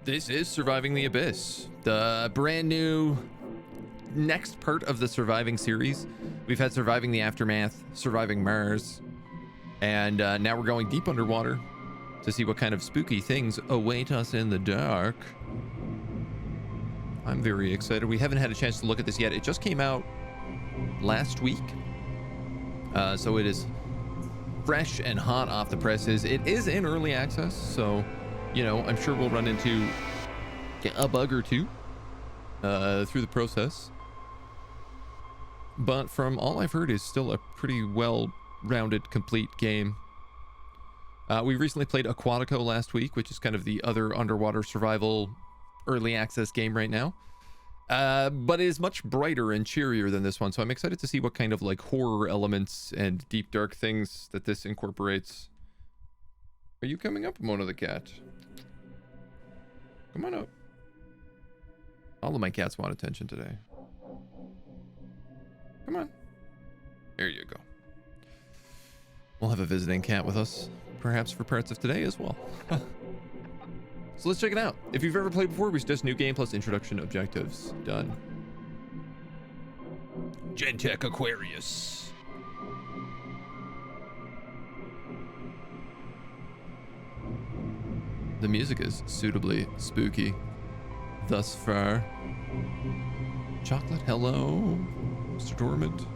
This is Surviving the Abyss, the brand new next part of the Surviving series. We've had Surviving the Aftermath, Surviving Mars, and now we're going deep underwater to see what kind of spooky things await us in the dark. I'm very excited. We haven't had a chance to look at this yet. It just came out last week, so it is fresh and hot off the presses. It is in early access, so you know, I'm sure we'll run into a bug or two through the process. But from all I've heard, is still a pretty well-rounded, complete game. We recently played Aquatico last week, which is kind of the other underwater survival early access game right now. But it is much brighter and cheerier than this one, so I'm excited to see what kind of like horror elements and deep dark things that this incorporates. Are you coming up, Mona the cat? Come on up. All of my cats want attention today. Come on. There you go. We'll have a visiting cat with us, perhaps for parts of today as well. So let's check it out. If you've ever played before, we suggest new game plus introduction objectives. Done. Gentech Aquarius. The music is suitably spooky thus far. Chocolate, hello, Mr. Dormant.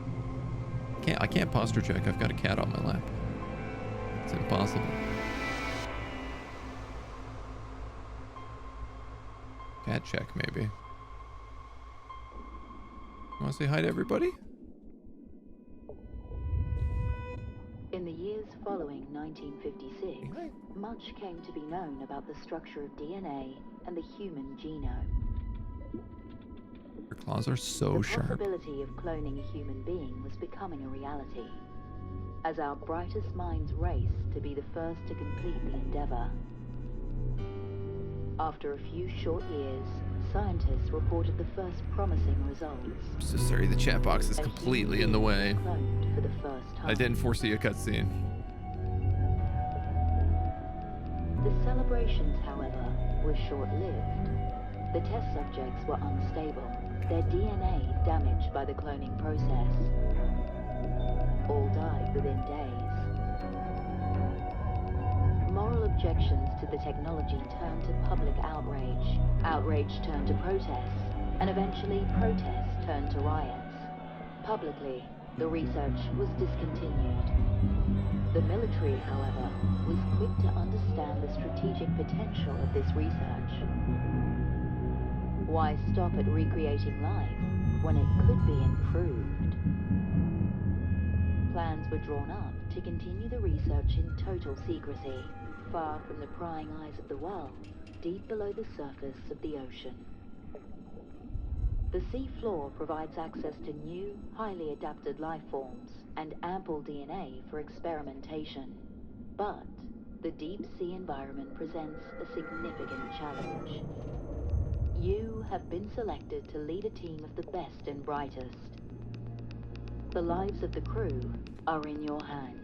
I can't posture check. I've got a cat on my lap. It's impossible. Cat check, maybe. Want to say hi to everybody? In the years following 1956, much came to be known about the structure of DNA and the human genome. Her claws are so sharp. The possibility of cloning a human being was becoming a reality, as our brightest minds raced to be the first to complete the endeavor. After a few short years, scientists reported the first promising results. So sorry, the chat box is completely in the way. Cloned for the first time. I didn't foresee a cutscene. The celebrations, however, were short-lived. The test subjects were unstable, their DNA damaged by the cloning process. All died within days. Moral objections to the technology turned to public outrage. Outrage turned to protests, and eventually protests turned to riots. Publicly, the research was discontinued. The military, however, was quick to understand the strategic potential of this research. Why stop at recreating life when it could be improved? Plans were drawn up to continue the research in total secrecy, far from the prying eyes of the world, deep below the surface of the ocean. The sea floor provides access to new, highly adapted life forms and ample DNA for experimentation. But the deep sea environment presents a significant challenge. You have been selected to lead a team of the best and brightest. The lives of the crew are in your hands.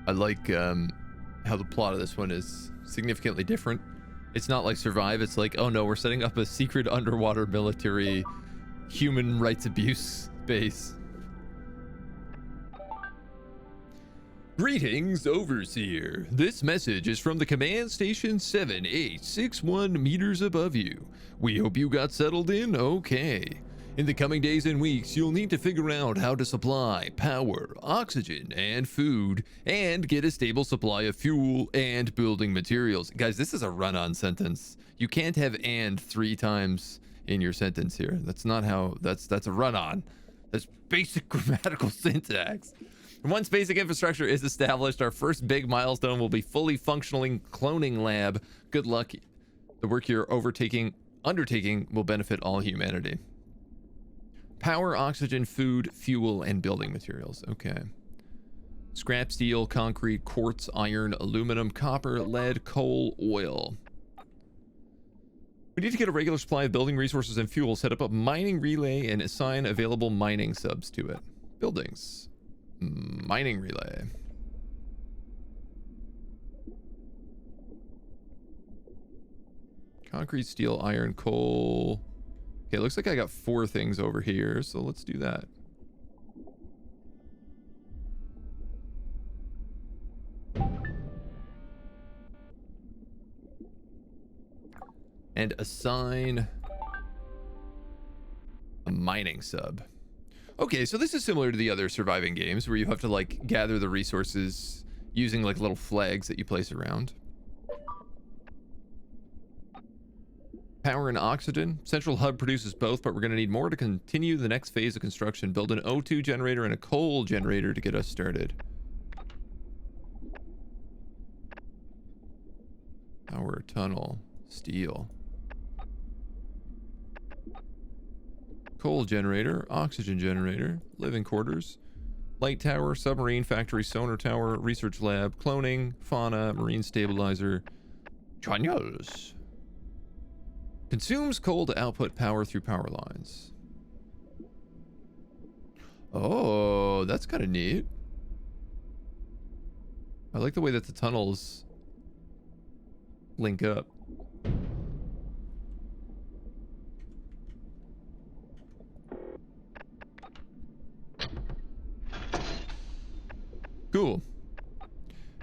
I like how the plot of this one is significantly different. It's not like Survive. It's like, oh no, we're setting up a secret underwater military human rights abuse base. Greetings, Overseer. This message is from the command station 7861 meters above you. We hope you got settled in okay. In the coming days and weeks, you'll need to figure out how to supply power, oxygen, and food, and get a stable supply of fuel and building materials. Guys, this is a run-on sentence. You can't have "and" 3 times in your sentence here. That's not how, that's a run-on. That's basic grammatical syntax. Once basic infrastructure is established, our first big milestone will be fully functioning cloning lab. Good luck. The work you're undertaking will benefit all humanity. Power, oxygen, food, fuel, and building materials. Okay. Scrap steel, concrete, quartz, iron, aluminum, copper, lead, coal, oil. We need to get a regular supply of building resources and fuel, set up a mining relay, and assign available mining subs to it. Buildings. Mining relay. Concrete, steel, iron, coal. Okay, looks like I got 4 things over here, so let's do that. And assign a mining sub. Okay, so this is similar to the other surviving games where you have to like gather the resources using like little flags that you place around. Power and oxygen. Central hub produces both, but we're going to need more to continue the next phase of construction. Build an O2 generator and a coal generator to get us started. Power, tunnel, steel. Coal generator, oxygen generator, living quarters, light tower, submarine factory, sonar tower, research lab, cloning, fauna, marine stabilizer, channels. Consumes coal to output power through power lines. Oh, that's kind of neat. I like the way that the tunnels link up. Cool.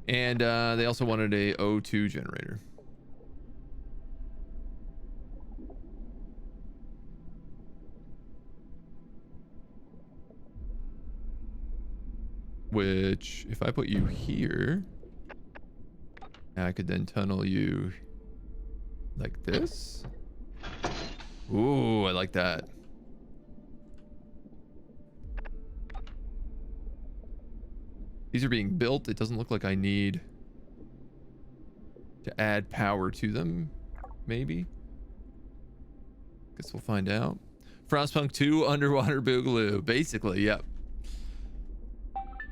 And they also wanted a O2 generator. Which, if I put you here, I could then tunnel you like this. Ooh, I like that. These are being built. It doesn't look like I need to add power to them. Maybe. Guess we'll find out. Frostpunk 2 underwater boogaloo. Basically, yep.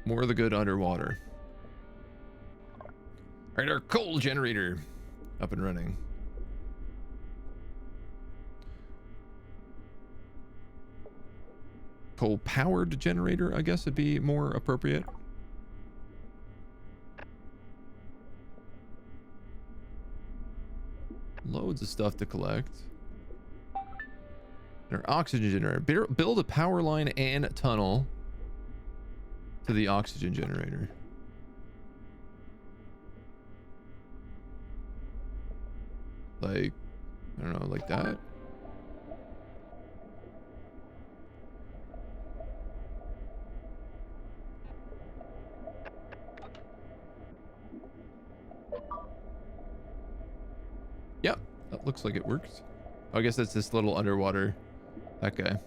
More of the good underwater. Alright, our coal generator up and running. Coal powered generator, I guess would be more appropriate. Loads of stuff to collect. Our oxygen generator. Build a power line and tunnel to the oxygen generator. Like, I don't know, like that. Yep, that looks like it works. Oh, I guess that's this little underwater. That guy.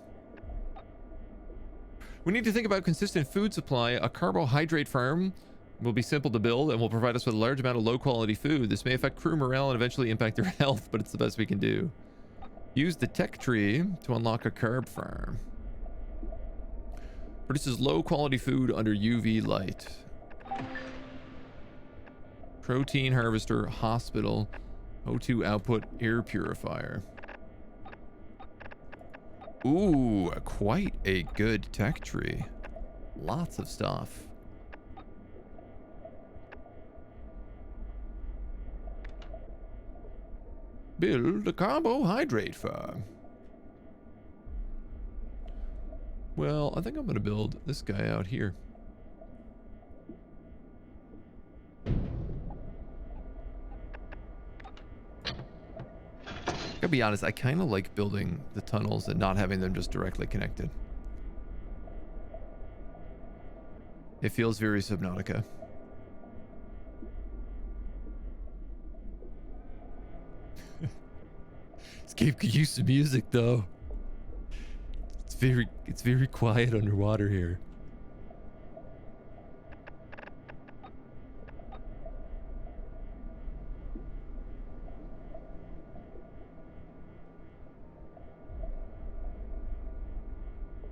We need to think about consistent food supply. A carbohydrate farm will be simple to build and will provide us with a large amount of low quality food. This may affect crew morale and eventually impact their health, but it's the best we can do. Use the tech tree to unlock a carb farm. Produces low quality food under UV light. Protein harvester, hospital, O2 output, air purifier. Ooh, quite a good tech tree. Lots of stuff. Build a carbohydrate farm. Well, I think I'm going to build this guy out here. Gotta be honest, I kind of like building the tunnels and not having them just directly connected. It feels very Subnautica. This game could use some music though. It's very quiet underwater here.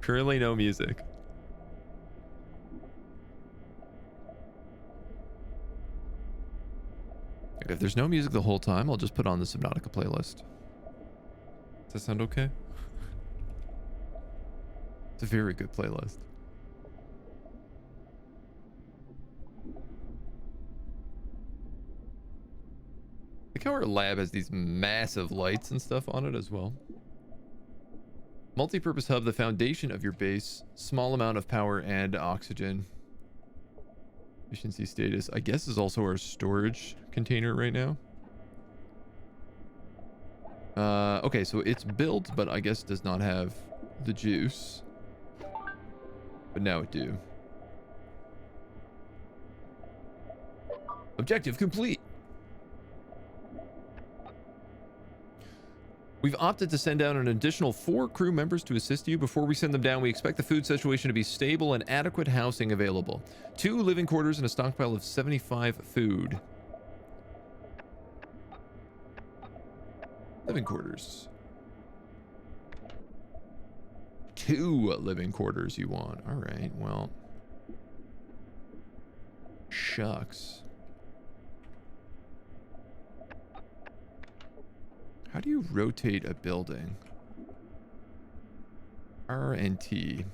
Currently no music. If there's no music the whole time, I'll just put on the Subnautica playlist. Does that sound okay? It's a very good playlist. Like how our lab has these massive lights and stuff on it as well. Multi-purpose hub, the foundation of your base. Small amount of power and oxygen. Efficiency status, I guess, is also our storage container right now. Okay, so it's built, but I guess does not have the juice. But now it do. Objective complete. We've opted to send down an additional 4 crew members to assist you. Before we send them down, we expect the food situation to be stable and adequate housing available. 2 living quarters and a stockpile of 75 food. Living quarters. 2 living quarters you want. All right, well. Shucks. How do you rotate a building? R and T.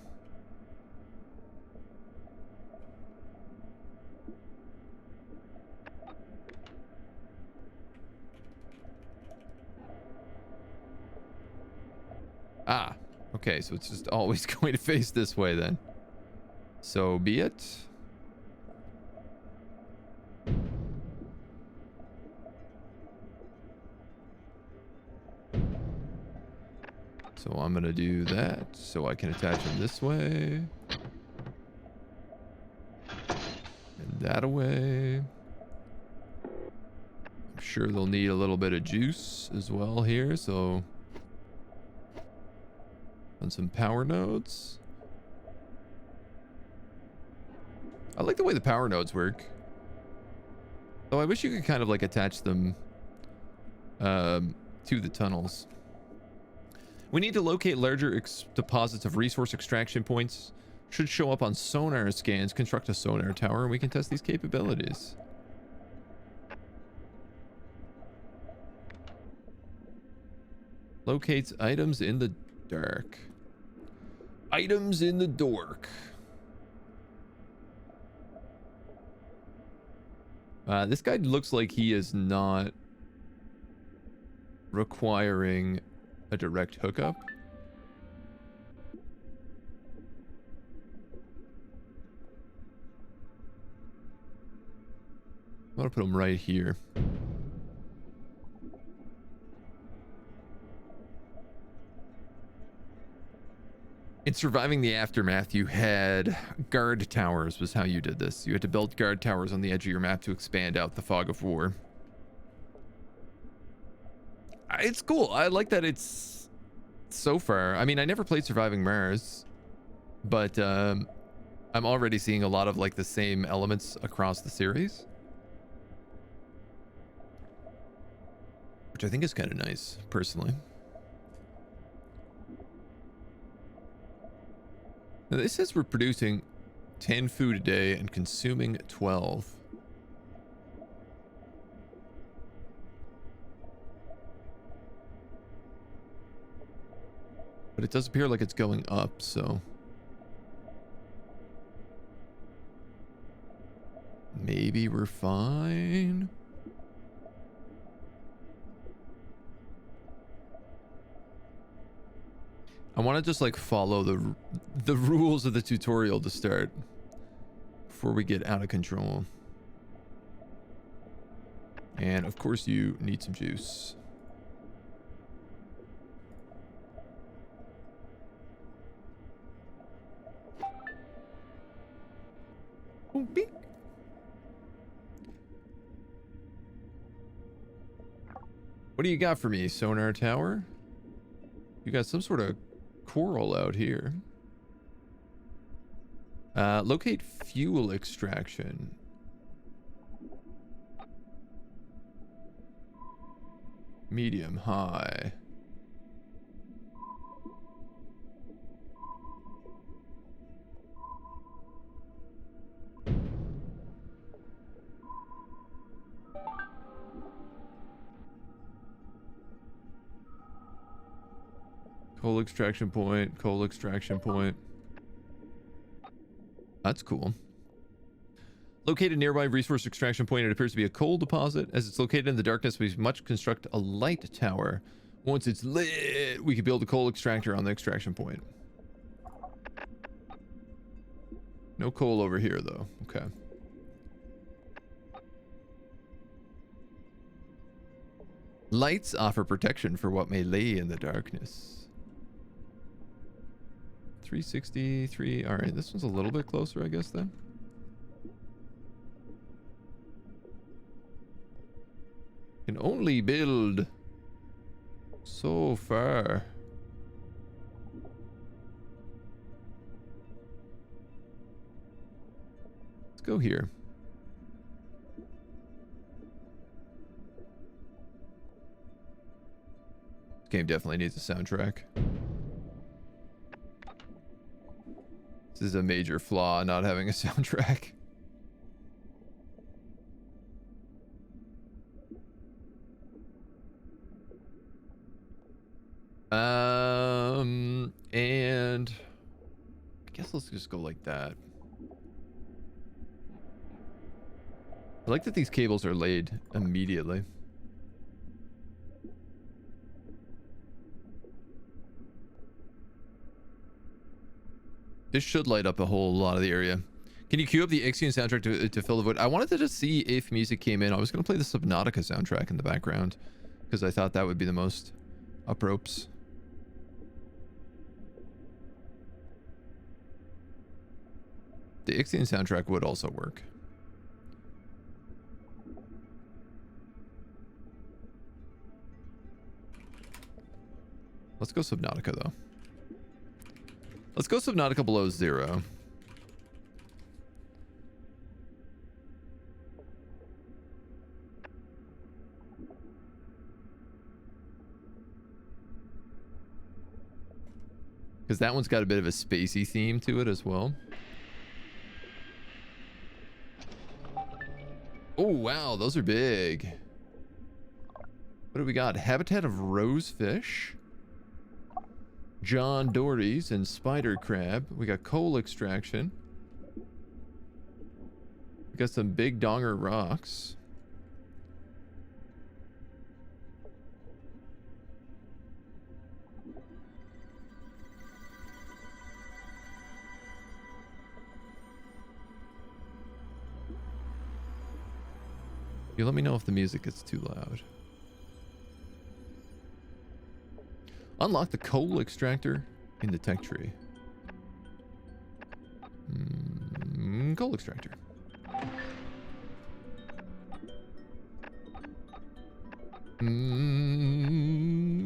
Ah, okay, so it's just always going to face this way then. So be it. So I'm gonna do that so I can attach them this way. And that away. I'm sure they'll need a little bit of juice as well here, so on some power nodes. I like the way the power nodes work. Though I wish you could kind of like attach them to the tunnels. We need to locate larger deposits of resource extraction points. Should show up on sonar scans. Construct a sonar tower and we can test these capabilities. Locates items in the dark. Items in the dork. This guy looks like he is not requiring a direct hookup. I'm gonna put him right here. In surviving the aftermath, you had guard towers was how you did this. You had to build guard towers on the edge of your map to expand out the fog of war. It's cool. I like that it's so far. I mean, I never played Surviving Mars, but I'm already seeing a lot of like the same elements across the series, which I think is kind of nice, personally. Now, this says we're producing 10 food a day and consuming 12. But it does appear like it's going up, so maybe we're fine. I want to just like follow the rules of the tutorial to start before we get out of control. And of course you need some juice. Oh, beep. What do you got for me, sonar tower? You got some sort of coral out here. Locate fuel extraction. Medium, high. Coal extraction point, coal extraction point. That's cool. Located nearby resource extraction point, it appears to be a coal deposit. As it's located in the darkness, we must construct a light tower. Once it's lit, we can build a coal extractor on the extraction point. No coal over here, though. Okay. Lights offer protection for what may lay in the darkness. 363. All right, this one's a little bit closer, I guess, then. Can only build so far. Let's go here. This game definitely needs a soundtrack. This is a major flaw, not having a soundtrack. And I guess let's just go like that. I like that these cables are laid immediately. This should light up a whole lot of the area. Can you cue up the Ixion soundtrack to fill the void? I wanted to just see if music came in. I was going to play the Subnautica soundtrack in the background because I thought that would be the most up ropes. The Ixion soundtrack would also work. Let's go Subnautica, though. Let's go Subnautica below 0. Because that one's got a bit of a spacey theme to it as well. Oh, wow. Those are big. What do we got? Habitat of rosefish. John Dory's and spider crab. We got coal extraction. We got some big donger rocks. You let me know if the music gets too loud. Unlock the coal extractor in the tech tree. Coal extractor.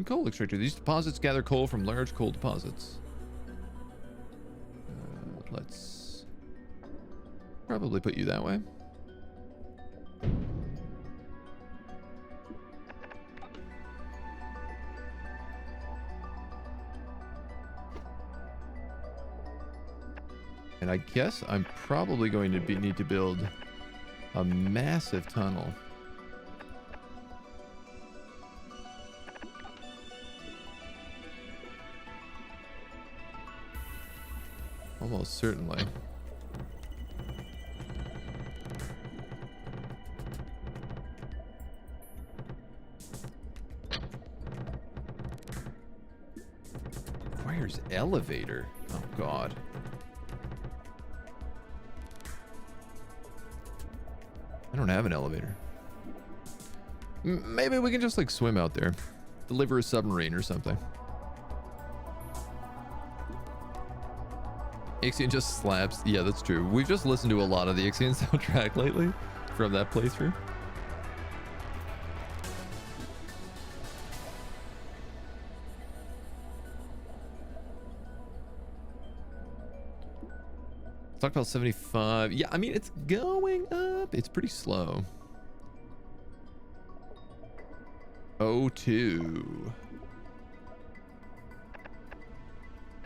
Coal extractor. These deposits gather coal from large coal deposits. Let's probably put you that way. And I guess I'm probably going to need to build a massive tunnel. Almost certainly. Requires elevator. Oh God. I don't have an elevator. Maybe we can just like swim out there. Deliver a submarine or something. Ixion just slaps. Yeah, that's true. We've just listened to a lot of the Ixion soundtrack lately from that playthrough. Talk about 75. Yeah, I mean, it's going up. It's pretty slow. 02.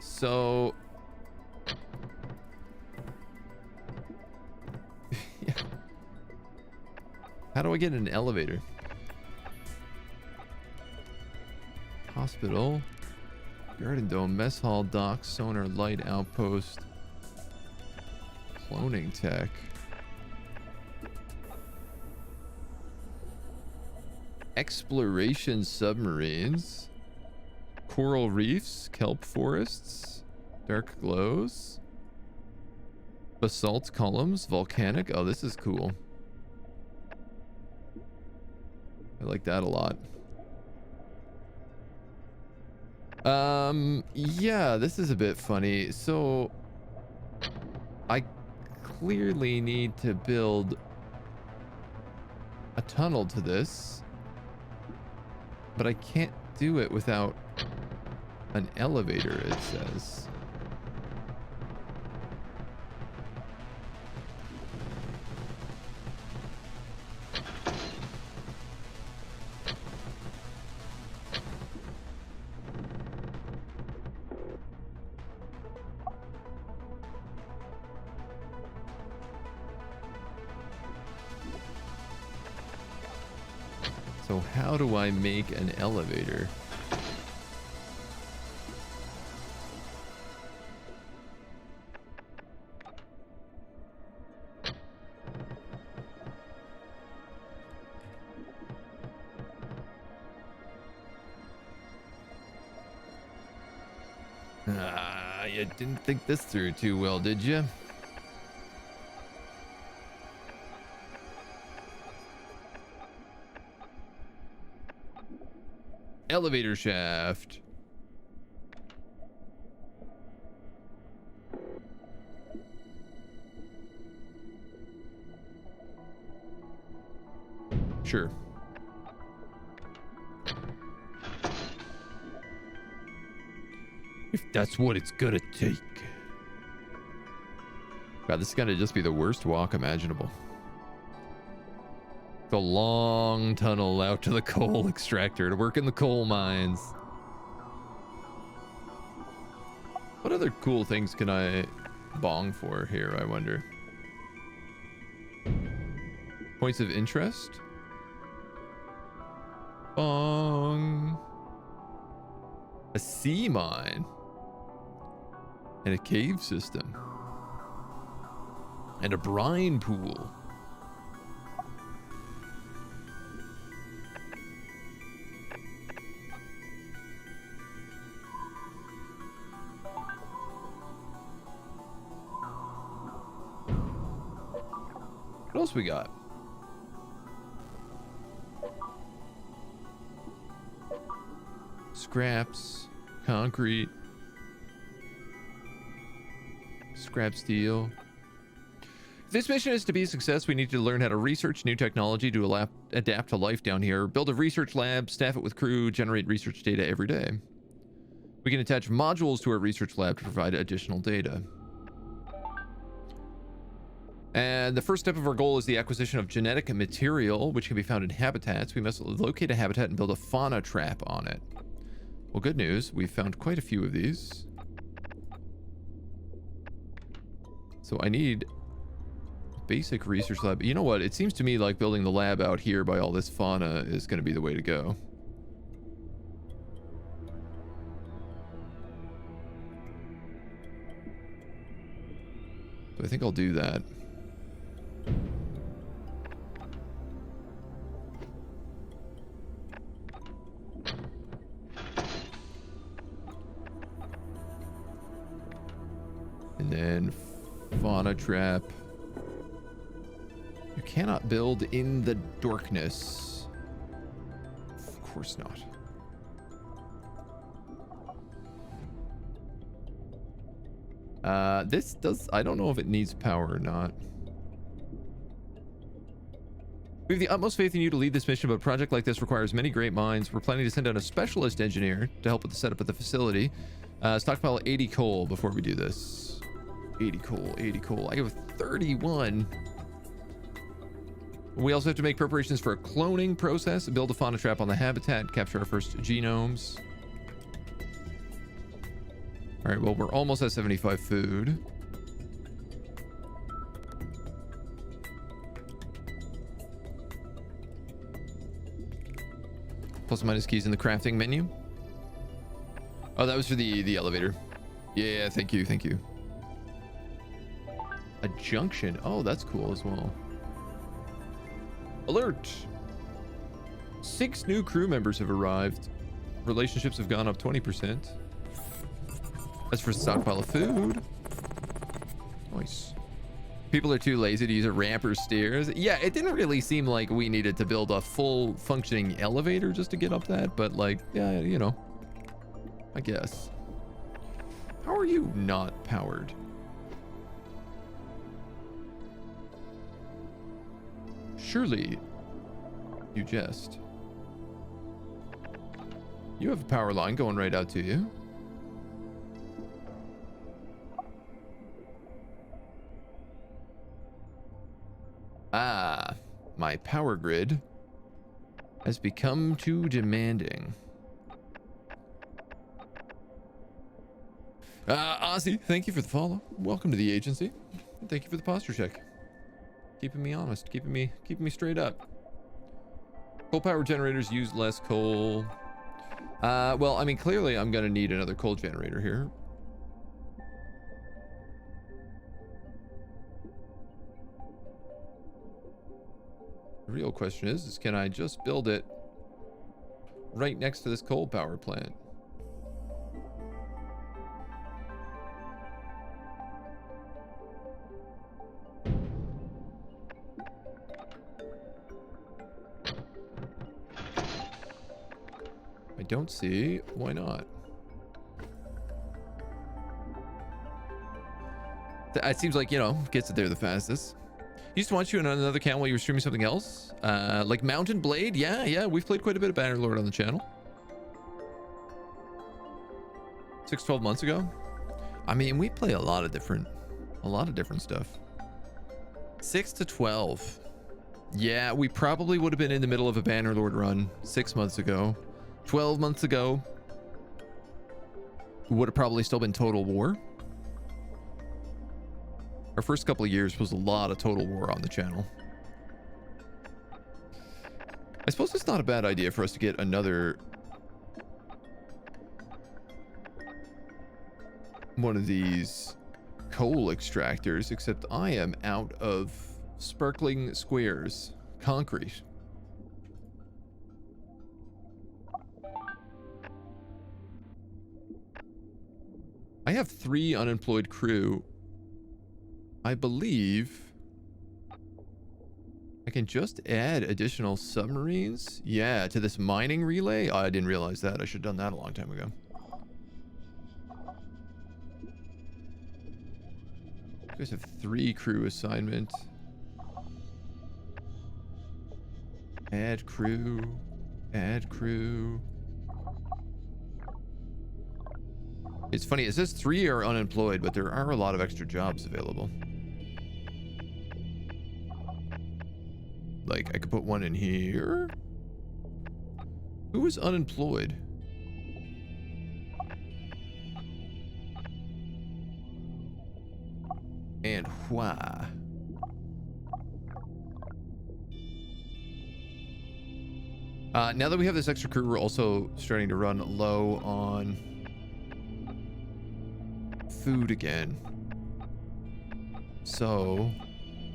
So... yeah. How do I get an elevator? Hospital. Garden dome, mess hall, dock, sonar, light outpost, cloning tech. Exploration submarines, coral reefs, kelp forests, dark glows, basalt columns, volcanic. Oh, this is cool. I like that a lot. Yeah, this is a bit funny. So I clearly need to build a tunnel to this, but I can't do it without an elevator, it says. So how do I make an elevator? You didn't think this through too well, did you? Elevator shaft. Sure. If that's what it's gonna take. God, this is gonna just be the worst walk imaginable. The long tunnel out to the coal extractor to work in the coal mines. What other cool things can I bong for here, I wonder? Points of interest? Bong. A sea mine. And a cave system. And a brine pool. What else we got? Scraps, concrete, scrap steel. If this mission is to be a success, we need to learn how to research new technology to adapt to life down here, build a research lab, staff it with crew, generate research data every day. We can attach modules to our research lab to provide additional data. And the first step of our goal is the acquisition of genetic material, which can be found in habitats. We must locate a habitat and build a fauna trap on it. Well, good news. We've found quite a few of these. So I need basic research lab. You know what? It seems to me like building the lab out here by all this fauna is going to be the way to go. So I think I'll do that. And then fauna trap. You cannot build in the darkness. Of course not. This does, I don't know if it needs power or not. We have the utmost faith in you to lead this mission, but a project like this requires many great minds. We're planning to send out a specialist engineer to help with the setup of the facility. Stockpile 80 coal before we do this. 80 coal, 80 coal. I have 31. We also have to make preparations for a cloning process, build a fauna trap on the habitat, capture our first genomes. All right, well, we're almost at 75 food. Plus and minus keys in the crafting menu. Oh, that was for the elevator. Yeah, thank you, thank you. A junction. Oh, that's cool as well. Alert! 6 new crew members have arrived. Relationships have gone up 20%. As for stockpile of food. Nice. People are too lazy to use a ramp or stairs. Yeah, it didn't really seem like we needed to build a full functioning elevator just to get up that, but like, yeah, you know, I guess. How are you not powered? Surely you jest. You have a power line going right out to you. Ah, my power grid has become too demanding. Ozzy, thank you for the follow. Welcome to the agency. Thank you for the posture check. Keeping me honest, keeping me straight up. Coal power generators use less coal. Well, I mean, clearly I'm gonna need another coal generator here. The real question is can I just build it right next to this coal power plant? I don't see why not. It seems like, you know, gets it there the fastest. Used to watch you on another account while you were streaming something else. Like Mountain Blade. Yeah, we've played quite a bit of Bannerlord on the channel. 12 months ago. I mean, we play a lot of different stuff. 6 to 12. Yeah, we probably would have been in the middle of a Bannerlord run 6 months ago. 12 months ago, would have probably still been Total War. Our first couple of years was a lot of Total War on the channel. I suppose it's not a bad idea for us to get another one of these coal extractors, except I am out of sparkling squares, concrete. I have 3 unemployed crew. I believe I can just add additional submarines. Yeah, to this mining relay. Oh, I didn't realize that. I should have done that a long time ago. You guys have 3 crew assignment. Add crew. Add crew. It's funny, it says 3 are unemployed, but there are a lot of extra jobs available. Like, I could put one in here. Who is unemployed? And why? Now that we have this extra crew, we're also starting to run low on food again. So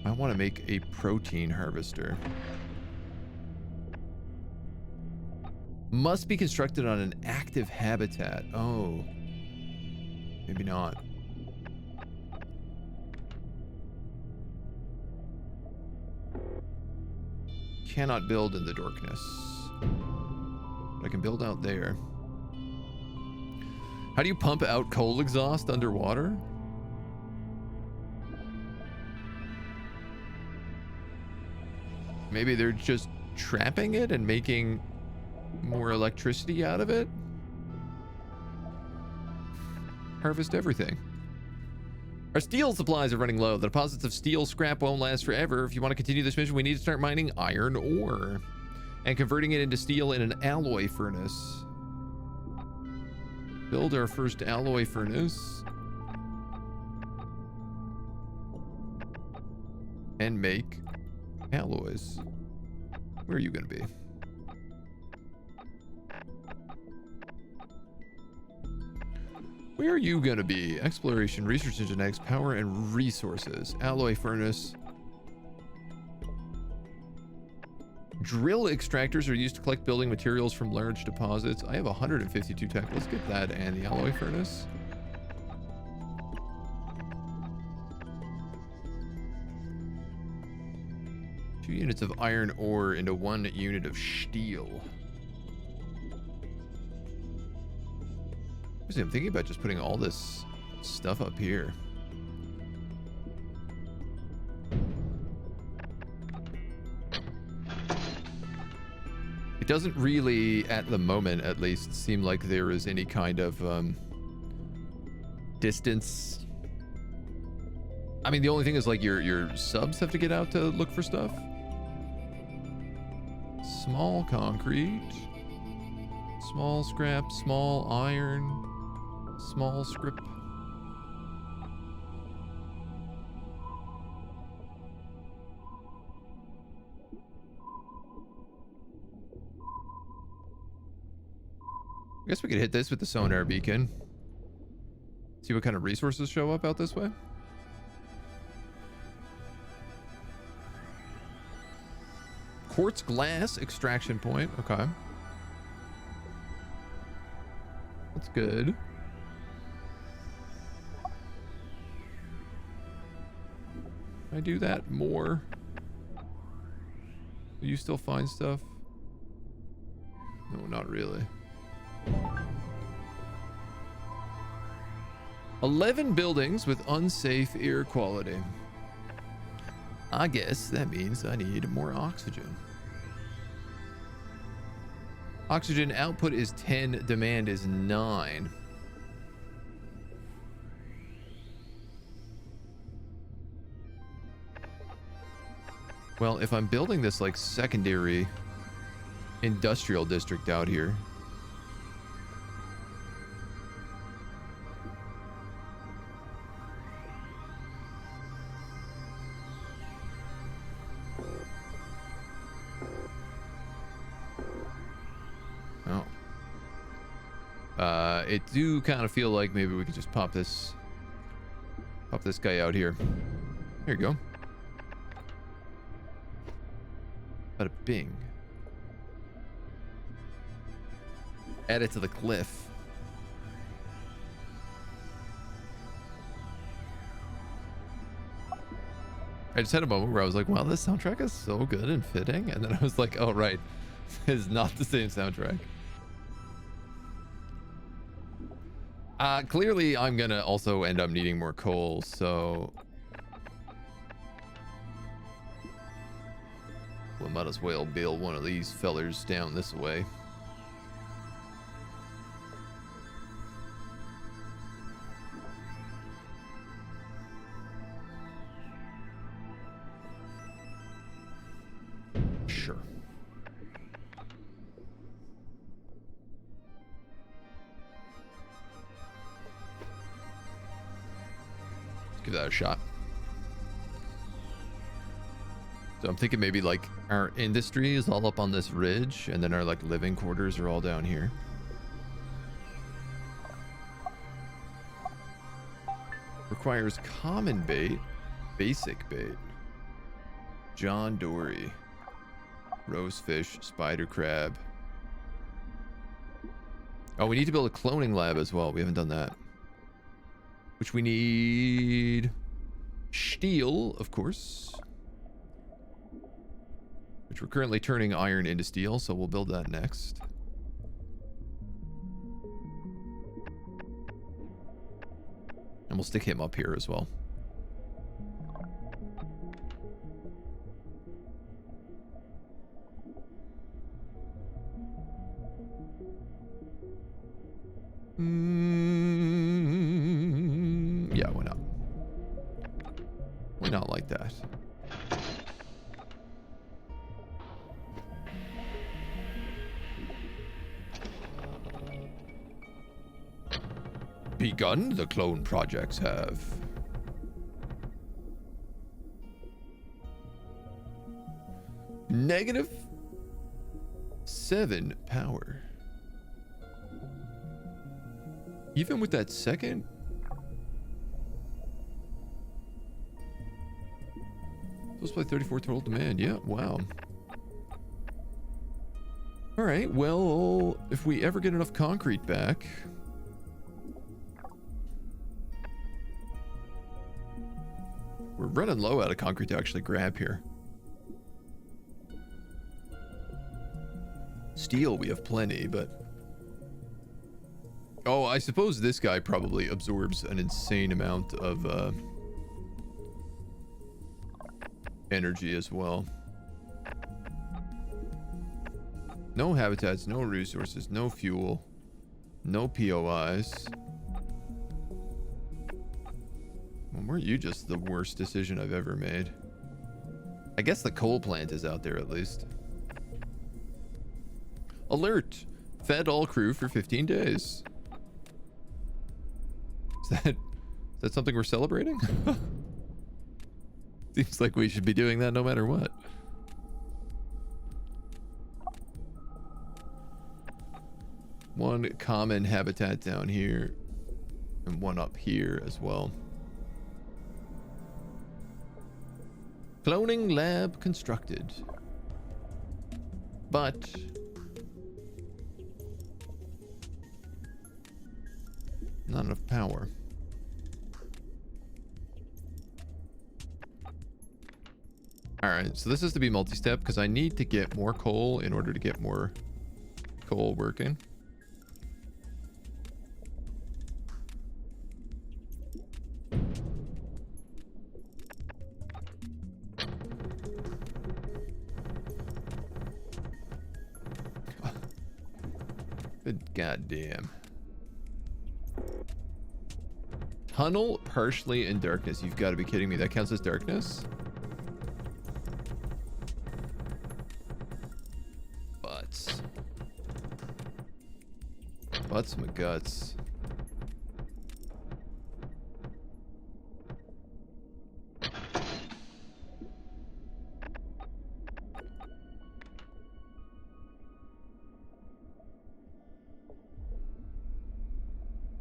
I want to make a protein harvester. Must be constructed on an active habitat. Oh, maybe not. Cannot build in the darkness. But I can build out there. How do you pump out coal exhaust underwater? Maybe they're just trapping it and making more electricity out of it? Harvest everything. Our steel supplies are running low. The deposits of steel scrap won't last forever. If you want to continue this mission, we need to start mining iron ore and converting it into steel in an alloy furnace. Build our first alloy furnace. And make alloys. Where are you going to be? Where are you gonna be? Exploration, research and genetics, power and resources. Alloy furnace. Drill extractors are used to collect building materials from large deposits. I have 152 tech. Let's get that and the alloy furnace. Two units of iron ore into 1 unit of steel. I'm thinking about just putting all this stuff up here. It doesn't really, at the moment at least, seem like there is any kind of distance. I mean, the only thing is like your subs have to get out to look for stuff. Small concrete, small scrap, small iron, small script. I guess we could hit this with the sonar beacon. See what kind of resources show up out this way. Quartz glass extraction point. Okay. That's good. I do that more. Do you still find stuff? No, not really. 11 buildings with unsafe air quality. I guess that means I need more oxygen. Oxygen output is 10, demand is 9. Well, if I'm building this like secondary industrial district out here, it do kind of feel like maybe we could just pop this guy out here. Here you go. Bada bing. Add it to the cliff. I just had a moment where I was like, wow, this soundtrack is so good and fitting. And then I was like, oh, right. It's not the same soundtrack. Clearly, I'm going to also end up needing more coal, so... we might as well build one of these fellers down this way. Sure. Let's give that a shot. So I'm thinking maybe like our industry is all up on this ridge and then our like living quarters are all down here. Requires common bait, basic bait, John Dory, rosefish, spider crab. Oh, we need to build a cloning lab as well. We haven't done that. Which we need steel, of course. Which we're currently turning iron into steel, so we'll build that next. And we'll stick him up here as well. Yeah, why not? Why not like that? Begun, the clone projects have. -7 power. even with that second... Supposed to play 34 total demand. Yeah, wow. Alright, well, if we ever get enough concrete back... We're running low out of concrete to actually grab here. Steel, we have plenty, but... Oh, I suppose this guy probably absorbs an insane amount of energy as well. No habitats, no resources, no fuel, no POIs. Well, weren't you just the worst decision I've ever made? I guess the coal plant is out there at least. Alert! Fed all crew for 15 days. Is that something we're celebrating? Seems like we should be doing that no matter what. One common habitat down here and one up here as well. Cloning lab constructed. But not enough power. Alright, so this is to be multi-step because I need to get more coal in order to get more coal working. Good goddamn. Tunnel partially in darkness. You've got to be kidding me. That counts as darkness? Butts. Butts my guts.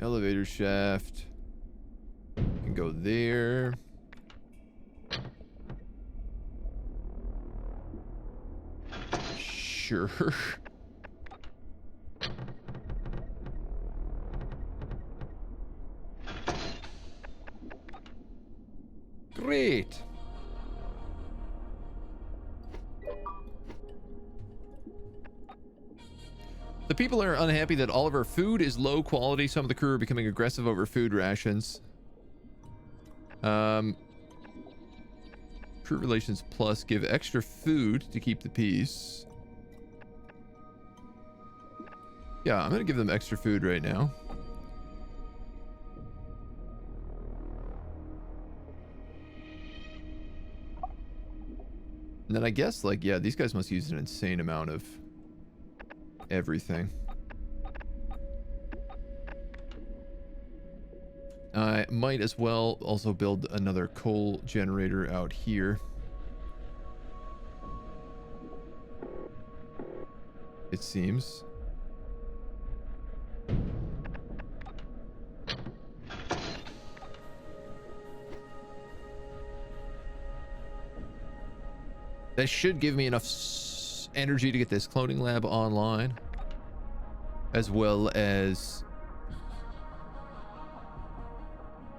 Elevator shaft. Can go there. Sure. Great. The people are unhappy that all of our food is low quality. Some of the crew are becoming aggressive over food rations. Crew relations plus give extra food to keep the peace. Yeah, I'm gonna give them extra food right now. And then I guess, like, yeah, these guys must use an insane amount of everything. I might as well also build another coal generator out here. It seems. That should give me enough energy to get this cloning lab online, as well as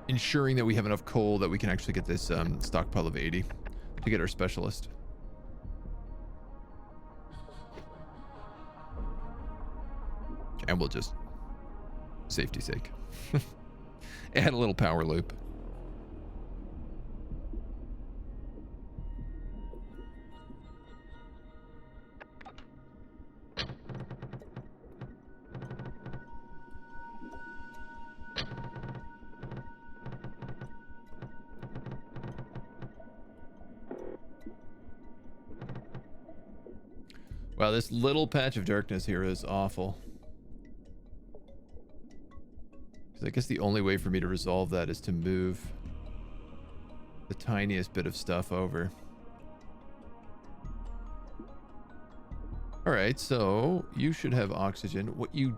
ensuring that we have enough coal that we can actually get this stockpile of 80 to get our specialist. And we'll just, safety's sake, add a little power loop. Wow, this little patch of darkness here is awful. Because I guess the only way for me to resolve that is to move the tiniest bit of stuff over. Alright, so you should have oxygen. What you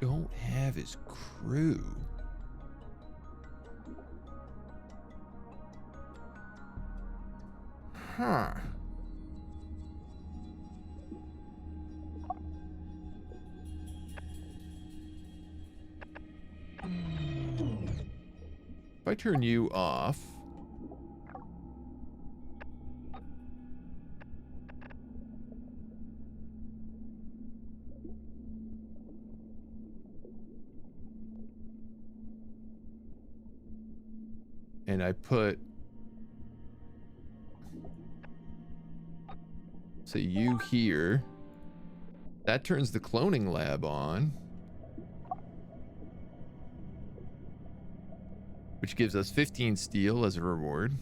don't have his crew. Huh. If I turn you off. And I put, say, you here. That turns the cloning lab on, which gives us 15 steel as a reward.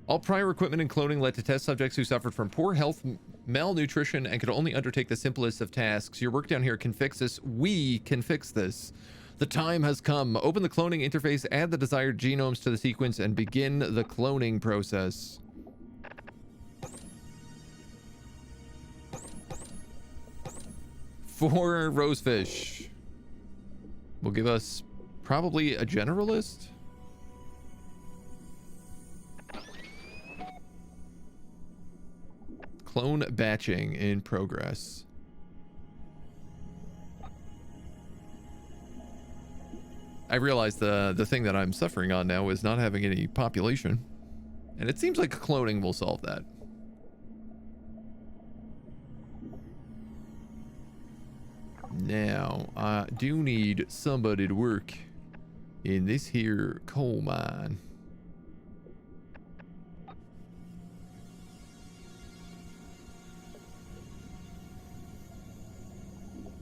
All prior equipment and cloning led to test subjects who suffered from poor health, malnutrition, and could only undertake the simplest of tasks. Your work down here can fix this. We can fix this. The time has come. Open the cloning interface, add the desired genomes to the sequence, and begin the cloning process. Four rosefish will give us probably a generalist. Clone batching in progress. I realize the thing that I'm suffering on now is not having any population. And it seems like cloning will solve that. Now, I do need somebody to work in this here coal mine.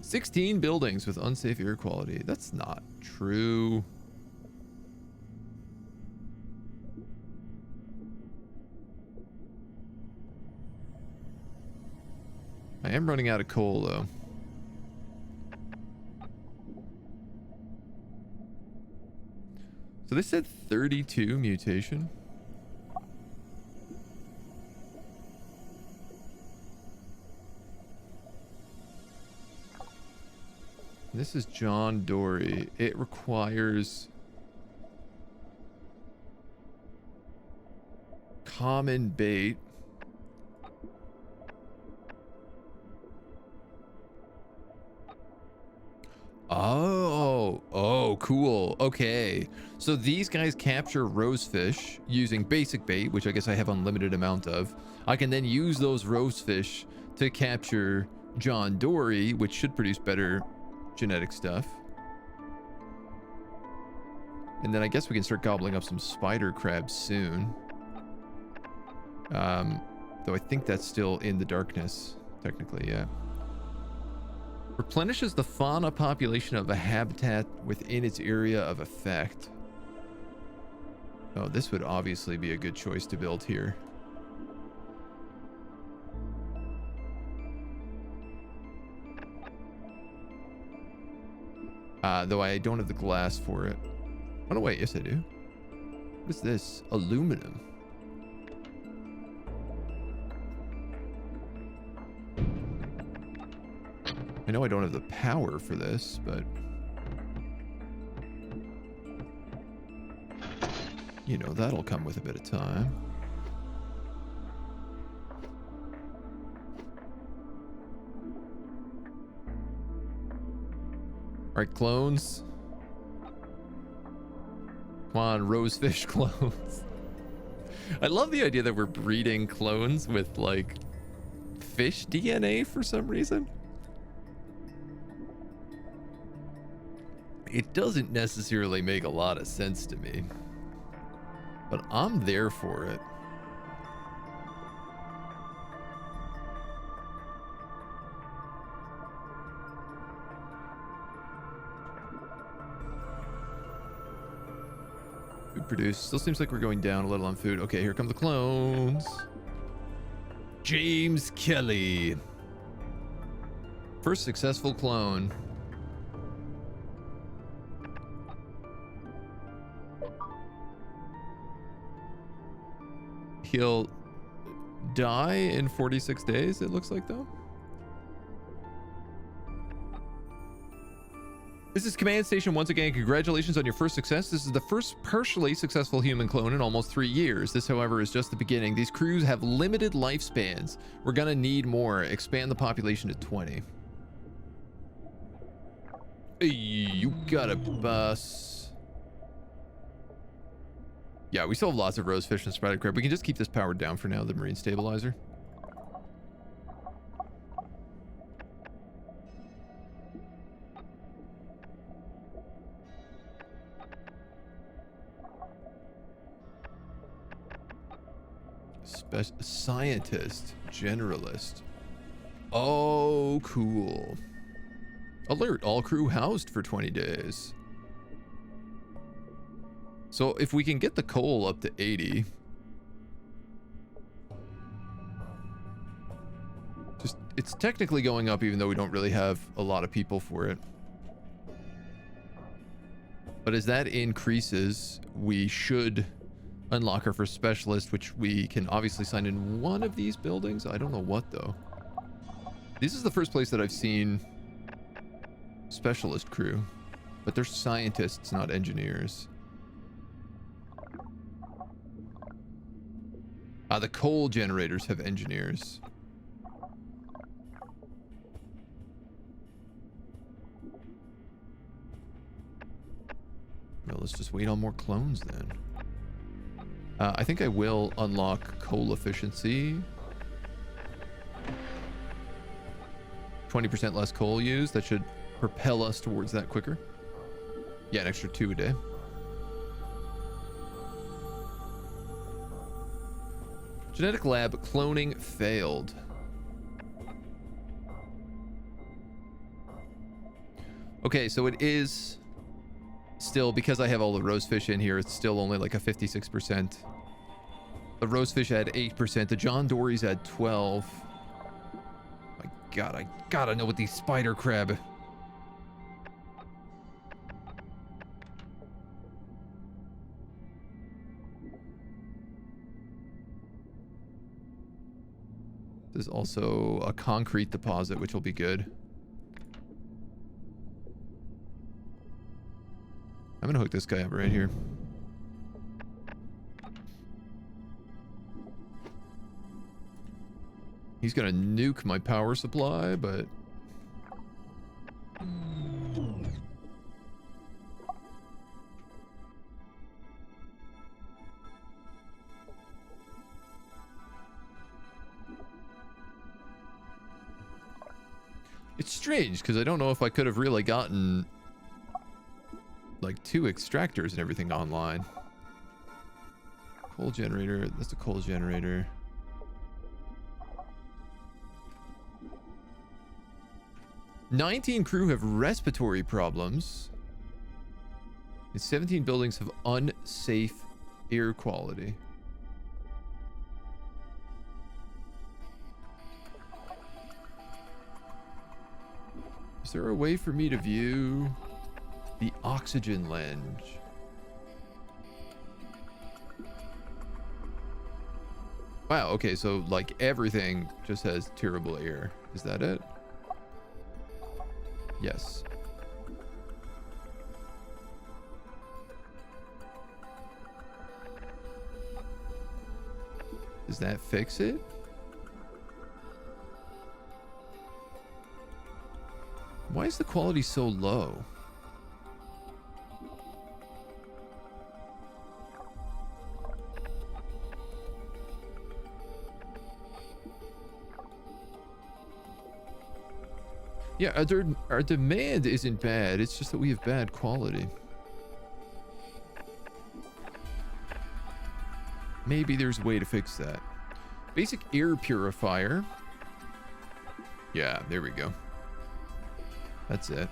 "16 buildings with unsafe air quality." That's not true. I am running out of coal, though. So this said 32 mutation. This is John Dory. It requires common bait. Oh, cool. Okay. So these guys capture rosefish using basic bait, which I guess I have unlimited amount of. I can then use those rosefish to capture John Dory, which should produce better genetic stuff. And then I guess we can start gobbling up some spider crabs soon. Though I think that's still in the darkness, technically, yeah. Replenishes the fauna population of a habitat within its area of effect. Oh, this would obviously be a good choice to build here. Though I don't have the glass for it. Oh no, wait, yes I do. What is this? Aluminum. I know I don't have the power for this, but you know, that'll come with a bit of time. All right, clones. Come on, rosefish clones. I love the idea that we're breeding clones with, like, fish DNA for some reason. It doesn't necessarily make a lot of sense to me, but I'm there for it. Food produced. Still seems like we're going down a little on food. Okay, here come the clones. James Kelly. First successful clone. He'll die in 46 days, it looks like, though. This is Command Station once again. Congratulations on your first success. This is the first partially successful human clone in almost 3 years. This, however, is just the beginning. These crews have limited lifespans. We're gonna need more. Expand the population to 20. Hey, you got a bus. Yeah, we still have lots of rosefish and spotted crab. We can just keep this powered down for now, the marine stabilizer. Scientist, generalist. Oh, cool. Alert, all crew housed for 20 days. So if we can get the coal up to 80. Just, it's technically going up even though we don't really have a lot of people for it. But as that increases, we should unlock our first specialist, which we can obviously sign in one of these buildings. I don't know what, though. This is the first place that I've seen specialist crew, but they're scientists, not engineers. The coal generators have engineers. Well, let's just wait on more clones then. I think I will unlock coal efficiency. 20% less coal used. That should propel us towards that quicker. Yeah, an extra 2 a day. Genetic lab cloning failed. Okay, so it is still, because I have all the rosefish in here, it's still only like a 56%. The rosefish had 8%. The John Dory's had 12. My God, I gotta know what these spider crab. There's also a concrete deposit, which will be good. I'm gonna hook this guy up right here. He's gonna nuke my power supply, but... It's strange, because I don't know if I could have really gotten like 2 extractors and everything online. Coal generator, that's a coal generator. "19 crew have respiratory problems. And 17 buildings have unsafe air quality. Is there a way for me to view the oxygen lens? Wow, okay, so like everything just has terrible air. Is that it? Yes. Does that fix it? Why is the quality so low? Yeah, our demand isn't bad. It's just that we have bad quality. Maybe there's a way to fix that. Basic air purifier. Yeah, there we go. That's it.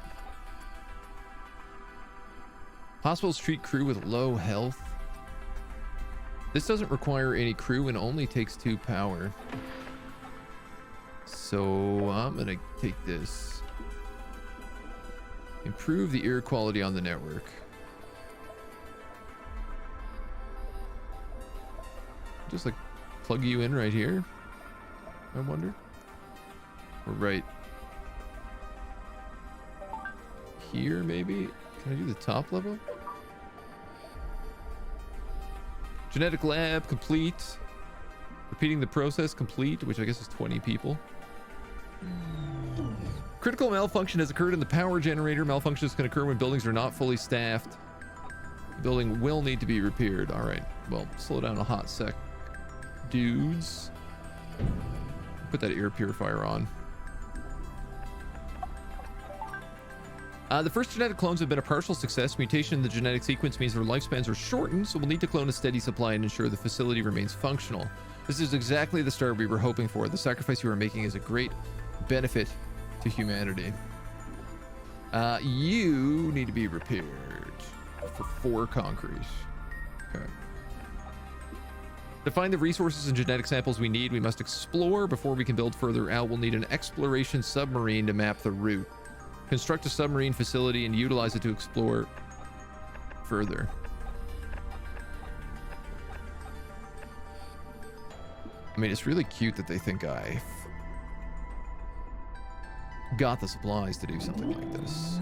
Hospitals treat crew with low health. This doesn't require any crew and only takes 2 power. So I'm gonna take this. Improve the air quality on the network. Just like plug you in right here. I wonder. Or right here, maybe? Can I do the top level? Genetic lab complete. Repeating the process complete, which I guess is 20 people. Critical malfunction has occurred in the power generator. Malfunctions can occur when buildings are not fully staffed. The building will need to be repaired. All right. Well, slow down a hot sec, dudes. Put that air purifier on. The first genetic clones have been a partial success. Mutation in the genetic sequence means their lifespans are shortened, so we'll need to clone a steady supply and ensure the facility remains functional. This is exactly the start we were hoping for. The sacrifice you are making is a great benefit to humanity. You need to be repaired for 4 concrete. Okay. To find the resources and genetic samples we need, we must explore before we can build further out. We'll need an exploration submarine to map the route. Construct a submarine facility and utilize it to explore further. I mean, it's really cute that they think I've got the supplies to do something like this.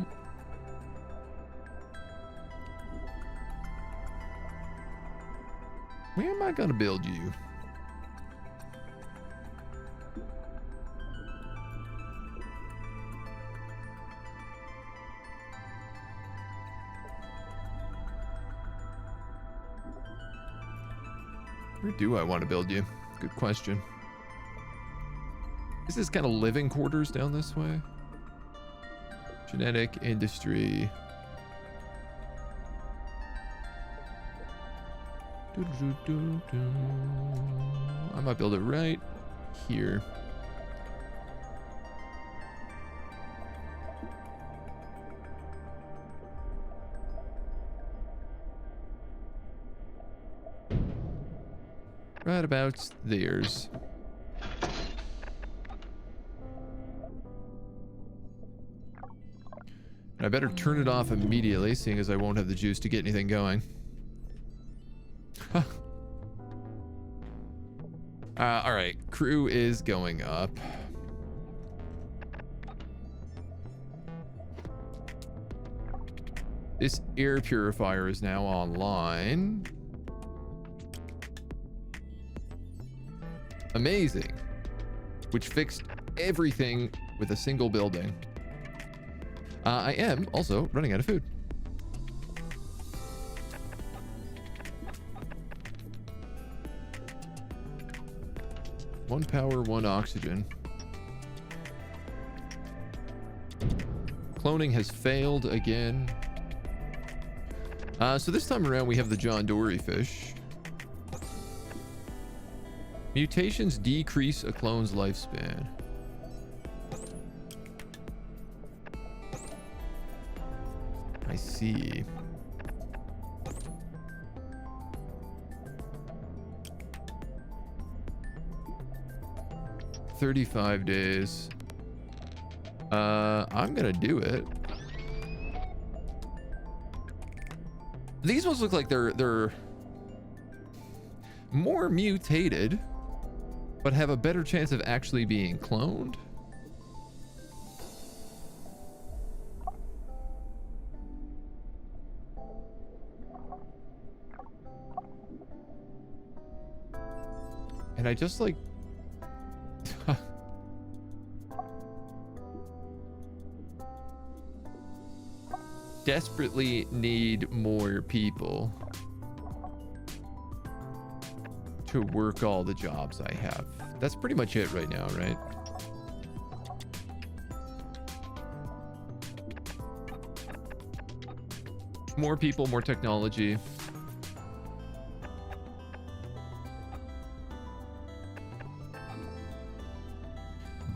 Where am I gonna build you? Where do I want to build you? Good question. Is this kind of living quarters down this way? Genetic industry. I might build it right here. Right about theirs. And I better turn it off immediately, seeing as I won't have the juice to get anything going. All right, crew is going up. This air purifier is now online. Amazing. Which fixed everything with a single building. I am also running out of food. One power, one oxygen. Cloning has failed again. So this time around we have the John Dory fish. Mutations decrease a clone's lifespan. I see. $35 days. I'm gonna do it. These ones look like they're more mutated, but have a better chance of actually being cloned. And I just like desperately need more people to work all the jobs I have. That's pretty much it right now, right? More people, more technology.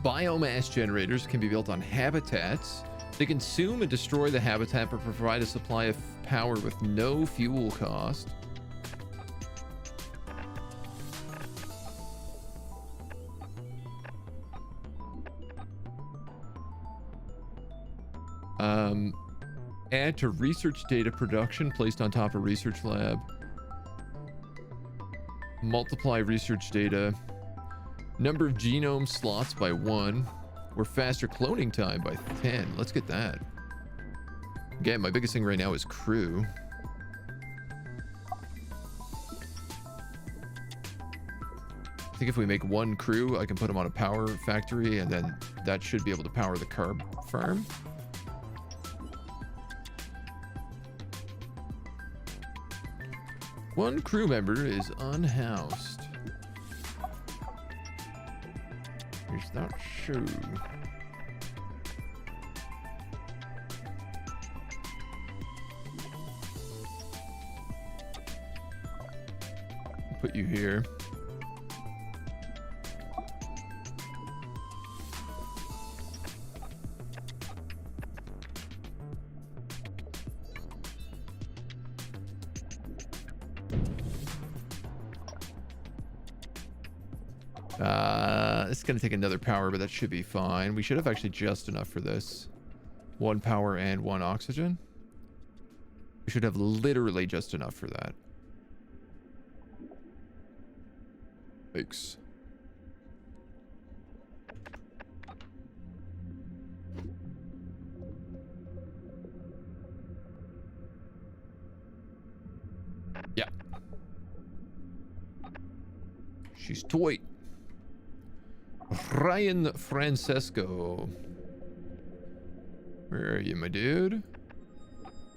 Biomass generators can be built on habitats. They consume and destroy the habitat but provide a supply of power with no fuel cost. Add to research data production placed on top of research lab. Multiply research data. Number of genome slots by 1. Or faster cloning time by 10. Let's get that. Again, my biggest thing right now is crew. I think if we make 1 crew, I can put them on a power factory, and then that should be able to power the carb farm. One crew member is unhoused. Is that so? Put you here. It's going to take another power, but that should be fine. We should have actually just enough for this. 1 power and 1 oxygen. We should have literally just enough for that. Thanks. Yeah. She's toy. Ryan Francesco. Where are you, my dude?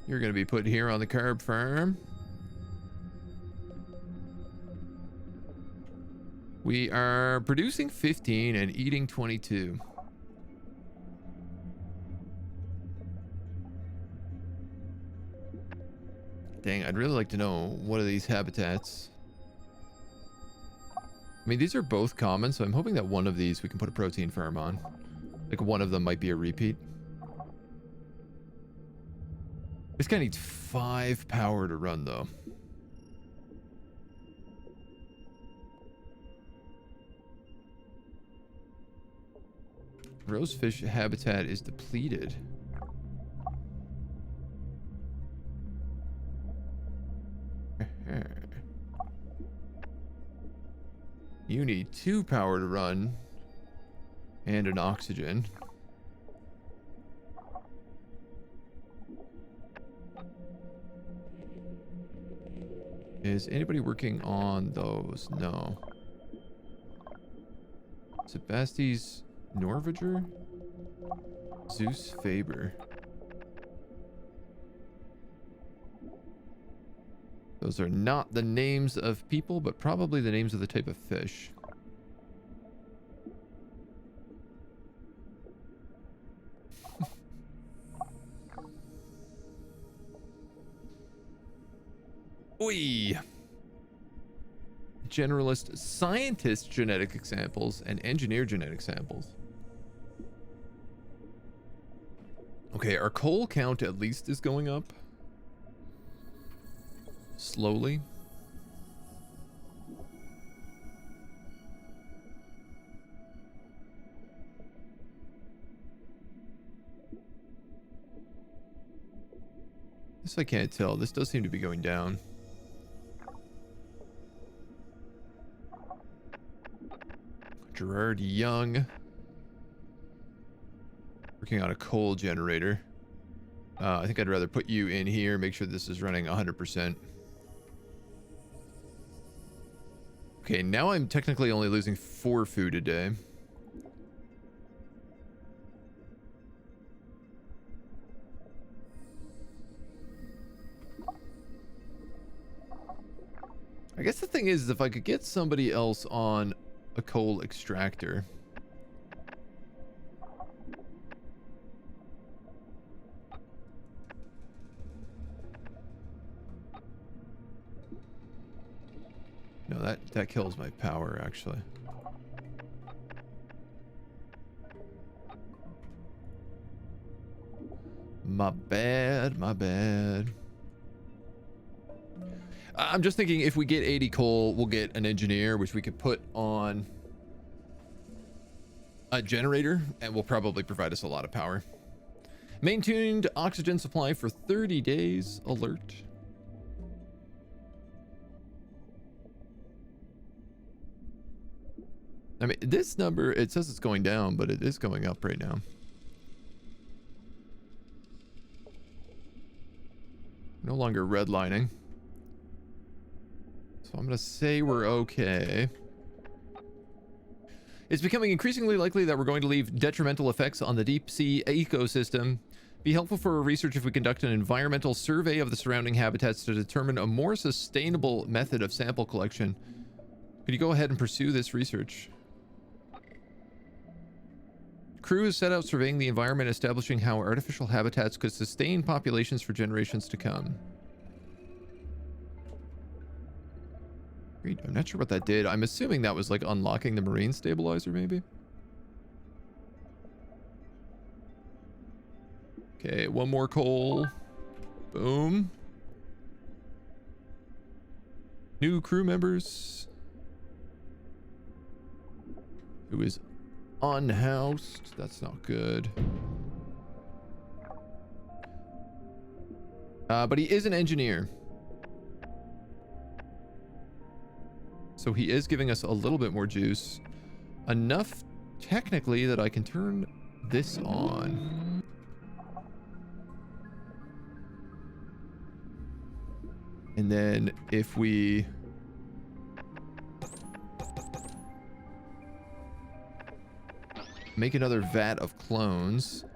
You're gonna be put here on the carb farm. We are producing 15 and eating 22. Dang, I'd really like to know what are these habitats. I mean, these are both common, so I'm hoping that one of these we can put a protein farm on. Like, one of them might be a repeat. This guy needs 5 power to run, though. Rosefish habitat is depleted. You need 2 power to run and an oxygen. Is anybody working on those? No. Sebasti's Norveger? Zeus Faber. Those are not the names of people, but probably the names of the type of fish. Oi! Generalist scientist genetic examples and engineer genetic samples. Okay, our coal count at least is going up. Slowly. This I can't tell. This does seem to be going down. Gerard Young. Working on a coal generator. I think I'd rather put you in here, make sure this is running 100%. Okay, now I'm technically only losing 4 food a day. I guess the thing is, if I could get somebody else on a coal extractor. No, that kills my power, actually. My bad, my bad. I'm just thinking if we get 80 coal, we'll get an engineer, which we could put on a generator, and will probably provide us a lot of power. Maintained oxygen supply for 30 days. Alert. I mean, this number, it says it's going down, but it is going up right now. No longer redlining. So I'm going to say we're okay. It's becoming increasingly likely that we're going to leave detrimental effects on the deep sea ecosystem. Be helpful for our research if we conduct an environmental survey of the surrounding habitats to determine a more sustainable method of sample collection. Could you go ahead and pursue this research? Crew has set out surveying the environment, establishing how artificial habitats could sustain populations for generations to come. Great. I'm not sure what that did. I'm assuming that was like unlocking the marine stabilizer, maybe. Okay, one more coal. Boom. New crew members. Who is unhoused. That's not good. But he is an engineer. So he is giving us a little bit more juice. Enough, technically, that I can turn this on. And then if we... make another vat of clones.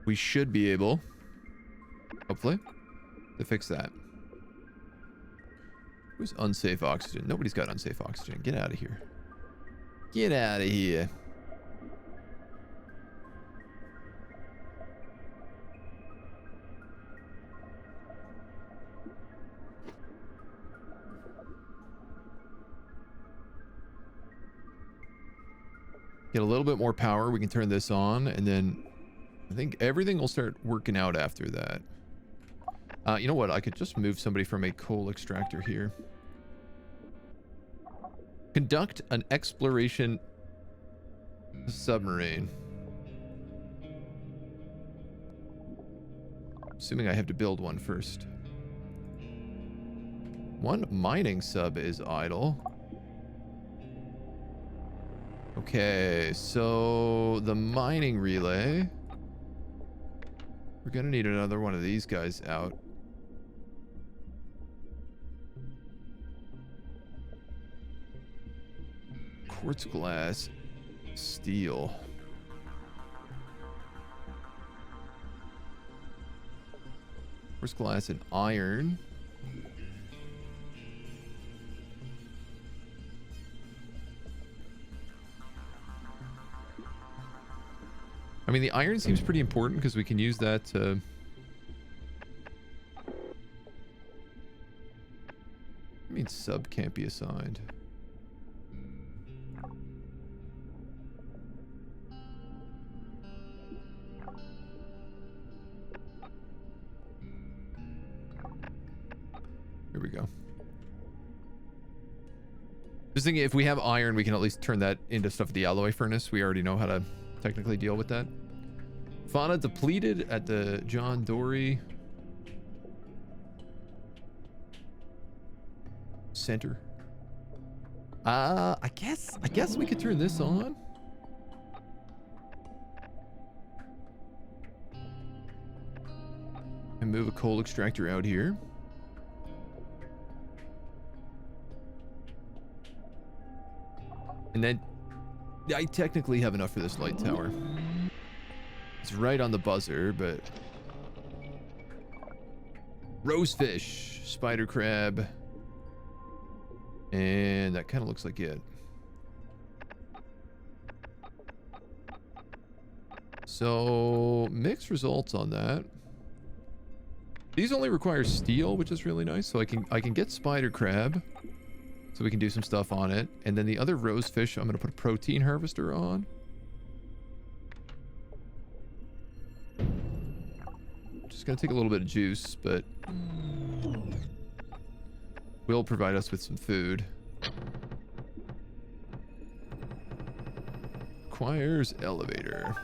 We should be able, hopefully, to fix that. Who's unsafe oxygen? Nobody's got unsafe oxygen. Get out of here. Get out of here. Get a little bit more power. We can turn this on, and then I think everything will start working out after that. You know what? I could just move somebody from a coal extractor here. Conduct an exploration submarine. Assuming I have to build one first. One mining sub is idle. Okay, so the mining relay. We're gonna need another one of these guys out. Quartz glass, steel. Quartz glass and iron. I mean, the iron seems pretty important because we can use that to... I mean, sub can't be assigned. Here we go. Just thinking, if we have iron, we can at least turn that into stuff at the alloy furnace. We already know how to technically deal with that. Fauna depleted at the John Dory Center. I guess we could turn this on. And move a coal extractor out here. And then I technically have enough for this light tower. It's right on the buzzer, but... rosefish, spider crab, and that kind of looks like it. So, mixed results on that. These only require steel, which is really nice. So I can get spider crab. So we can do some stuff on it. And then the other rosefish, I'm going to put a protein harvester on. Just going to take a little bit of juice, but will provide us with some food. Requires elevator.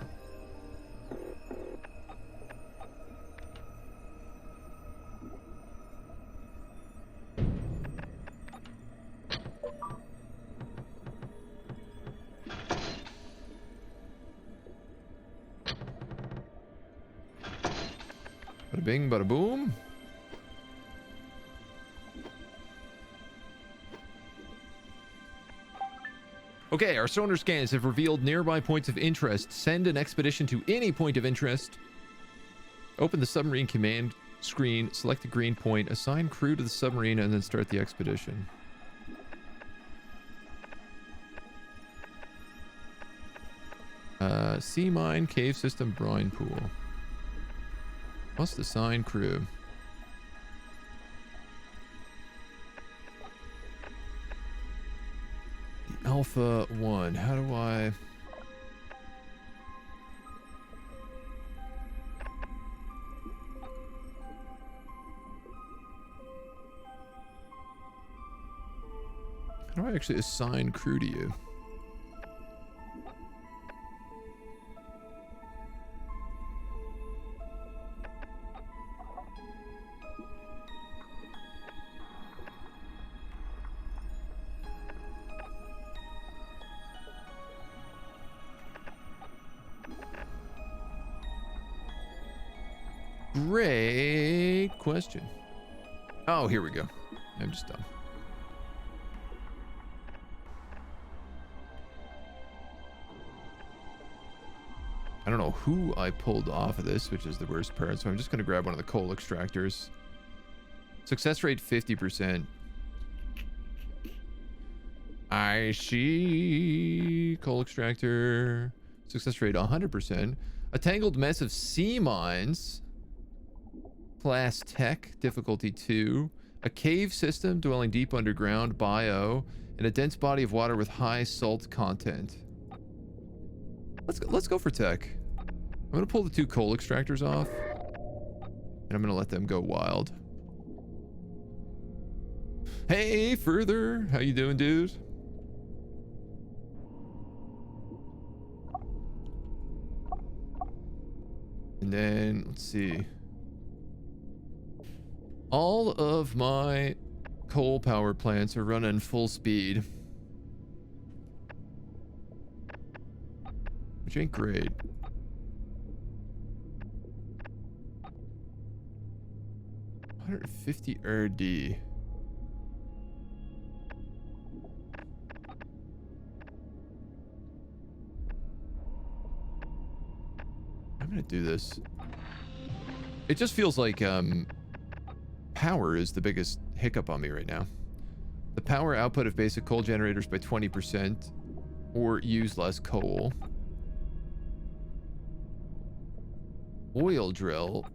Bada bing, bada boom. Okay, our sonar scans have revealed nearby points of interest. Send an expedition to any point of interest. Open the submarine command screen, select the green point, assign crew to the submarine, and then start the expedition. Sea mine, cave system, brine pool. Must assign crew. The Alpha 1. How do I... How do I actually assign crew to you? Great question. Oh, here we go. I'm just dumb. I don't know who I pulled off of this, which is the worst part. So I'm just going to grab one of the coal extractors. Success rate 50%. I see. Coal extractor. Success rate 100%. A tangled mess of sea mines. Class Tech, difficulty 2. A cave system dwelling deep underground, bio, and a dense body of water with high salt content. Let's go for tech. I'm gonna pull the 2 coal extractors off, and I'm gonna let them go wild. Hey, Further, how you doing, dude? And then let's see. All of my coal power plants are running full speed, which ain't great. $150 RD. I'm gonna do this. It just feels like power is the biggest hiccup on me right now. The power output of basic coal generators by 20% or use less coal. Oil drill.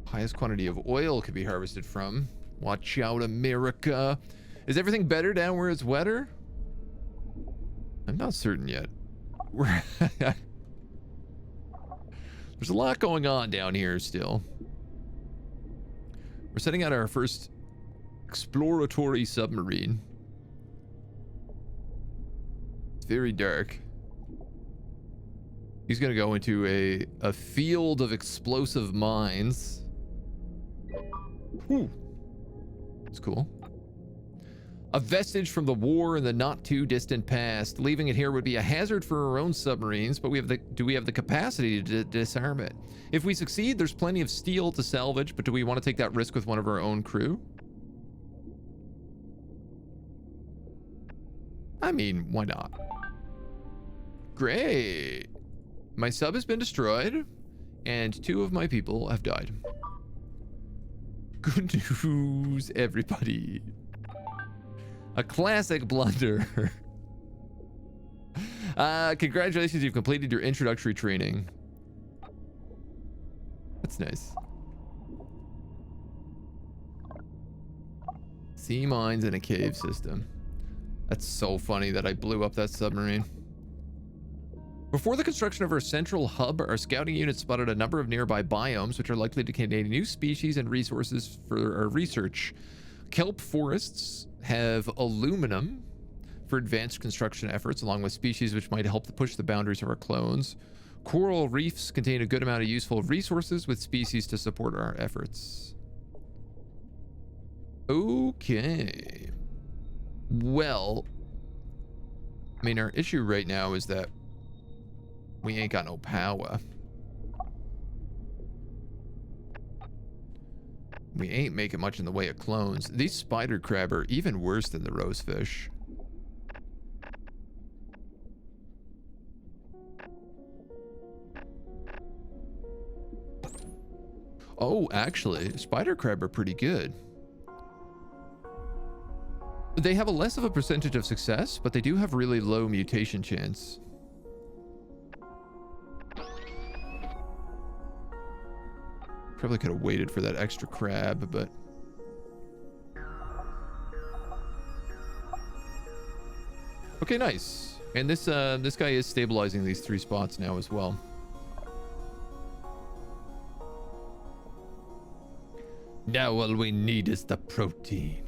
Highest quantity of oil could be harvested from. Watch out, America. Is everything better down where it's wetter? I'm not certain yet. There's a lot going on down here still. We're setting out our first exploratory submarine. It's very dark. He's gonna go into a field of explosive mines. Whew. That's cool. A vestige from the war in the not too distant past. Leaving it here would be a hazard for our own submarines, but do we have the capacity to disarm it? If we succeed, there's plenty of steel to salvage, but do we want to take that risk with one of our own crew? I mean, why not? Great. My sub has been destroyed, and 2 of my people have died. Good news, everybody. A classic blunder. Congratulations, you've completed your introductory training. That's nice. Sea mines in a cave system. That's so funny that I blew up that submarine. Before the construction of our central hub, our scouting unit spotted a number of nearby biomes which are likely to contain new species and resources for our research. Kelp forests have aluminum for advanced construction efforts, along with species which might help to push the boundaries of our clones. Coral reefs contain a good amount of useful resources with species to support our efforts. Okay. Well, I mean, our issue right now is that we ain't got no power. We ain't making much in the way of clones. These spider crab are even worse than the rosefish. Oh, actually, spider crab are pretty good. They have a less of a percentage of success, but they do have really low mutation chance. Probably could have waited for that extra crab, but... Okay, nice. And this guy is stabilizing these 3 spots now as well. Now all we need is the protein.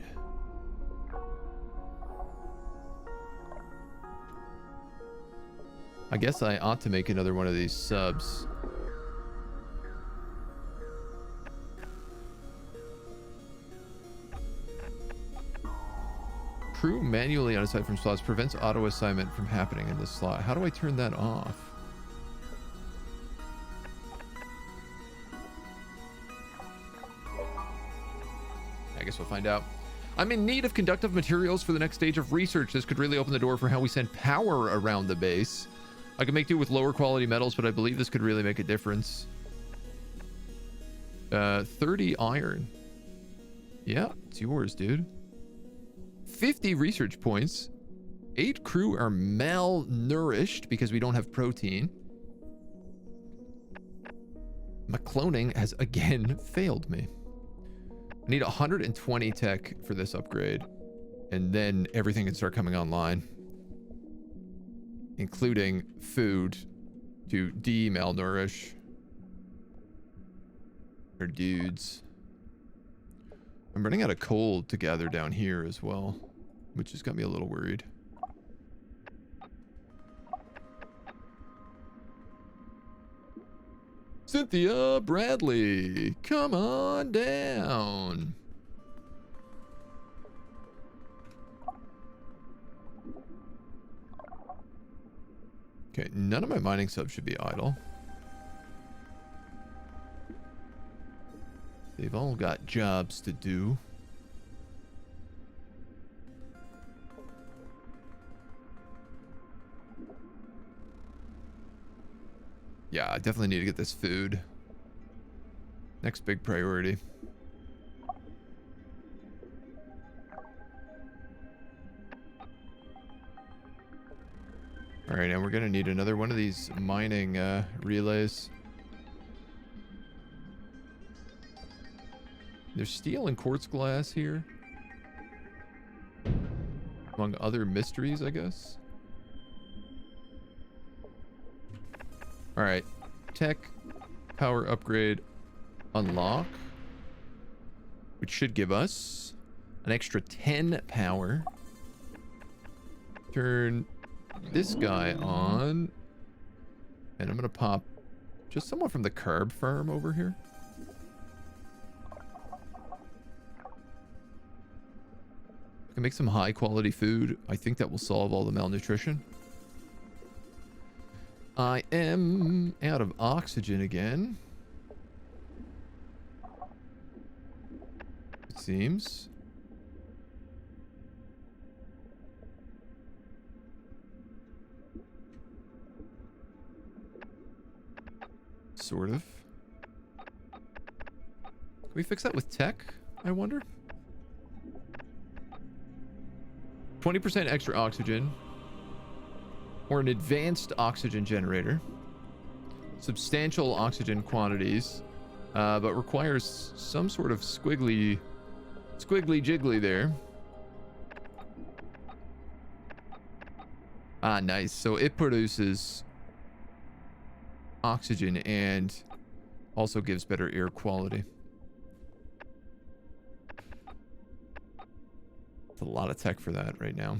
I guess I ought to make another one of these subs. Crew manually unassigned from slots prevents auto assignment from happening in this slot. How do I turn that off? I guess we'll find out. I'm in need of conductive materials for the next stage of research. This could really open the door for how we send power around the base. I can make do with lower quality metals, but I believe this could really make a difference. 30 iron. Yeah, it's yours, dude. 50 research points. 8 crew are malnourished because we don't have protein. My cloning has again failed me. I need 120 tech for this upgrade, and then everything can start coming online, including food to de-malnourish our dudes. I'm running out of coal to gather down here as well, which has got me a little worried. Cynthia Bradley, come on down. Okay, none of my mining subs should be idle. They've all got jobs to do. Yeah, I definitely need to get this food. Next big priority. All right, and we're gonna need another one of these mining relays. There's steel and quartz glass here, among other mysteries, I guess. All right, tech, power upgrade, unlock, which should give us an extra 10 power. Turn this guy on, and I'm gonna pop just someone from the carb farm over here. I can make some high quality food. I think that will solve all the malnutrition. I am out of oxygen again, it seems. Sort of. Can we fix that with tech, I wonder? 20% extra oxygen. Or an advanced oxygen generator. Substantial oxygen quantities. But requires some sort of squiggly jiggly there. Ah, nice. So it produces oxygen and also gives better air quality. It's a lot of tech for that right now.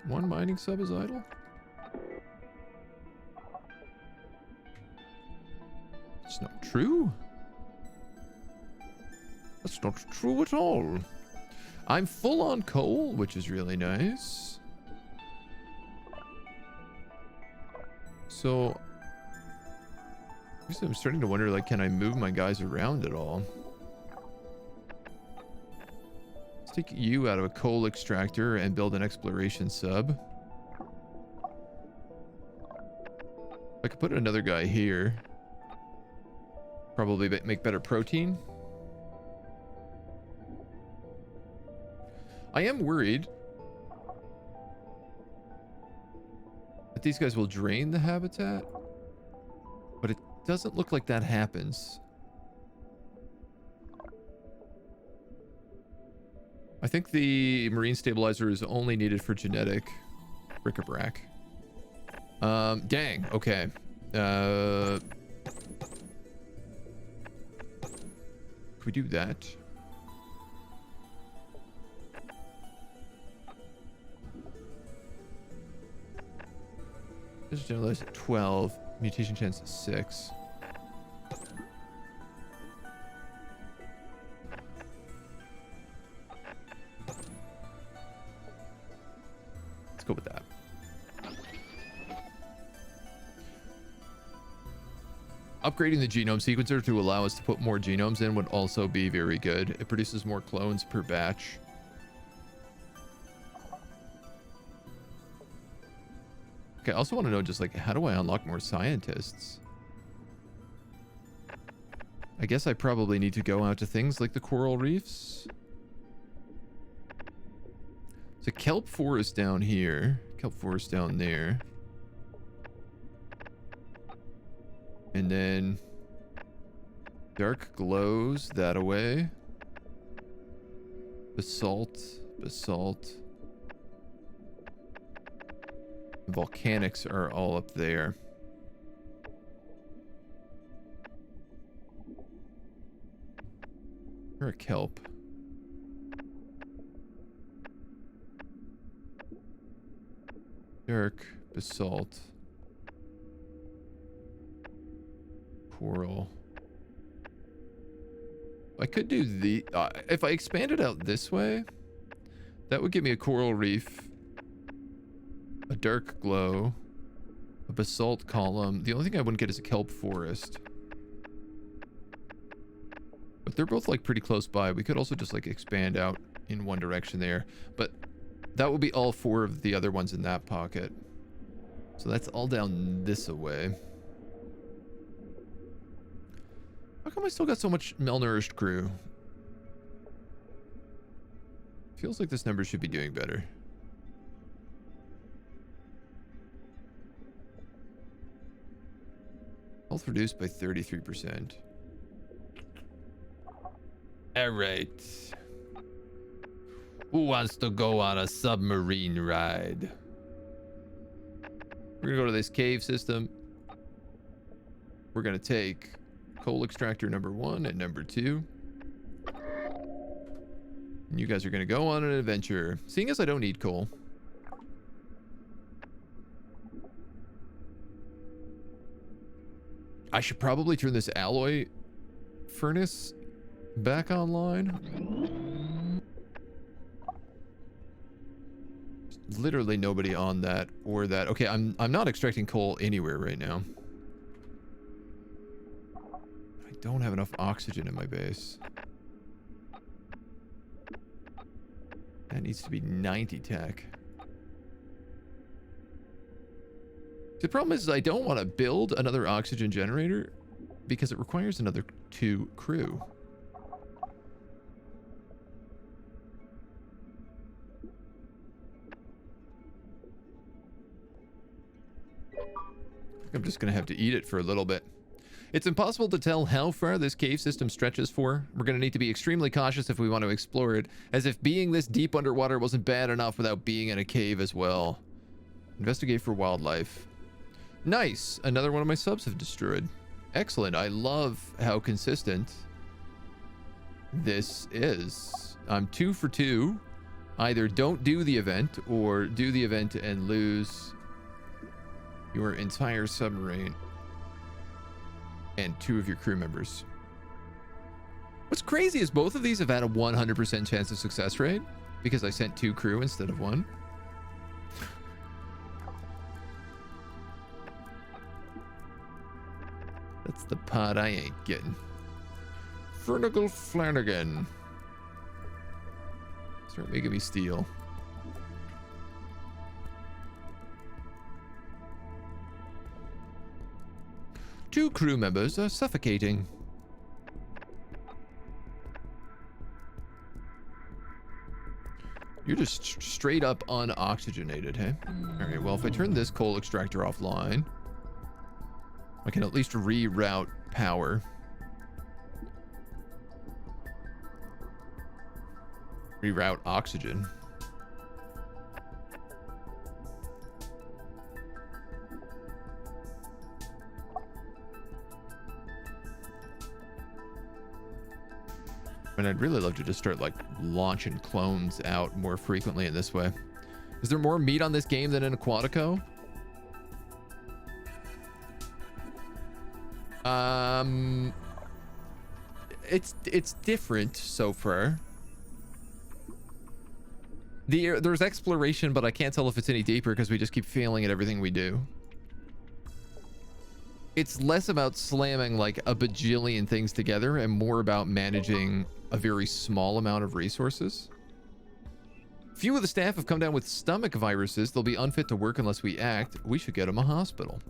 One mining sub is idle? It's not true. That's not true at all. I'm full on coal, which is really nice. So I guess I'm starting to wonder, like, can I move my guys around at all? Let's take you out of a coal extractor and build an exploration sub. I could put another guy here. Probably make better protein. I am worried that these guys will drain the habitat, but it doesn't look like that happens. I think the marine stabilizer is only needed for genetic bric-a-brac. Dang, okay. Can we do that? This is generalized at 12. Mutation chance is 6. Let's go with that. Upgrading the genome sequencer to allow us to put more genomes in would also be very good. It produces more clones per batch. Okay, I also want to know, just like, how do I unlock more scientists? I guess I probably need to go out to things like the coral reefs. There's a kelp forest down here. Kelp forest down there. And then dark glows that away. Basalt, basalt. Volcanics are all up there. Or a kelp. Dark basalt. Coral. I could do the if I expand it out this way, that would give me a coral reef, a dark glow, a basalt column. The only thing I wouldn't get is a kelp forest, but they're both like pretty close by. We could also just like expand out in one direction there, but that would be all 4 of the other ones in that pocket. So that's all down this way. How come I still got so much malnourished crew? Feels like this number should be doing better. Health reduced by 33%. All right. Who wants to go on a submarine ride? We're gonna go to this cave system. We're gonna take coal extractor number 1 and number 2. And you guys are gonna go on an adventure. Seeing as I don't need coal, I should probably turn this alloy furnace back online. Literally nobody on that or that. Okay, I'm not extracting coal anywhere right now. I don't have enough oxygen in my base. That needs to be 90 tech. The problem is I don't want to build another oxygen generator because it requires another 2 crew. I'm just going to have to eat it for a little bit. It's impossible to tell how far this cave system stretches for. We're going to need to be extremely cautious if we want to explore it, as if being this deep underwater wasn't bad enough without being in a cave as well. Investigate for wildlife. Nice. Another one of my subs have destroyed. Excellent. I love how consistent this is. I'm 2 for 2. Either don't do the event or do the event and lose your entire submarine and 2 of your crew members. What's crazy is both of these have had a 100% chance of success rate because I sent 2 crew instead of 1. That's the part I ain't getting. Fernigal Flanagan. Start making me steal. Two crew members are suffocating. You're just straight up unoxygenated, hey? All right, well, if I turn this coal extractor offline, I can at least reroute power. Reroute oxygen. And I'd really love to just start like launching clones out more frequently in this way. Is there more meat on this game than in Aquatico? It's different so far. There's exploration, but I can't tell if it's any deeper because we just keep failing at everything we do. It's less about slamming like a bajillion things together and more about managing a very small amount of resources. Few of the staff have come down with stomach viruses. They'll be unfit to work unless we act. We should get them a hospital.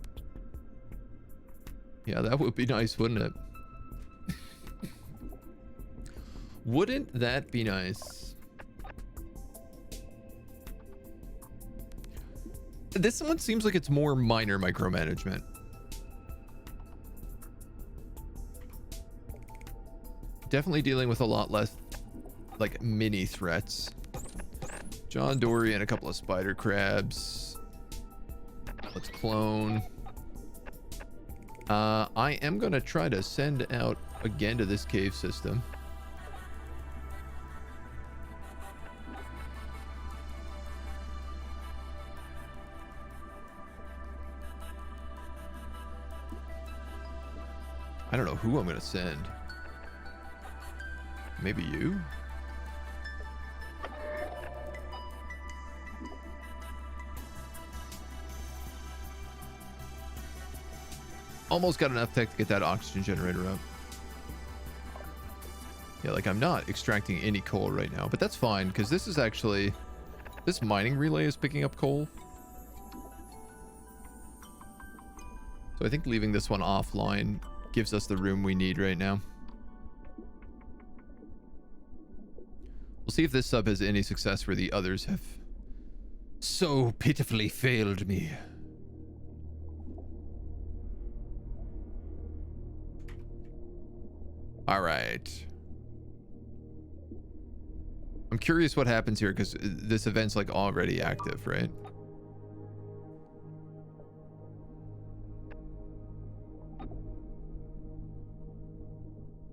Yeah, that would be nice, wouldn't it? Wouldn't that be nice? This one seems like it's more minor micromanagement. Definitely dealing with a lot less like mini threats. John Dory and a couple of spider crabs. Let's clone. I am gonna try to send out again to this cave system. I don't know who I'm gonna send. Maybe you? Almost got enough tech to get that oxygen generator up. Yeah, like I'm not extracting any coal right now, but that's fine because this is actually... This mining relay is picking up coal. So I think leaving this one offline gives us the room we need right now. We'll see if this sub has any success where the others have so pitifully failed me. All right. I'm curious what happens here because this event's like already active, right?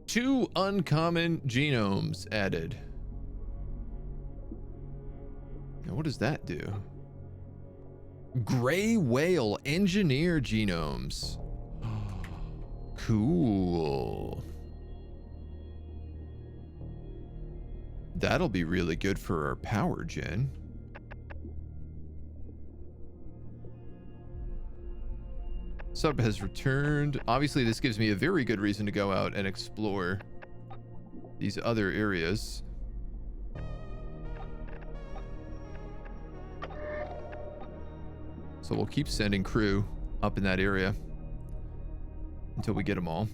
Two uncommon genomes added. Now, what does that do? Gray whale engineer genomes. Cool. That'll be really good for our power gen. Sub has returned. Obviously, this gives me a very good reason to go out and explore these other areas. So we'll keep sending crew up in that area until we get them all.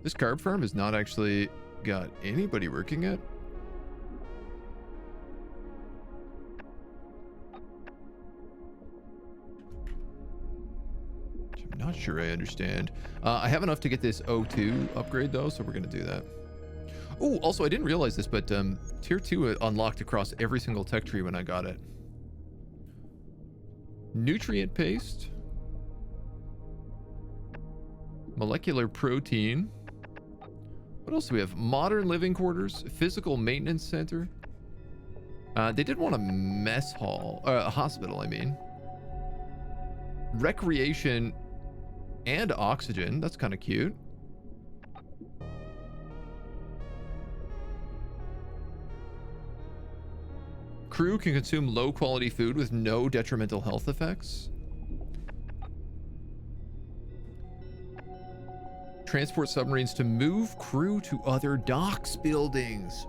This carb farm has not actually got anybody working it. I'm not sure I understand. I have enough to get this O2 upgrade though, so we're gonna do that. Oh, also I didn't realize this, but tier 2 unlocked across every single tech tree when I got it. Nutrient paste. Molecular protein. What else do we have? Modern living quarters. Physical maintenance center. They did want a mess hall. A hospital, I mean. Recreation and oxygen. That's kind of cute. crew can consume low quality food with no detrimental health effects. Transport submarines to move crew to other docks buildings.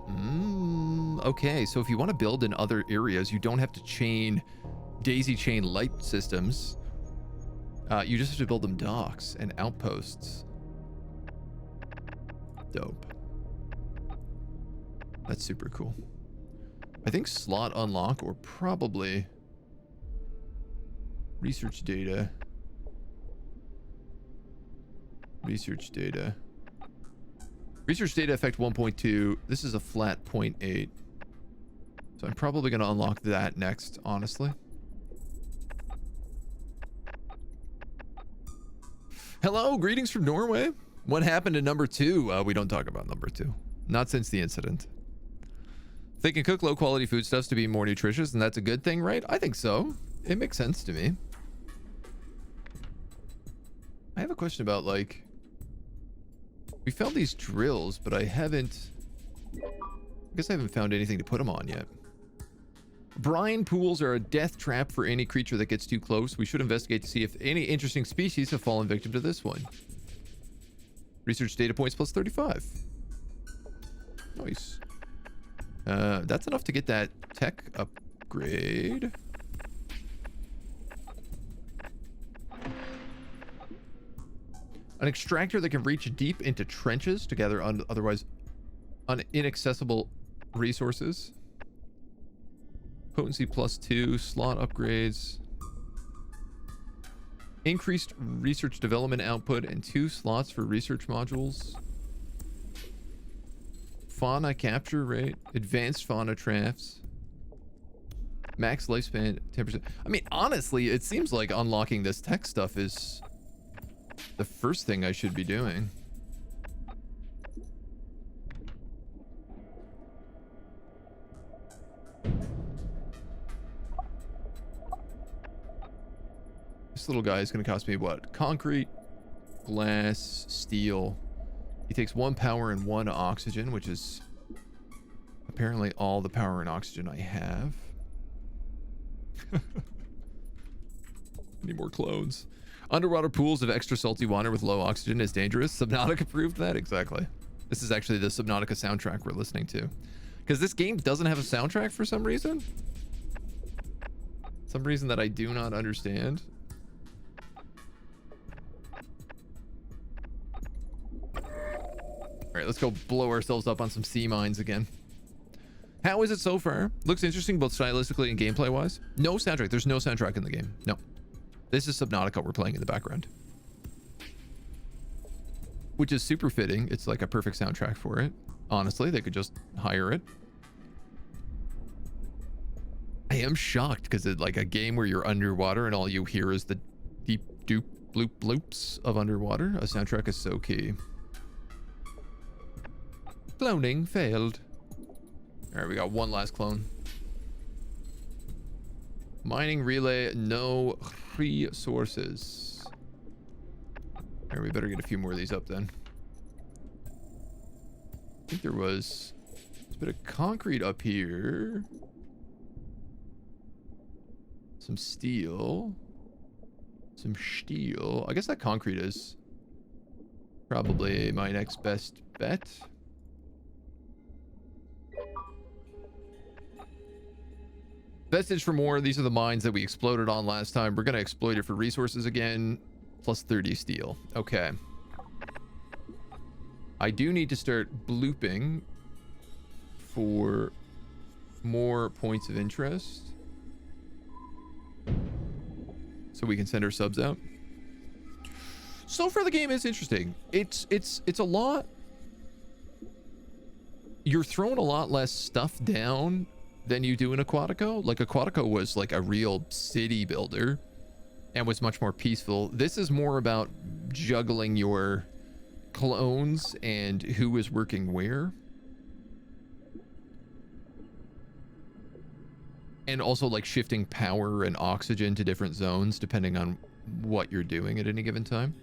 Okay, so if you want to build in other areas, you don't have to daisy chain light systems. You just have to build them docks and outposts. Dope. That's super cool. I think slot unlock or probably research data. Research data. Research data effect 1.2. This is a flat 0.8. So I'm probably going to unlock that next, honestly. Hello, greetings from Norway. What happened to number 2? We don't talk about number 2. Not since the incident. They can cook low quality foodstuffs to be more nutritious, and that's a good thing, right? I think so. It makes sense to me. I have a question about, like, we found these drills, but I guess I haven't found anything to put them on yet. Brine pools are a death trap for any creature that gets too close. We should investigate to see if any interesting species have fallen victim to this one. Research data points plus 35. Nice. That's enough to get that tech upgrade. An extractor that can reach deep into trenches to gather otherwise inaccessible resources. Potency plus 2, slot upgrades. Increased research development output and 2 slots for research modules. Fauna capture rate. Advanced fauna traps. Max lifespan 10%. I mean, honestly, it seems like unlocking this tech stuff is the first thing I should be doing. This little guy is going to cost me what? Concrete, glass, steel. He takes 1 power and 1 oxygen, which is apparently all the power and oxygen I have. Need more clones. Underwater pools of extra salty water with low oxygen is dangerous. Subnautica proved that? Exactly. This is actually the Subnautica soundtrack we're listening to. Because this game doesn't have a soundtrack for some reason. Some reason that I do not understand. Alright, let's go blow ourselves up on some sea mines again. How is it so far? Looks interesting both stylistically and gameplay wise. No soundtrack. There's no soundtrack in the game. No. This is Subnautica we're playing in the background. Which is super fitting. It's like a perfect soundtrack for it. Honestly, they could just hire it. I am shocked because it's like a game where you're underwater and all you hear is the deep doop bloop bloops of underwater. A soundtrack is so key. Cloning failed. All right, we got one last clone. Mining relay, no resources. All right, we better get a few more of these up then. I think there's a bit of concrete up here. Some steel. Some steel. I guess that concrete is probably my next best bet. Vestige for more. These are the mines that we exploded on last time. We're going to exploit it for resources again. Plus 30 steel. Okay. I do need to start blooping for more points of interest. So we can send our subs out. So far the game is interesting. It's a lot. You're throwing a lot less stuff down than you do in Aquatico. Like Aquatico was like a real city builder and was much more peaceful. This is more about juggling your clones and who is working where. And also like shifting power and oxygen to different zones depending on what you're doing at any given time.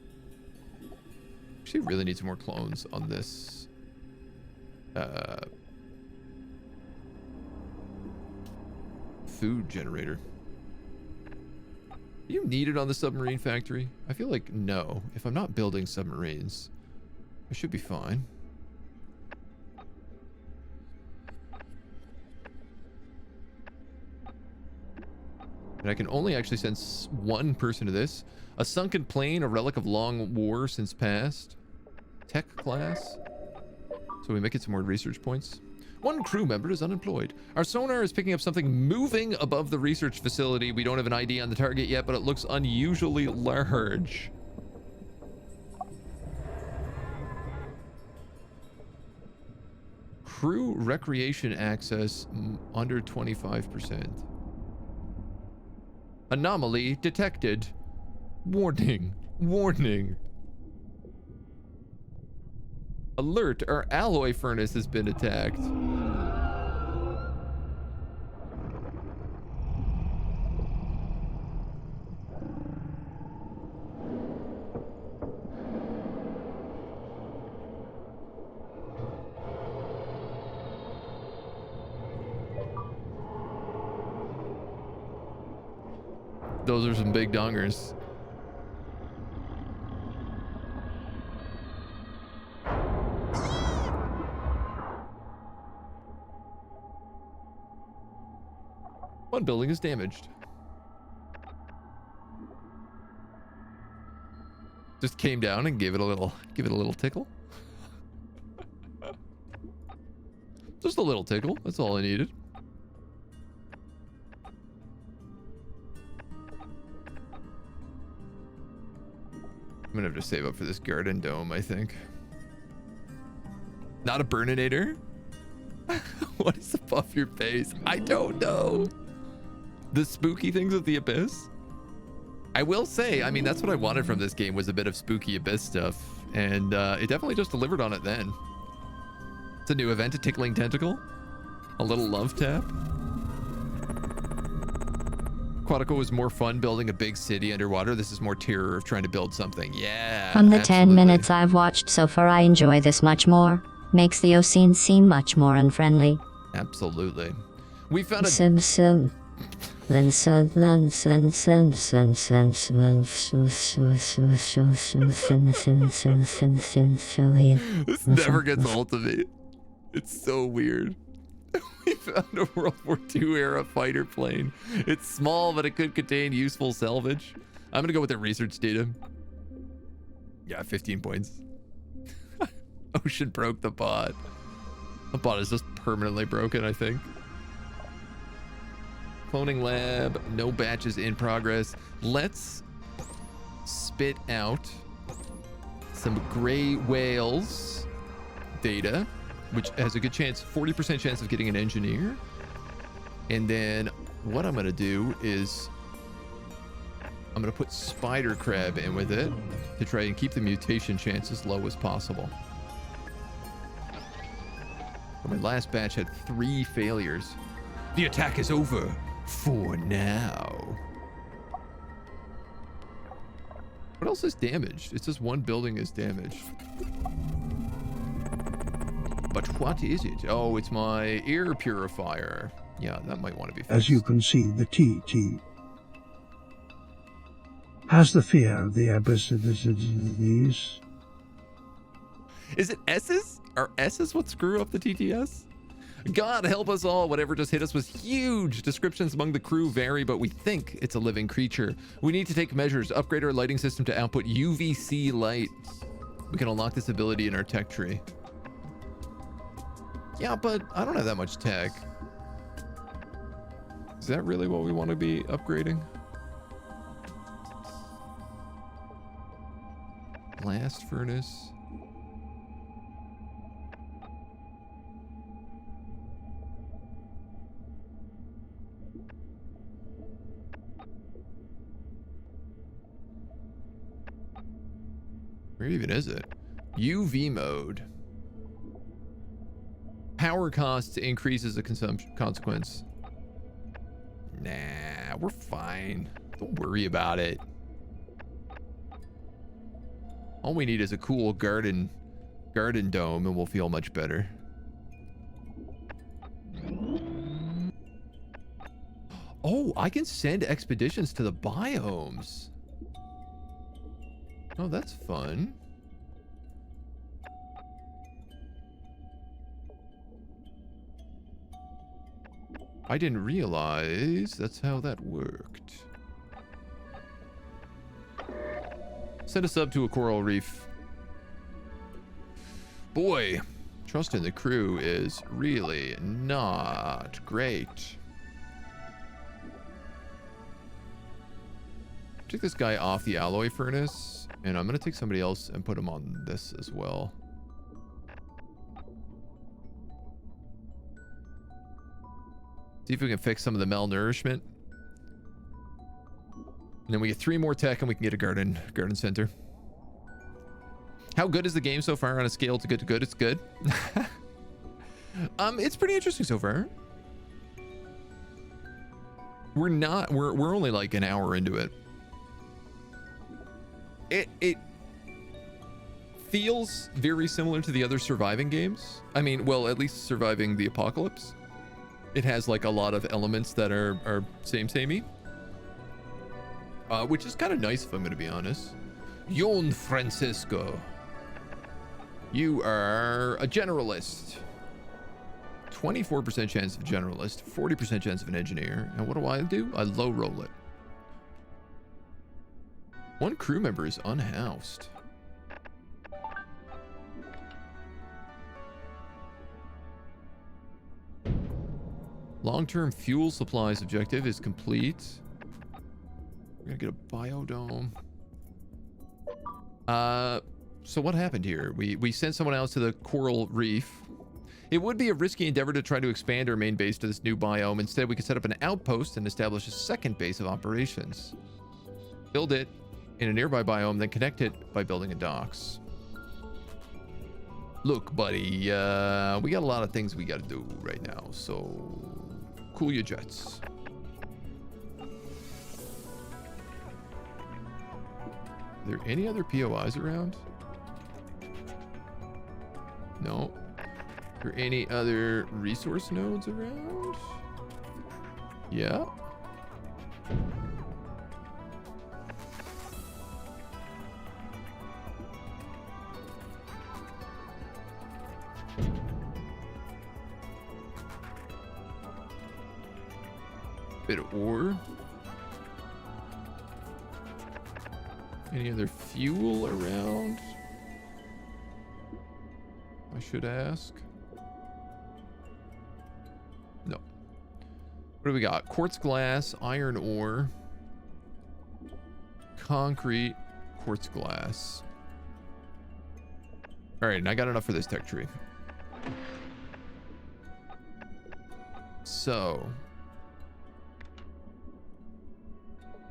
Actually really need some more clones on this. food generator. Do you need it on the submarine factory? I feel like no. If I'm not building submarines, I should be fine. And I can only actually send one person to this. A sunken plane, a relic of long war since past. Tech class. So we may get some more research points. One crew member is unemployed. Our sonar is picking up something moving above the research facility. We don't have an ID on the target yet, but it looks unusually large. Crew recreation access under 25%. Anomaly detected. Warning. Warning. Alert, our alloy furnace has been attacked. Those are some big dongers. One building is damaged. Just came down and gave it a little tickle. Just a little tickle. That's all I needed. I'm gonna have to save up for this garden dome, I think. Not a burninator? What is above your face? I don't know. The spooky things of the abyss? I will say, I mean, that's what I wanted from this game, was a bit of spooky abyss stuff. And it definitely just delivered on it then. It's a new event, a tickling tentacle. A little love tap. Quantico was more fun building a big city underwater. This is more terror of trying to build something. Yeah, From the absolutely. 10 minutes I've watched so far, I enjoy this much more. Makes the Ocean seem much more unfriendly. Absolutely. We found a... This never gets old to me. It's so weird. We found a World War II era fighter plane. It's small, but it could contain useful salvage. I'm gonna go with the research data. Yeah, 15 points. Ocean broke the bot. The bot is just permanently broken, I think. Cloning lab, no batches in progress. Let's spit out some gray whales data, which has a good chance, 40% chance of getting an engineer. And then what I'm gonna do is I'm gonna put spider crab in with it to try and keep the mutation chance as low as possible. My last batch had 3 failures. The attack is over for now. What else is damaged? It says one building is damaged. But what is it? Oh, it's my air purifier. Yeah, that might want to be fixed. As you can see, the TT has the fear of the abyss. Is it S's? Are S's what screw up the TTS? God help us all. Whatever just hit us was huge. Descriptions among the crew vary, but we think it's a living creature. We need to take measures. Upgrade our lighting system to output UVC light. We can unlock this ability in our tech tree. Yeah, but I don't have that much tech. Is that really what we want to be upgrading? Blast furnace. Where even is it? UV mode. Power costs increases a consumption consequence. Nah, we're fine. Don't worry about it. All we need is a cool garden dome and we'll feel much better. Oh, I can send expeditions to the biomes. Oh, that's fun. I didn't realize that's how that worked. Send a sub to a coral reef. Boy, trust in the crew is really not great. Take this guy off the alloy furnace, and I'm gonna take somebody else and put him on this as well. See if we can fix some of the malnourishment. And then we get 3 more tech and we can get a garden center. How good is the game so far on a scale to good to good? It's good. It's pretty interesting so far. We're only like an hour into it. It feels very similar to the other surviving games. I mean, well, at least surviving the apocalypse. It has like a lot of elements that are samey. Which is kind of nice if I'm going to be honest. Yon Francisco. You are a generalist. 24% chance of generalist, 40% chance of an engineer. And what do? I low roll it. 1 crew member is unhoused. Long-term fuel supplies objective is complete. We're gonna get a biodome. So what happened here? We sent someone else to the coral reef. It would be a risky endeavor to try to expand our main base to this new biome. Instead, we could set up an outpost and establish a second base of operations. Build it in a nearby biome, then connect it by building a docks. Look, buddy, we got a lot of things we gotta do right now, so cool your jets. Are there any other POIs around? No. Are there any other resource nodes around? Yeah. Bit of ore. Any other fuel around? I should ask. No. What do we got? Quartz glass, iron ore, concrete, quartz glass. All right, and I got enough for this tech tree. So,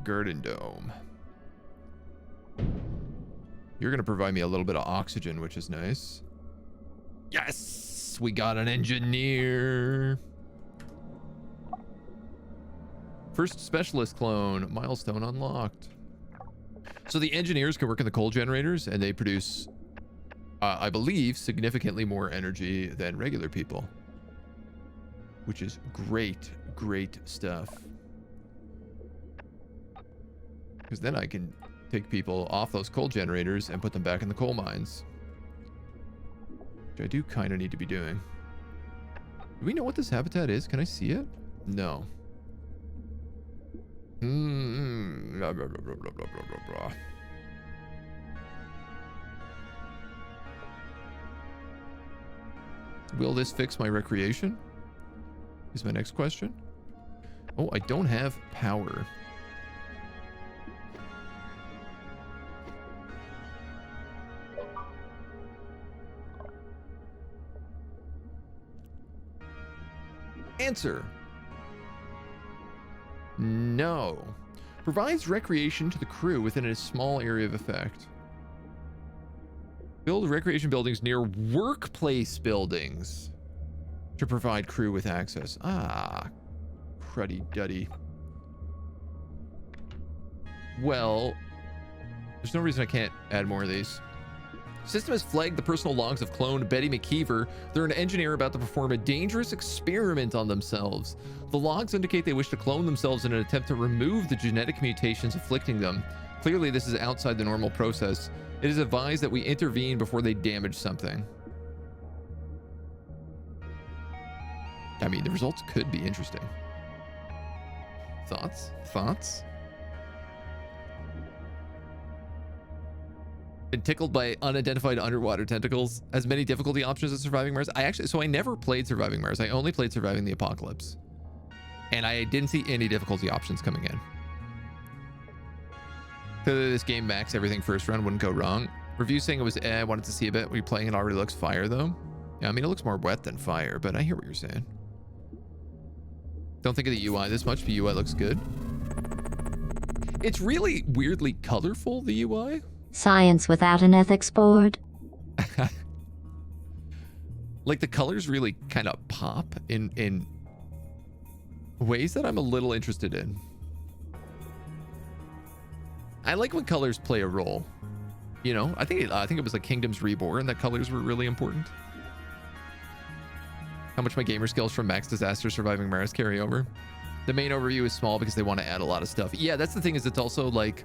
garden dome. You're gonna provide me a little bit of oxygen, which is nice. Yes, we got an engineer. First specialist clone, milestone unlocked. So the engineers can work in the coal generators, and they produce, I believe, significantly more energy than regular people, which is great, great stuff. Because then I can take people off those coal generators and put them back in the coal mines. Which I do kind of need to be doing. Do we know what this habitat is? Can I see it? No. Blah, blah, blah, blah, blah, blah, blah, blah. Will this fix my recreation? Is my next question. Oh, I don't have power. Answer. No. Provides recreation to the crew within a small area of effect. Build recreation buildings near workplace buildings to provide crew with access. Ah, cruddy duddy. Well, there's no reason I can't add more of these. System has flagged the personal logs of clone Betty McKeever. They're an engineer about to perform a dangerous experiment on themselves. The logs indicate they wish to clone themselves in an attempt to remove the genetic mutations afflicting them. Clearly, this is outside the normal process. It is advised that we intervene before they damage something. I mean, the results could be interesting. Thoughts? Thoughts? Been tickled by unidentified underwater tentacles. As many difficulty options as Surviving Mars. I never played Surviving Mars. I only played Surviving the Apocalypse. And I didn't see any difficulty options coming in. Clearly this game max everything first run, wouldn't go wrong. Review saying it was I wanted to see a bit. When you're playing, it already looks fire though. Yeah, I mean, it looks more wet than fire, but I hear what you're saying. Don't think of the UI this much, but UI looks good. It's really weirdly colorful, the UI. Science without an ethics board. Like the colors really kind of pop in ways that I'm a little interested in. I like when colors play a role. You know, I think it was like Kingdoms Reborn that colors were really important. How much my gamer skills from Max Disaster Surviving Mars carry over. The main overview is small because they want to add a lot of stuff. Yeah, that's the thing, is it's also like,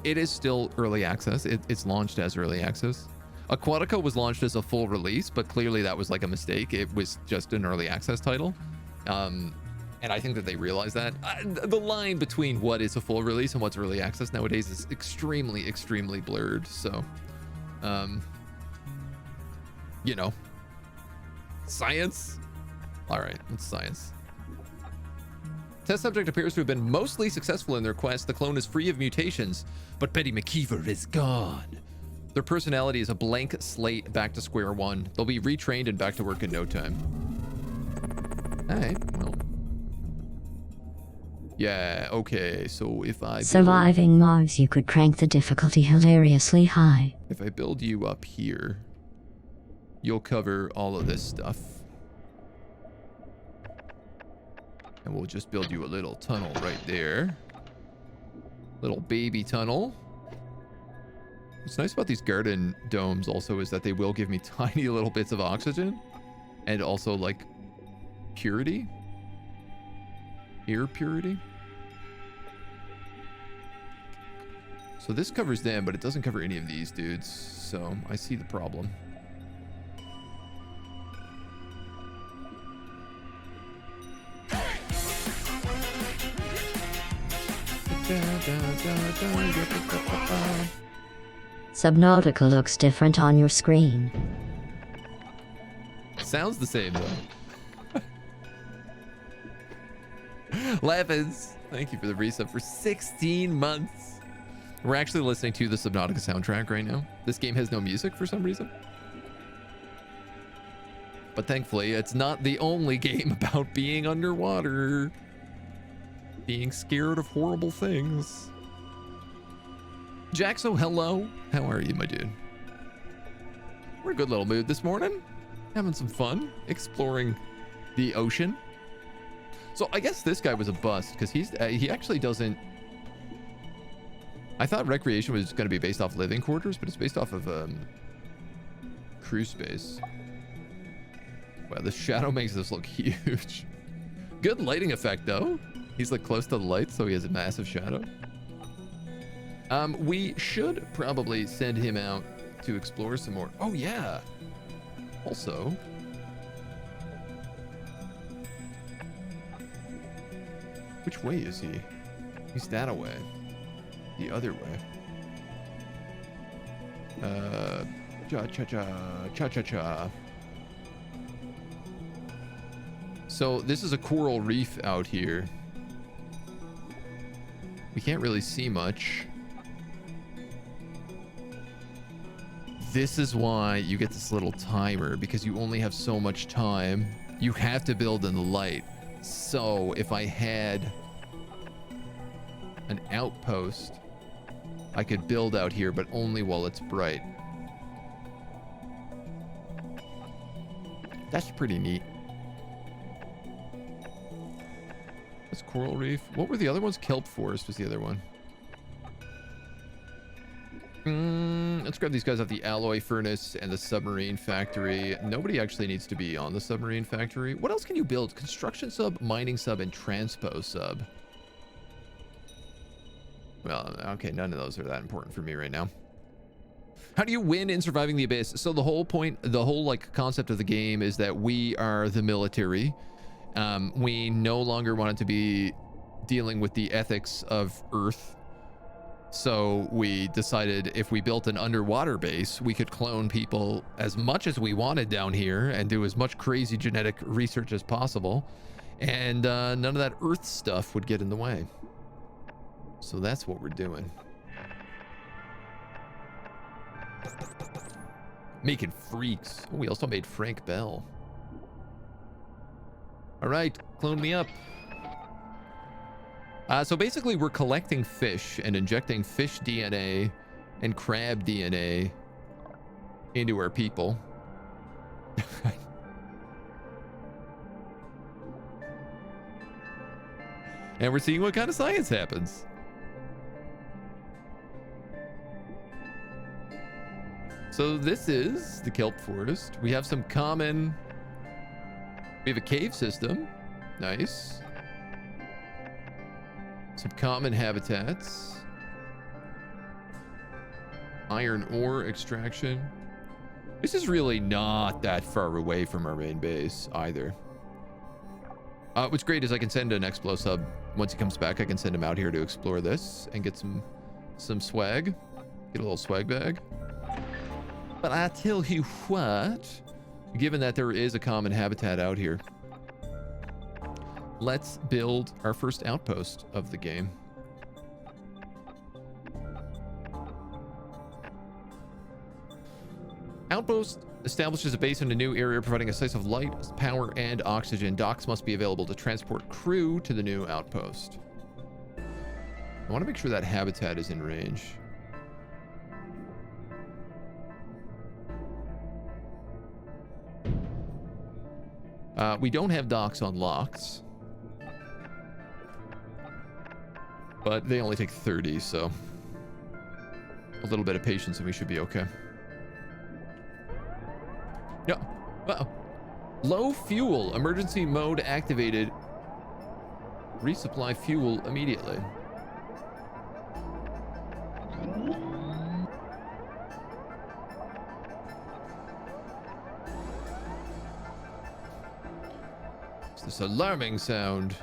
it is still early access. It's launched as early access. Aquatica was launched as a full release, but clearly that was like a mistake. It was just an early access title. And I think that they realize that. The line between what is a full release and what's early access nowadays is extremely, extremely blurred. So, you know, science. All right, it's science. Test subject appears to have been mostly successful in their quest. The clone is free of mutations, but Betty McKeever is gone. Their personality is a blank slate back to square one. They'll be retrained and back to work in no time. All right, well. Yeah, okay, so if I... Surviving Mars, you could crank the difficulty hilariously high. If I build you up here, you'll cover all of this stuff. And we'll just build you a little tunnel right there. Little baby tunnel. What's nice about these garden domes also is that they will give me tiny little bits of oxygen. And also like purity. Air purity. So this covers them, but it doesn't cover any of these dudes. So I see the problem. Subnautica looks different on your screen. Sounds the same though. Levins, thank you for the resub for 16 months. We're actually listening to the Subnautica soundtrack right now. This game has no music for some reason. But thankfully, it's not the only game about being underwater. Being scared of horrible things. Jaxo, hello. How are you, my dude? We're in a good little mood this morning. Having some fun. Exploring the ocean. So I guess this guy was a bust because he actually doesn't... I thought recreation was going to be based off living quarters, but it's based off of crew space. Wow, the shadow makes this look huge. Good lighting effect though. He's like close to the light, so he has a massive shadow. We should probably send him out to explore some more. Oh yeah. Also, which way is he? He's that away. The other way. Cha-cha-cha. So this is a coral reef out here. We can't really see much. This is why you get this little timer, because you only have so much time. You have to build in the light. So if I had an outpost, I could build out here, but only while it's bright. That's pretty neat. That's coral reef. What were the other ones? Kelp forest was the other one. Let's grab these guys off the alloy furnace and the submarine factory. Nobody actually needs to be on the submarine factory. What else can you build? Construction sub, mining sub, and transpo sub. Well, okay, none of those are that important for me right now. How do you win in surviving the abyss? So the whole point, the whole like concept of the game is that we are the military. We no longer wanted to be dealing with the ethics of Earth. So we decided if we built an underwater base, we could clone people as much as we wanted down here and do as much crazy genetic research as possible. And none of that Earth stuff would get in the way. So that's what we're doing. Making freaks. Oh, we also made Frank Bell. All right, clone me up. So basically we're collecting fish and injecting fish DNA and crab DNA into our people. And we're seeing what kind of science happens. So this is the kelp forest. We have some common... We have a cave system. Nice. Some common habitats. Iron ore extraction. This is really not that far away from our main base either. What's great is I can send an Explo sub. Once he comes back, I can send him out here to explore this and get some swag. Get a little swag bag. But I tell you what, given that there is a common habitat out here, let's build our first outpost of the game. Outpost establishes a base in a new area, providing a source of light, power, and oxygen. Docks must be available to transport crew to the new outpost. I want to make sure that habitat is in range. We don't have docks unlocked, but they only take 30, so a little bit of patience and we should be okay. Yeah. Uh-oh. Low fuel. Emergency mode activated. Resupply fuel immediately. It's this alarming sound.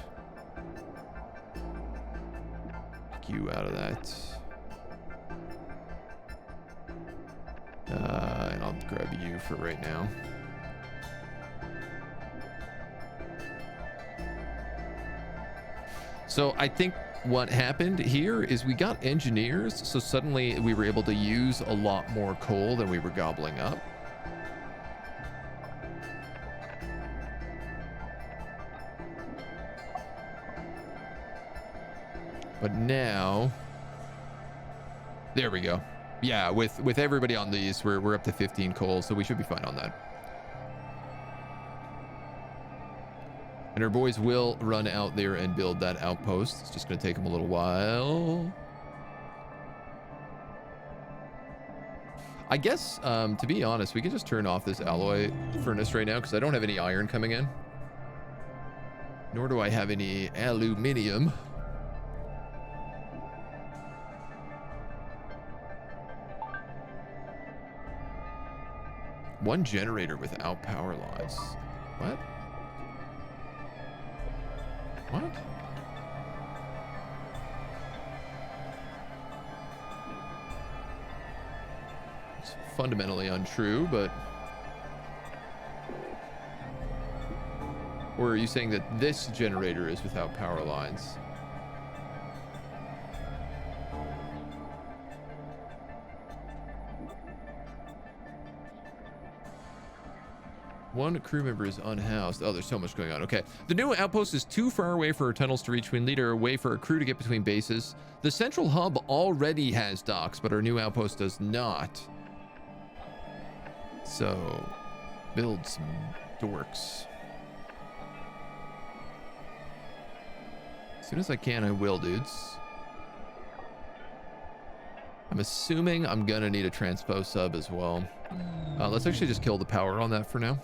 Take you out of that. And I'll grab you for right now. So I think what happened here is we got engineers, so suddenly we were able to use a lot more coal than we were gobbling up. But now, there we go. Yeah, with everybody on these, we're up to 15 coal, so we should be fine on that. And our boys will run out there and build that outpost. It's just going to take them a little while. I guess, to be honest, we can just turn off this alloy furnace right now because I don't have any iron coming in. Nor do I have any aluminium. One generator without power lines. What? What? It's fundamentally untrue, but... Or are you saying that this generator is without power lines? One crew member is unhoused. Oh, there's so much going on. Okay. The new outpost is too far away for our tunnels to reach. We need a way for our crew to get between bases. The central hub already has docks, but our new outpost does not. So, build some dorks. As soon as I can, I will, dudes. I'm assuming I'm gonna need a transpo sub as well. Let's actually just kill the power on that for now.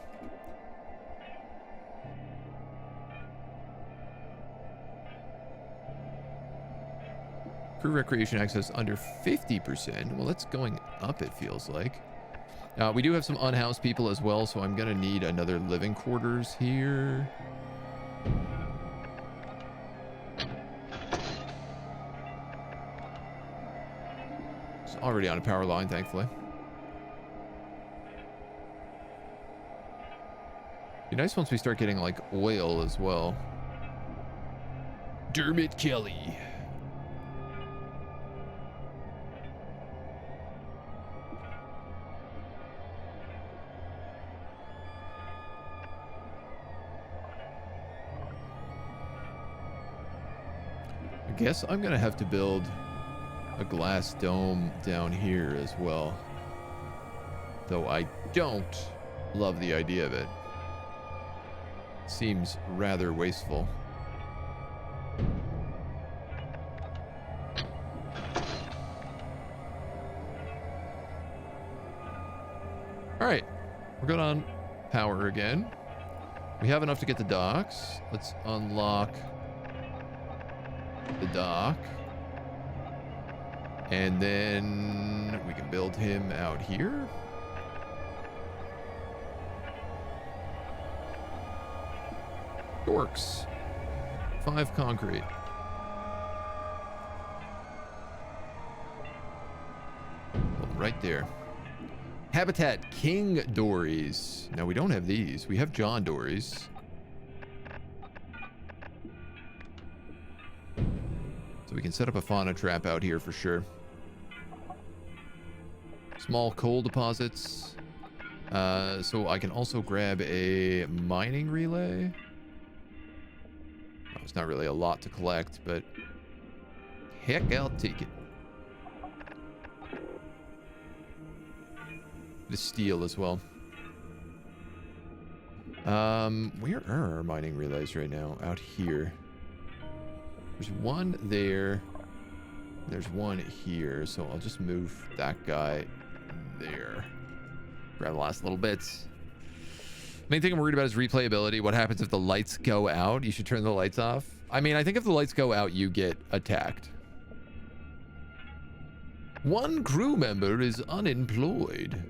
Crew recreation access under 50%. Well, that's going up, it feels like. We do have some unhoused people as well, so I'm gonna need another living quarters here. It's already on a power line, thankfully. Be nice once we start getting like oil as well. Dermot Kelly. I guess I'm gonna have to build a glass dome down here as well. Though I don't love the idea of it. Seems rather wasteful. All right, we're good on power again. We have enough to get the docks. Let's unlock the dock. And then we can build him out here. Dorks. 5 concrete. Right there. Habitat King Dories. Now we don't have these. We have John Dories. So we can set up a fauna trap out here for sure. Small coal deposits. So I can also grab a mining relay. Oh, it's not really a lot to collect, but heck, I'll take it. The steel as well. Where are our mining relays right now? Out here. There's one there. There's one here. So I'll just move that guy there. Grab the last little bits. Main thing I'm worried about is replayability. What happens if the lights go out? You should turn the lights off. I mean, I think if the lights go out, you get attacked. One crew member is unemployed.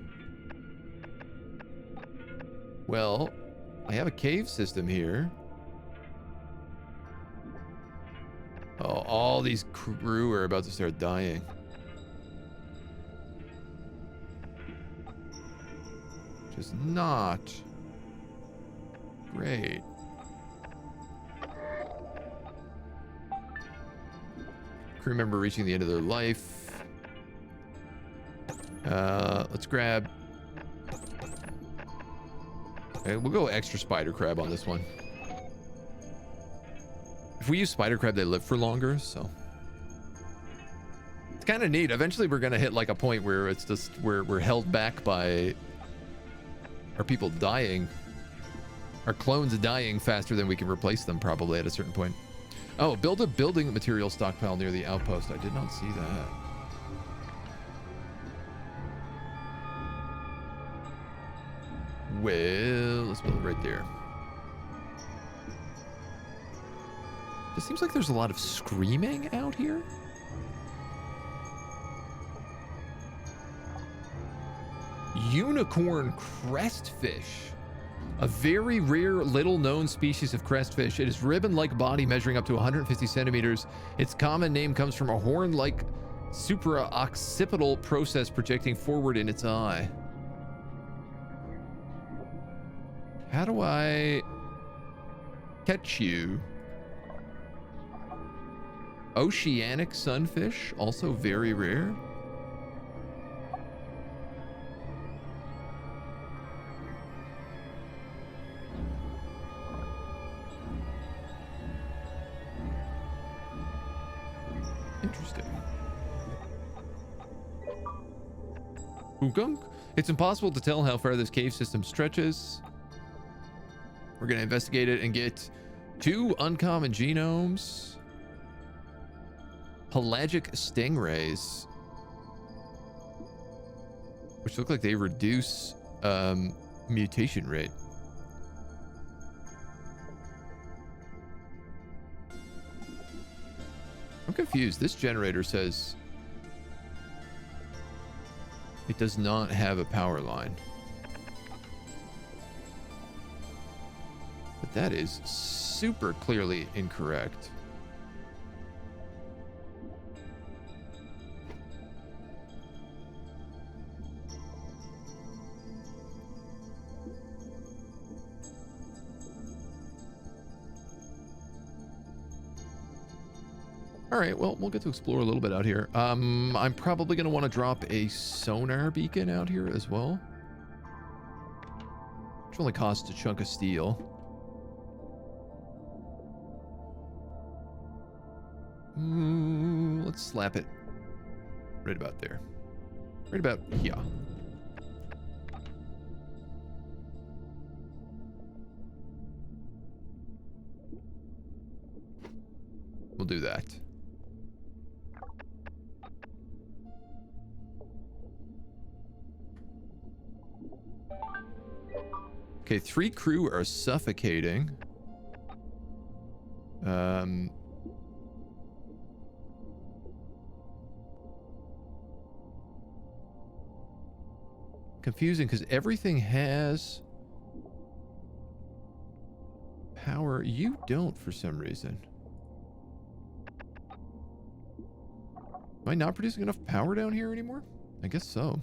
Well, I have a cave system here. Oh, all these crew are about to start dying. Which is not great. Crew member reaching the end of their life. Let's grab... Okay, we'll go extra spider crab on this one. If we use spider crab, they live for longer, so it's kind of neat. Eventually we're gonna hit like a point where it's just we're held back by our people dying, our clones dying faster than we can replace them probably at a certain point. Oh, build a building material stockpile near the outpost. I did not see that. Well, let's build it right there. It seems like there's a lot of screaming out here. Unicorn crestfish. A very rare, little-known species of crestfish. It is ribbon-like body measuring up to 150 centimeters. Its common name comes from a horn-like supraoccipital process projecting forward in its eye. How do I catch you? Oceanic sunfish, also very rare. Interesting. Oogunk? It's impossible to tell how far this cave system stretches. We're going to investigate it and get 2 uncommon genomes. Pelagic stingrays. which look like they reduce mutation rate. I'm confused. This generator says it does not have a power line. But that is super clearly incorrect. All right, well, we'll get to explore a little bit out here. I'm probably going to want to drop a sonar beacon out here as well, which only costs a chunk of steel. Let's slap it right about there. Right about here. We'll do that. Okay, 3 crew are suffocating. Confusing because everything has power. You don't for some reason. Am I not producing enough power down here anymore? I guess so.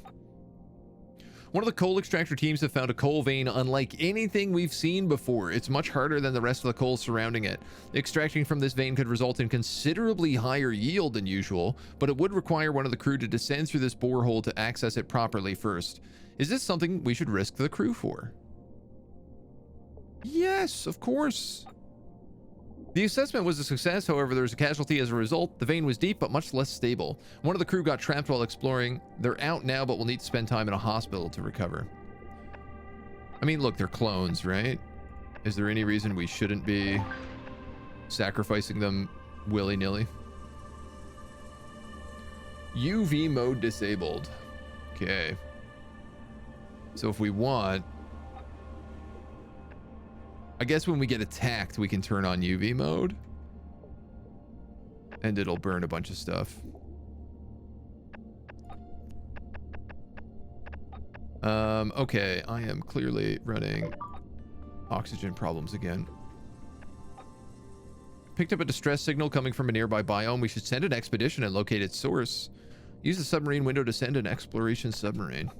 One of the coal extractor teams have found a coal vein unlike anything we've seen before. It's much harder than the rest of the coal surrounding it. Extracting from this vein could result in considerably higher yield than usual, but it would require one of the crew to descend through this borehole to access it properly first. Is this something we should risk the crew for? Yes, of course. The assessment was a success, however, there was a casualty as a result. The vein was deep, but much less stable. One of the crew got trapped while exploring. They're out now, but will need to spend time in a hospital to recover. I mean, look, they're clones, right? Is there any reason we shouldn't be sacrificing them willy-nilly? UV mode disabled. Okay. So if we want... I guess when we get attacked, we can turn on UV mode. And it'll burn a bunch of stuff. Okay, I am clearly running oxygen problems again. Picked up a distress signal coming from a nearby biome. We should send an expedition and locate its source. Use the submarine window to send an exploration submarine.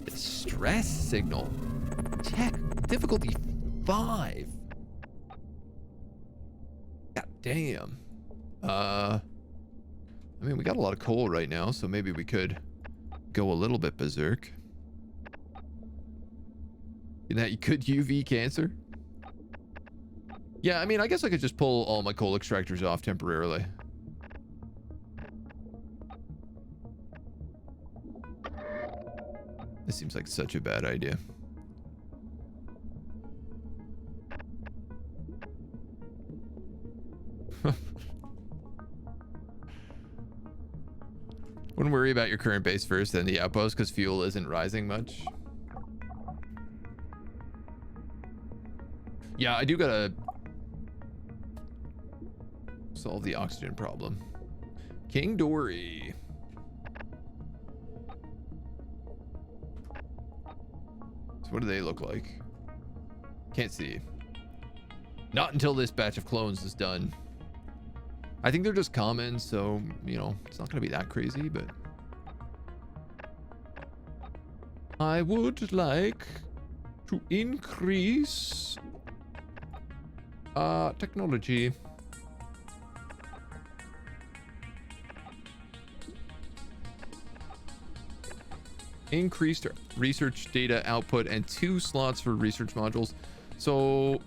Distress signal. Tech difficulty 5. God damn. I mean, we got a lot of coal right now, so maybe we could go a little bit berserk. You know, you could UV cancer. Yeah, I mean, I guess I could just pull all my coal extractors off temporarily. This seems like such a bad idea. Wouldn't worry about your current base first, then the outpost, because fuel isn't rising much. Yeah, I do gotta solve the oxygen problem. King Dory. So what do they look like? Can't see. Not until this batch of clones is done. I think they're just common, so, you know, it's not gonna be that crazy, but... I would like to increase technology. Increased research data output and 2 slots for research modules. So...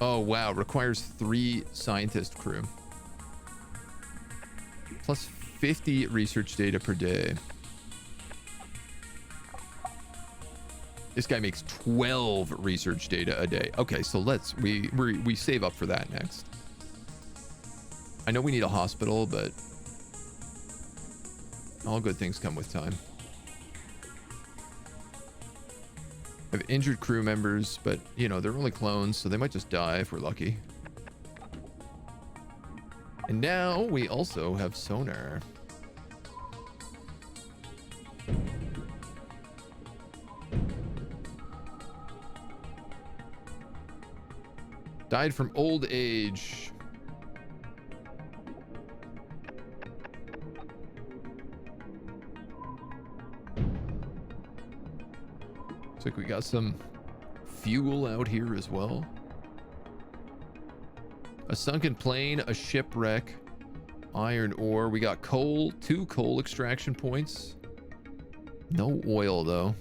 Oh, wow. Requires 3 scientist crew. Plus 50 research data per day. This guy makes 12 research data a day. Okay, so we save up for that next. I know we need a hospital, but all good things come with time. I have injured crew members, but, you know, they're only clones, so they might just die if we're lucky. And now we also have sonar. Died from old age. Looks like we got some fuel out here as well. A sunken plane, a shipwreck, iron ore. We got coal, 2 coal extraction points. No oil though.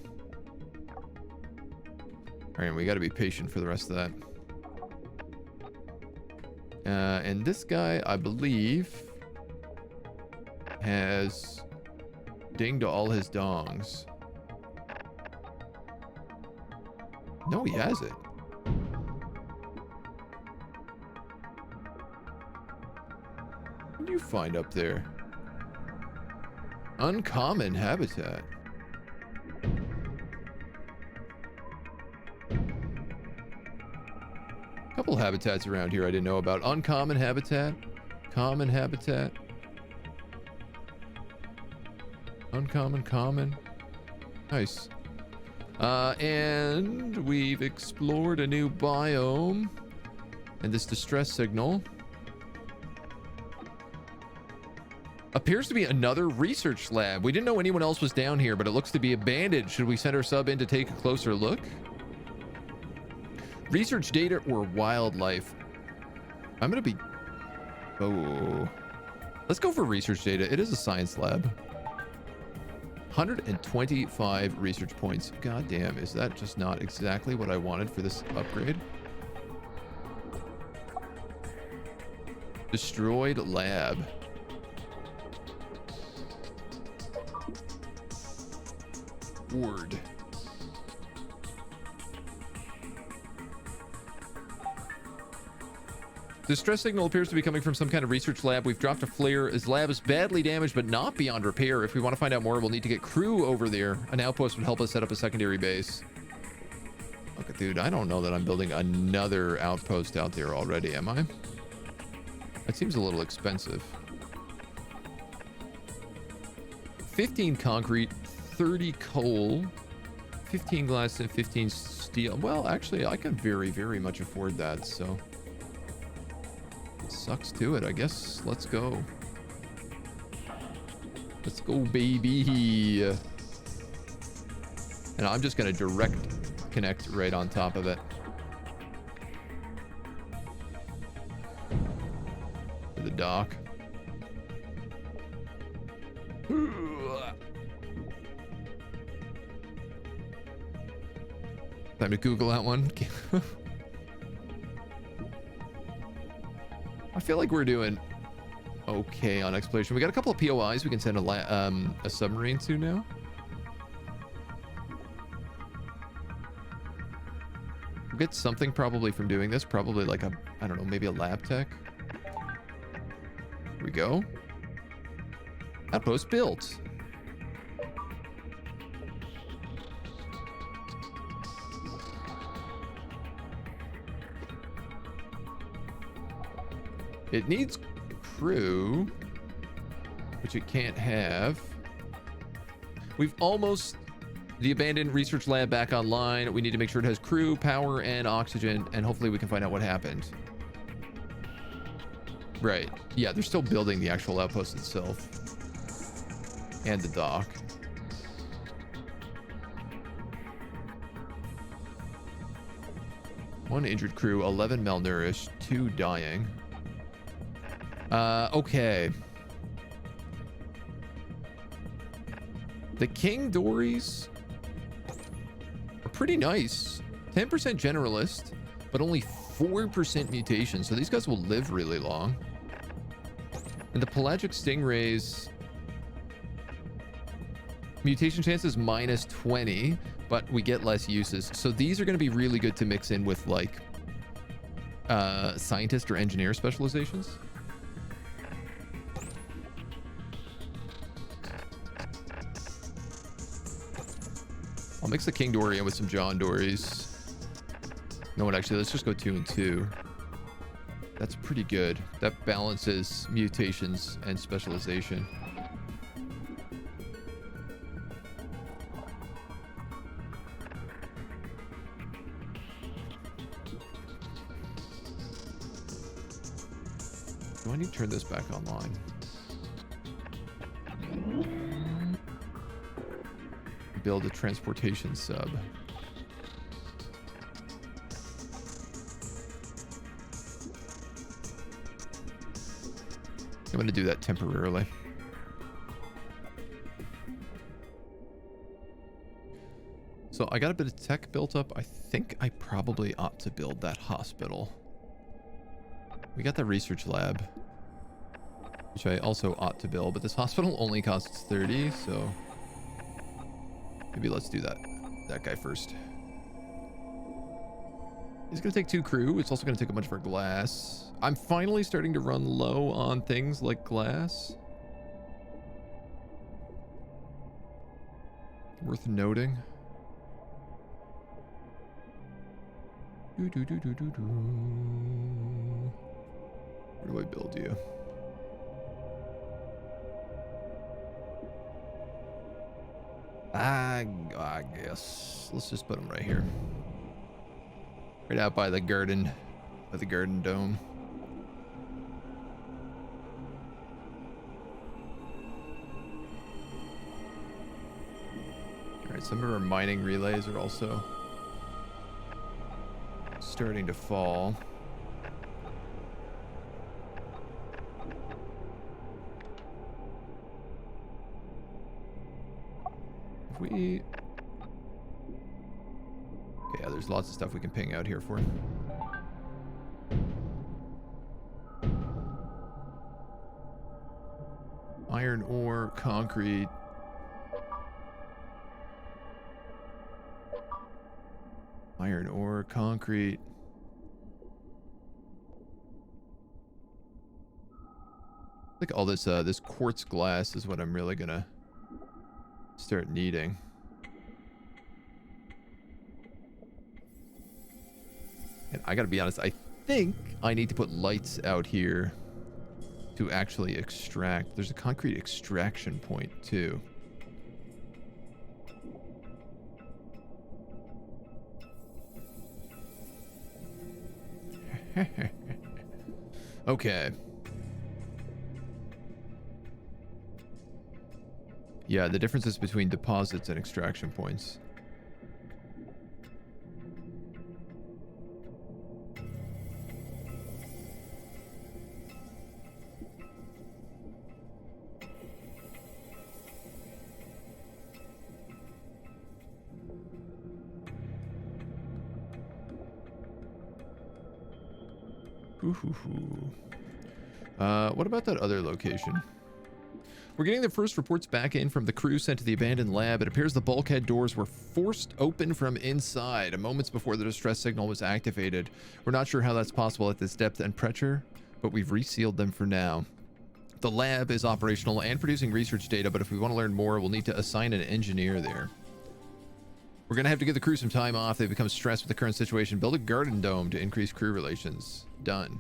All right, we got to be patient for the rest of that. And this guy, I believe, has dinged all his dongs. No, he hasn't. What do you find up there? Uncommon habitat. Couple habitats around here I didn't know about. Uncommon habitat, common habitat, uncommon, common. Nice. And we've explored a new biome and this distress signal appears to be another research lab. We didn't know anyone else was down here, but it looks to be abandoned. Should we send our sub in to take a closer look? Research data or wildlife? I'm gonna be... Oh. Let's go for research data. It is a science lab. 125 research points. God damn, is that just not exactly what I wanted for this upgrade? Destroyed lab. Word. Distress signal appears to be coming from some kind of research lab. We've dropped a flare. His lab is badly damaged, but not beyond repair. If we want to find out more, we'll need to get crew over there. An outpost would help us set up a secondary base. Okay, dude, I don't know that I'm building another outpost out there already, am I? That seems a little expensive. 15 concrete, 30 coal, 15 glass, and 15 steel. Well, actually, I can very, very much afford that, so... Sucks to it, I guess. Let's go. Let's go, baby. And I'm just gonna direct connect right on top of it. To the dock. Time to Google that one. I feel like we're doing okay on exploration. We got a couple of POIs we can send a submarine to now. We'll get something probably from doing this. Probably like a, I don't know, maybe a lab tech. Here we go. Outpost built. It needs crew, which it can't have. We've almost the abandoned research lab back online. We need to make sure it has crew, power, and oxygen, and hopefully we can find out what happened. Right. Yeah, they're still building the actual outpost itself. And the dock. One injured crew, 11 malnourished, 2 dying. Okay. The King Dories are pretty nice. 10% generalist, but only 4% mutation. So these guys will live really long. And the pelagic stingrays, mutation chances minus 20, but we get less uses. So these are going to be really good to mix in with like scientist or engineer specializations. I'll mix the King Dory in with some John Dories. No, what, actually, let's just go 2 and 2. That's pretty good. That balances mutations and specialization. Do I need to turn this back online? Build a transportation sub. I'm going to do that temporarily. So I got a bit of tech built up. I think I probably ought to build that hospital. We got the research lab, which I also ought to build, but this hospital only costs 30, so maybe let's do that guy first. He's going to take 2 crew. It's also going to take a bunch of our glass. I'm finally starting to run low on things like glass. Worth noting. Where do I build you? I guess let's just put him right here. Right out by the garden dome. Alright, some of our mining relays are also starting to fall. If we... Okay, yeah, there's lots of stuff we can ping out here for. Iron ore, concrete. Iron ore, concrete. I think all this this quartz glass is what I'm really gonna start needing. And I gotta be honest, I think I need to put lights out here to actually extract. There's a concrete extraction point too. Okay. Yeah, the differences between deposits and extraction points. What about that other location? We're getting the first reports back in from the crew sent to the abandoned lab. It appears the bulkhead doors were forced open from inside moments before the distress signal was activated. We're not sure how that's possible at this depth and pressure, but we've resealed them for now. The lab is operational and producing research data, but if we want to learn more, we'll need to assign an engineer there. We're going to have to give the crew some time off. They've become stressed with the current situation. Build a garden dome to increase crew relations. Done.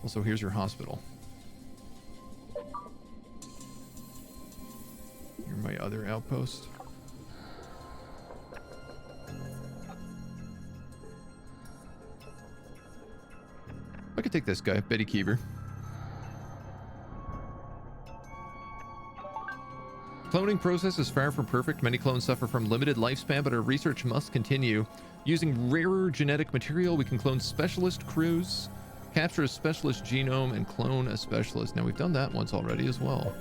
Also, here's your hospital. You're my other outpost. I could take this guy, Betty Keever. Cloning process is far from perfect. Many clones suffer from limited lifespan, but our research must continue. Using rarer genetic material, we can clone specialist crews, capture a specialist genome, and clone a specialist. Now, we've done that once already as well.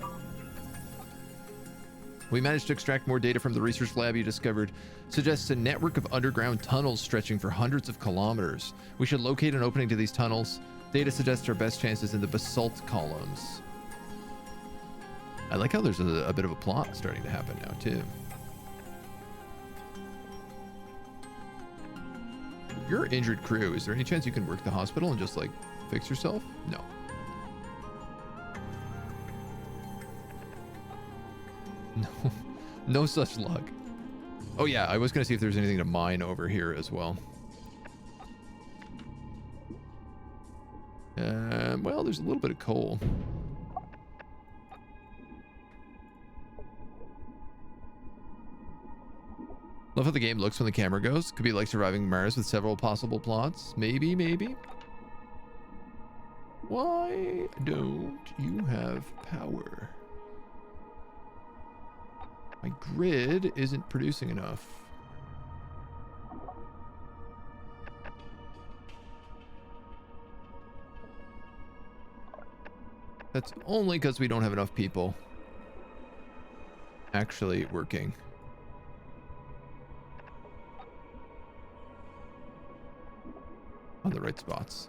We managed to extract more data from the research lab you discovered. Suggests a network of underground tunnels stretching for hundreds of kilometers. We should locate an opening to these tunnels. Data suggests our best chances in the basalt columns. I like how there's a bit of a plot starting to happen now, too. You're an injured crew. Is there any chance you can work the hospital and just, like, fix yourself? No. No. No such luck. Oh yeah, I was gonna see if there's anything to mine over here as well. Well, there's a little bit of coal. Love how the game looks when the camera goes. Could be like surviving Mars with several possible plots. Maybe, maybe. Why don't you have power? My grid isn't producing enough. That's only because we don't have enough people actually working. On the right spots.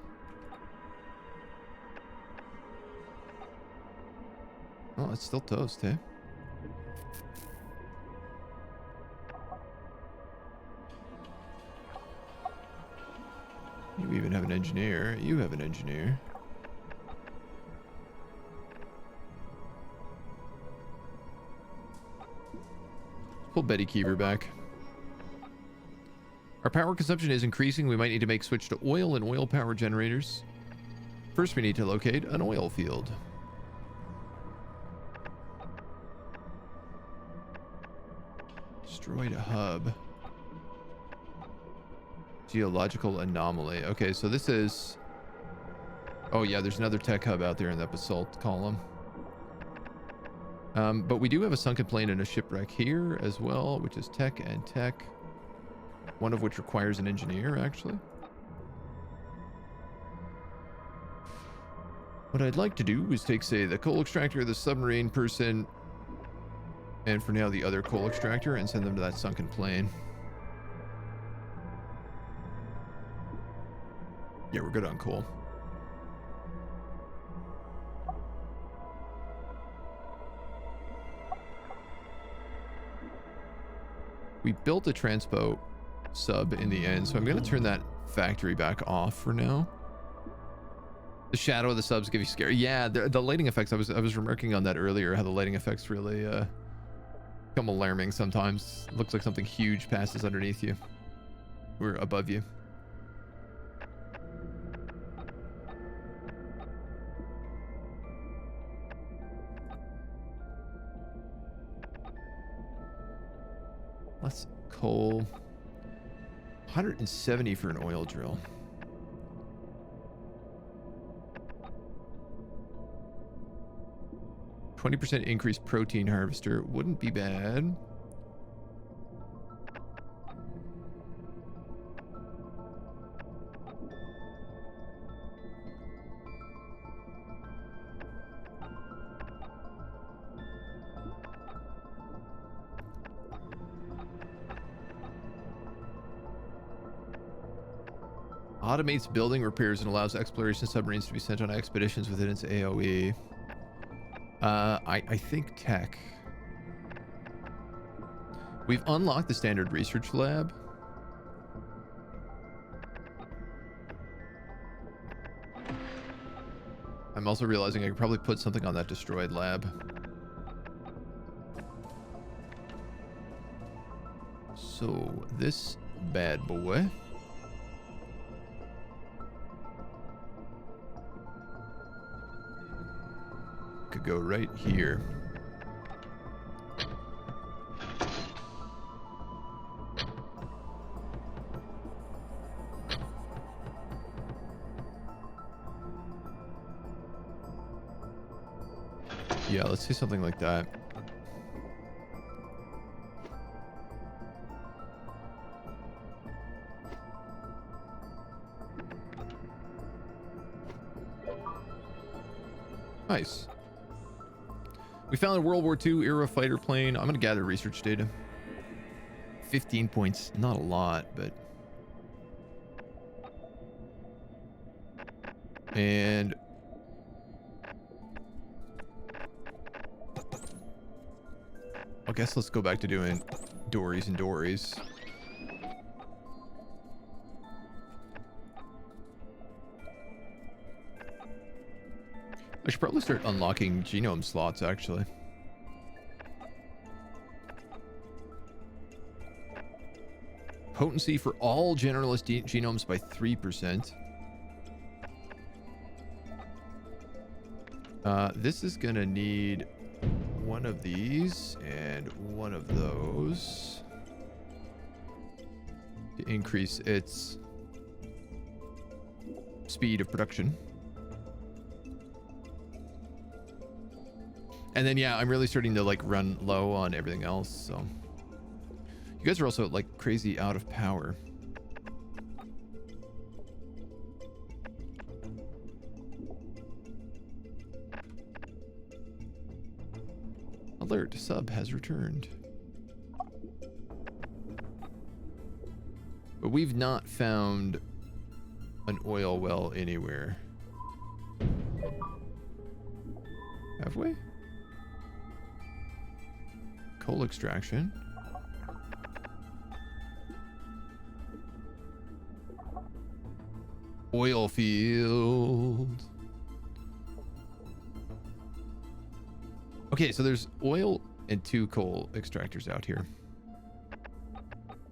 Oh, it's still toast, eh? You even have an engineer. You have an engineer. Pull Betty Keever back. Our power consumption is increasing. We might need to make switch to oil and oil power generators. First, we need to locate an oil field. Destroyed a hub. Geological anomaly. Okay, so this is... Oh yeah, there's another tech hub out there in that basalt column. But we do have a sunken plane and a shipwreck here as well, which is tech and tech. One of which requires an engineer, actually. What I'd like to do is take, say, the coal extractor, the submarine person, and for now the other coal extractor, and send them to that sunken plane. Yeah, we're good on coal. We built a transpo sub in the end, so I'm going to turn that factory back off for now. The shadow of the subs give you scary. Yeah, the lighting effects, I was remarking on that earlier, how the lighting effects really become alarming sometimes. It looks like something huge passes underneath you or above you. Less coal. 170 for an oil drill. %20 increased protein harvester wouldn't be bad. Automates building repairs and allows exploration submarines to be sent on expeditions within its AoE. I think tech. We've unlocked the standard research lab. I'm also realizing I could probably put something on that destroyed lab. So this bad boy. Could go right here. Yeah, let's see something like that. Nice. We found a World War II era fighter plane. I'm going to gather research data. 15 points. Not a lot, but... And... I guess let's go back to doing dories and dories. I should probably start unlocking genome slots, actually. potency for all generalist genomes by 3%. This is gonna need one of these and one of those to increase its speed of production. And then, yeah, I'm really starting to like run low on everything else. So you guys are also like crazy out of power. Alert, sub has returned. But we've not found an oil well anywhere. Have we? Coal extraction. Oil field. Okay, so there's oil and 2 coal extractors out here.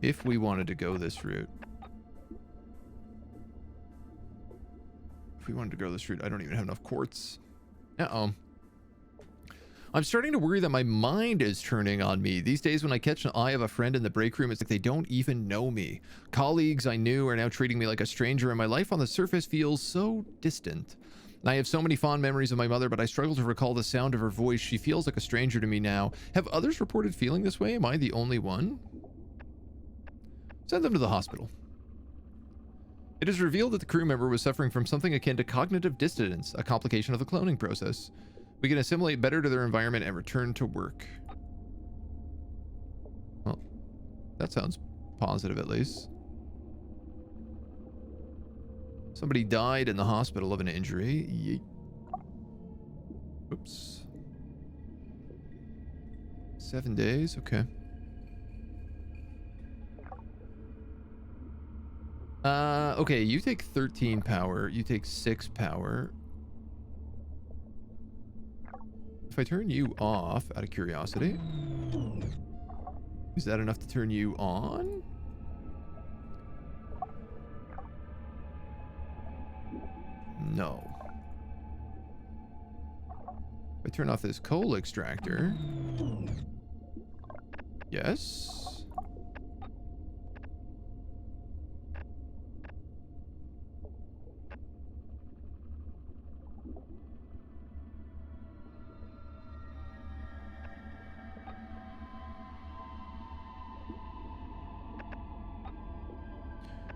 If we wanted to go this route. I don't even have enough quartz. Uh-oh. I'm starting to worry that my mind is turning on me. These days when I catch an eye of a friend in the break room, it's like they don't even know me. Colleagues I knew are now treating me like a stranger, and my life on the surface feels so distant. I have so many fond memories of my mother, but I struggle to recall the sound of her voice. She feels like a stranger to me now. Have others reported feeling this way? Am I the only one? Send them to the hospital. It is revealed that the crew member was suffering from something akin to cognitive dissonance, a complication of the cloning process. We can assimilate better to their environment and return to work. Well, that sounds positive at least. Somebody died in the hospital of an injury. Yeet. Oops. 7 days, okay. Okay, you take 13 power, you take 6 power. If I turn you off, out of curiosity, is that enough to turn you on? No. If I turn off this coal extractor, yes.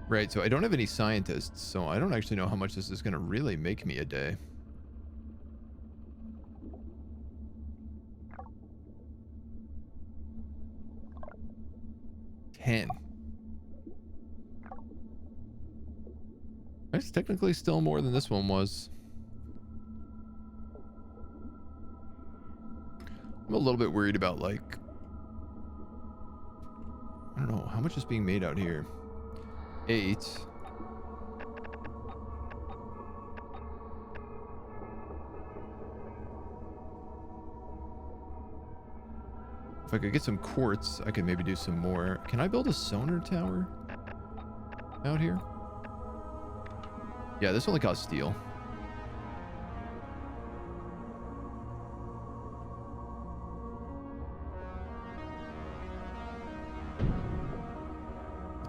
Right, so I don't have any scientists, so I don't actually know how much this is going to really make me a day. $10. That's technically still more than this one was. I'm a little bit worried about, like, I don't know, how much is being made out here? 8. If I could get some quartz, I could maybe do some more. Can I build a sonar tower out here? Yeah, this only costs steel.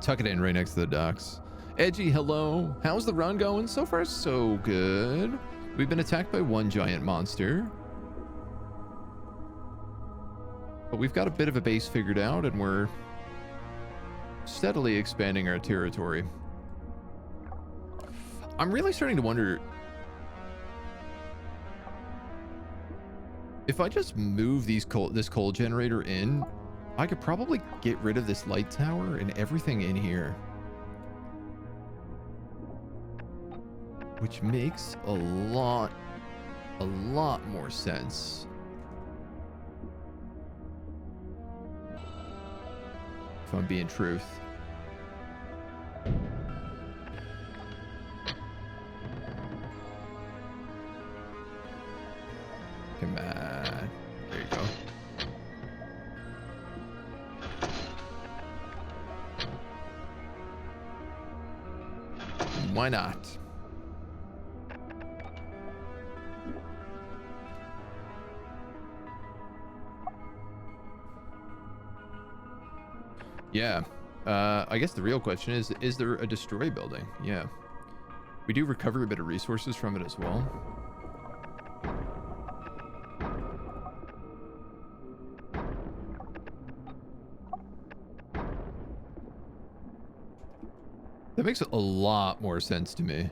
Tuck it in right next to the docks. Edgy, hello. How's the run going? So far, so good. We've been attacked by one giant monster. But we've got a bit of a base figured out, and we're steadily expanding our territory. I'm really starting to wonder if I just move this coal generator in, I could probably get rid of this light tower and everything in here. Which makes a lot more sense. If I'm being truth. Come on. There you go. Why not? Yeah. I guess the real question is there a destroy building? Yeah. We do recover a bit of resources from it as well. That makes a lot more sense to me.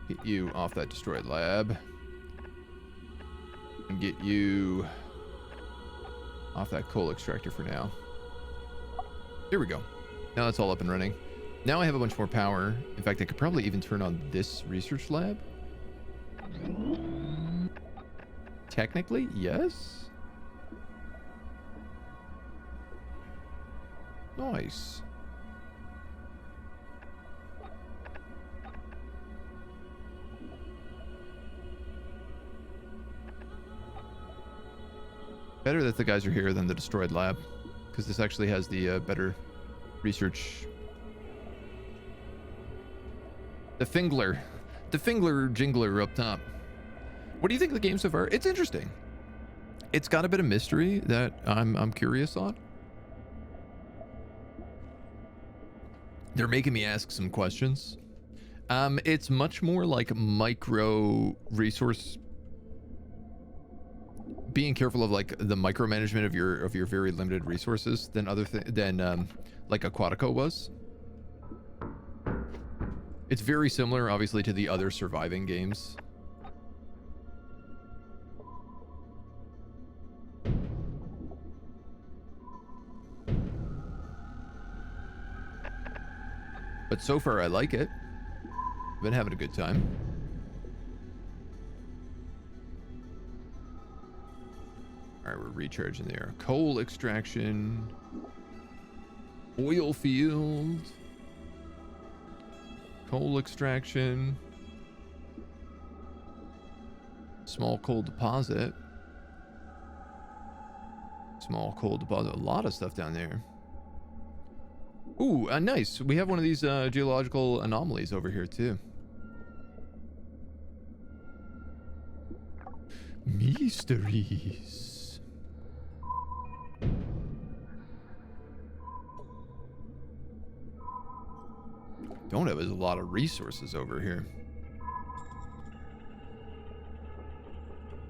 Get you off that destroyed lab. And get you off that coal extractor for now. Here we go. Now that's all up and running. Now I have a bunch more power. In fact, I could probably even turn on this research lab. Technically, yes. Nice. Better that the guys are here than the destroyed lab, because this actually has the better research. The Fingler Jingler up top. What do you think of the game so far? It's interesting. It's got a bit of mystery that I'm curious on. They're making me ask some questions. It's much more like micro resource, being careful of like the micromanagement of your very limited resources than like Aquatico was. It's very similar, obviously, to the other surviving games. But so far, I like it. Been having a good time. All right, we're recharging there. Coal extraction. Oil field. Coal extraction. Small coal deposit. Small coal deposit. A lot of stuff down there. Ooh, nice. We have one of these geological anomalies over here too. Mysteries. Don't have a lot of resources over here.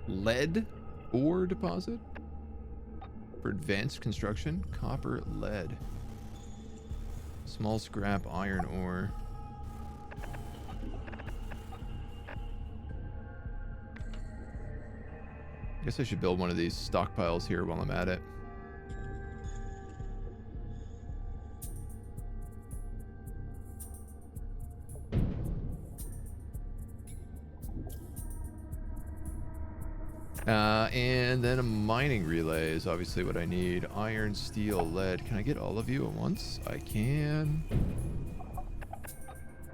Lead ore deposit for advanced construction. Copper, lead. Small scrap iron ore. I guess I should build one of these stockpiles here while I'm at it. And then a mining relay is obviously what I need. Iron, steel, lead. Can I get all of you at once? I can.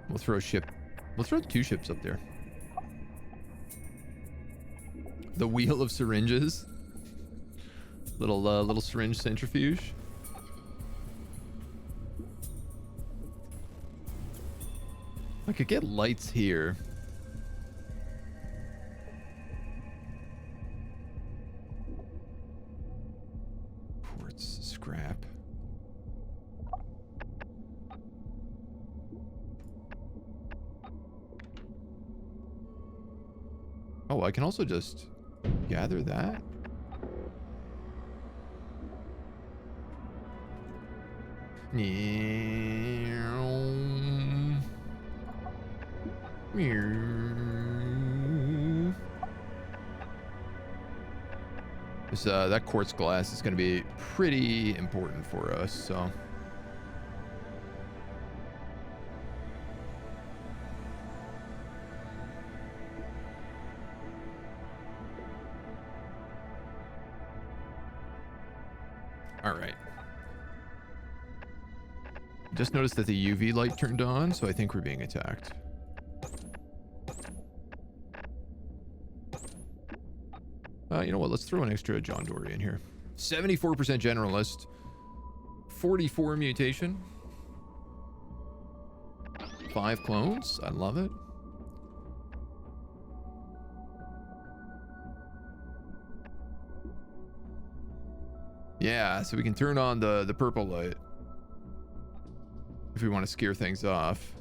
We'll throw a ship. We'll throw 2 ships up there. The wheel of syringes. Little syringe centrifuge. I could get lights here. Quartz, scrap. Oh, I can also just gather that. This, that quartz glass is going to be pretty important for us, so. All right. Just noticed that the UV light turned on, so I think we're being attacked. You know what? Let's throw an extra John Dory in here. 74% generalist. 44 mutation. 5 clones. I love it. Yeah, so we can turn on the purple light if we want to scare things off.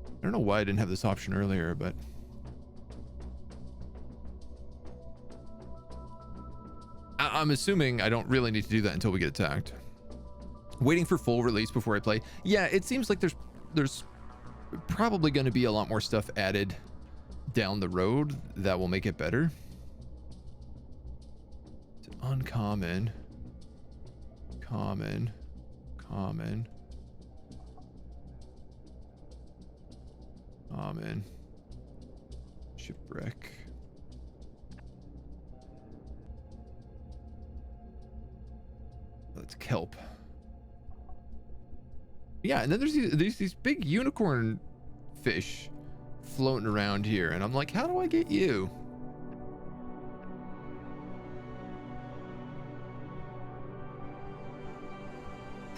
I don't know why I didn't have this option earlier, but I'm assuming I don't really need to do that until we get attacked. Waiting for full release before I play. Yeah, it seems like there's probably going to be a lot more stuff added down the road that will make it better. It's an uncommon, common. Shipwreck. That's kelp. Yeah, and then there's these big unicorn fish floating around here, and I'm like, how do I get you?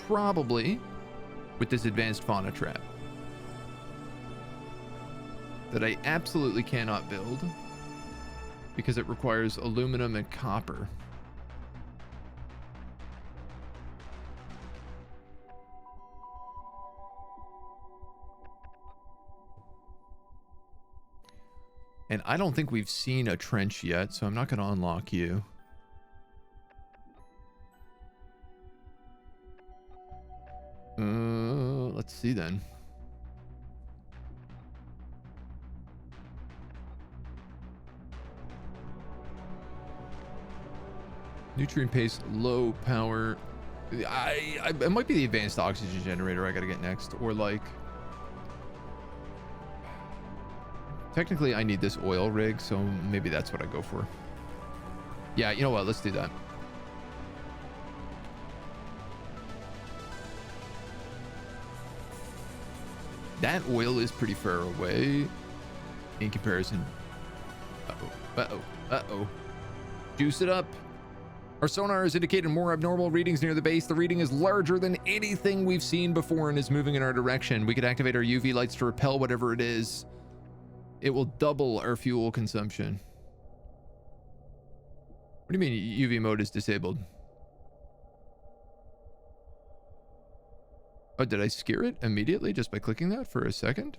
Probably with this advanced fauna trap that I absolutely cannot build because it requires aluminum and copper. And I don't think we've seen a trench yet, so I'm not going to unlock you. Let's see then. Nutrient paste, low power. It might be the advanced oxygen generator I got to get next, or like. Technically, I need this oil rig, so maybe that's what I go for. Yeah, you know what? Let's do that. That oil is pretty far away in comparison. Uh-oh. Juice it up. Our sonar has indicated more abnormal readings near the base. The reading is larger than anything we've seen before and is moving in our direction. We could activate our UV lights to repel whatever it is. It will double our fuel consumption. What do you mean UV mode is disabled? Oh, did I scare it immediately just by clicking that for a second?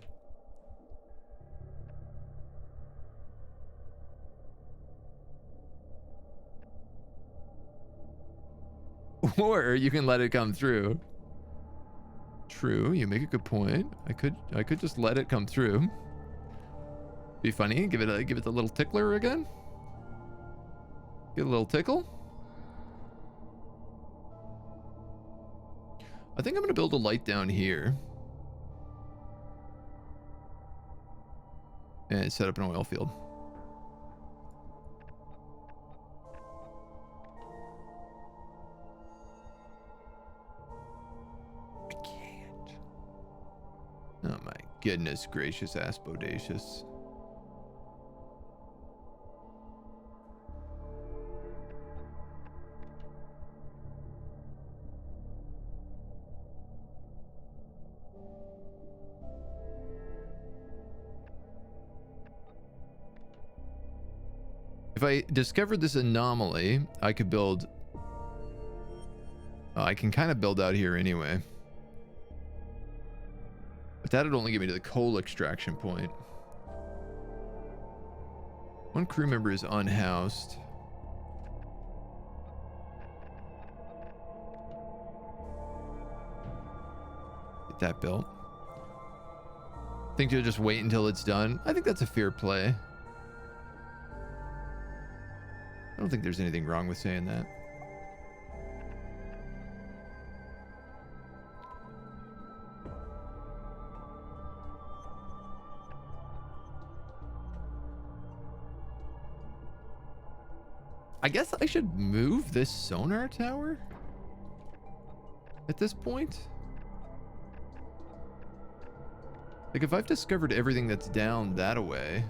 Or you can let it come through. True, you make a good point. I could just let it come through. Be funny. Give it the little tickler again. Get a little tickle. I think I'm gonna build a light down here and set up an oil field. I can't. Oh my goodness gracious, ass-bodacious. If I discovered this anomaly, I could build... I can kind of build out here anyway. But that'd only get me to the coal extraction point. One crew member is unhoused. Get that built. Think you'll just wait until it's done? I think that's a fair play. I don't think there's anything wrong with saying that. I guess I should move this sonar tower at this point. Like if I've discovered everything that's down that way,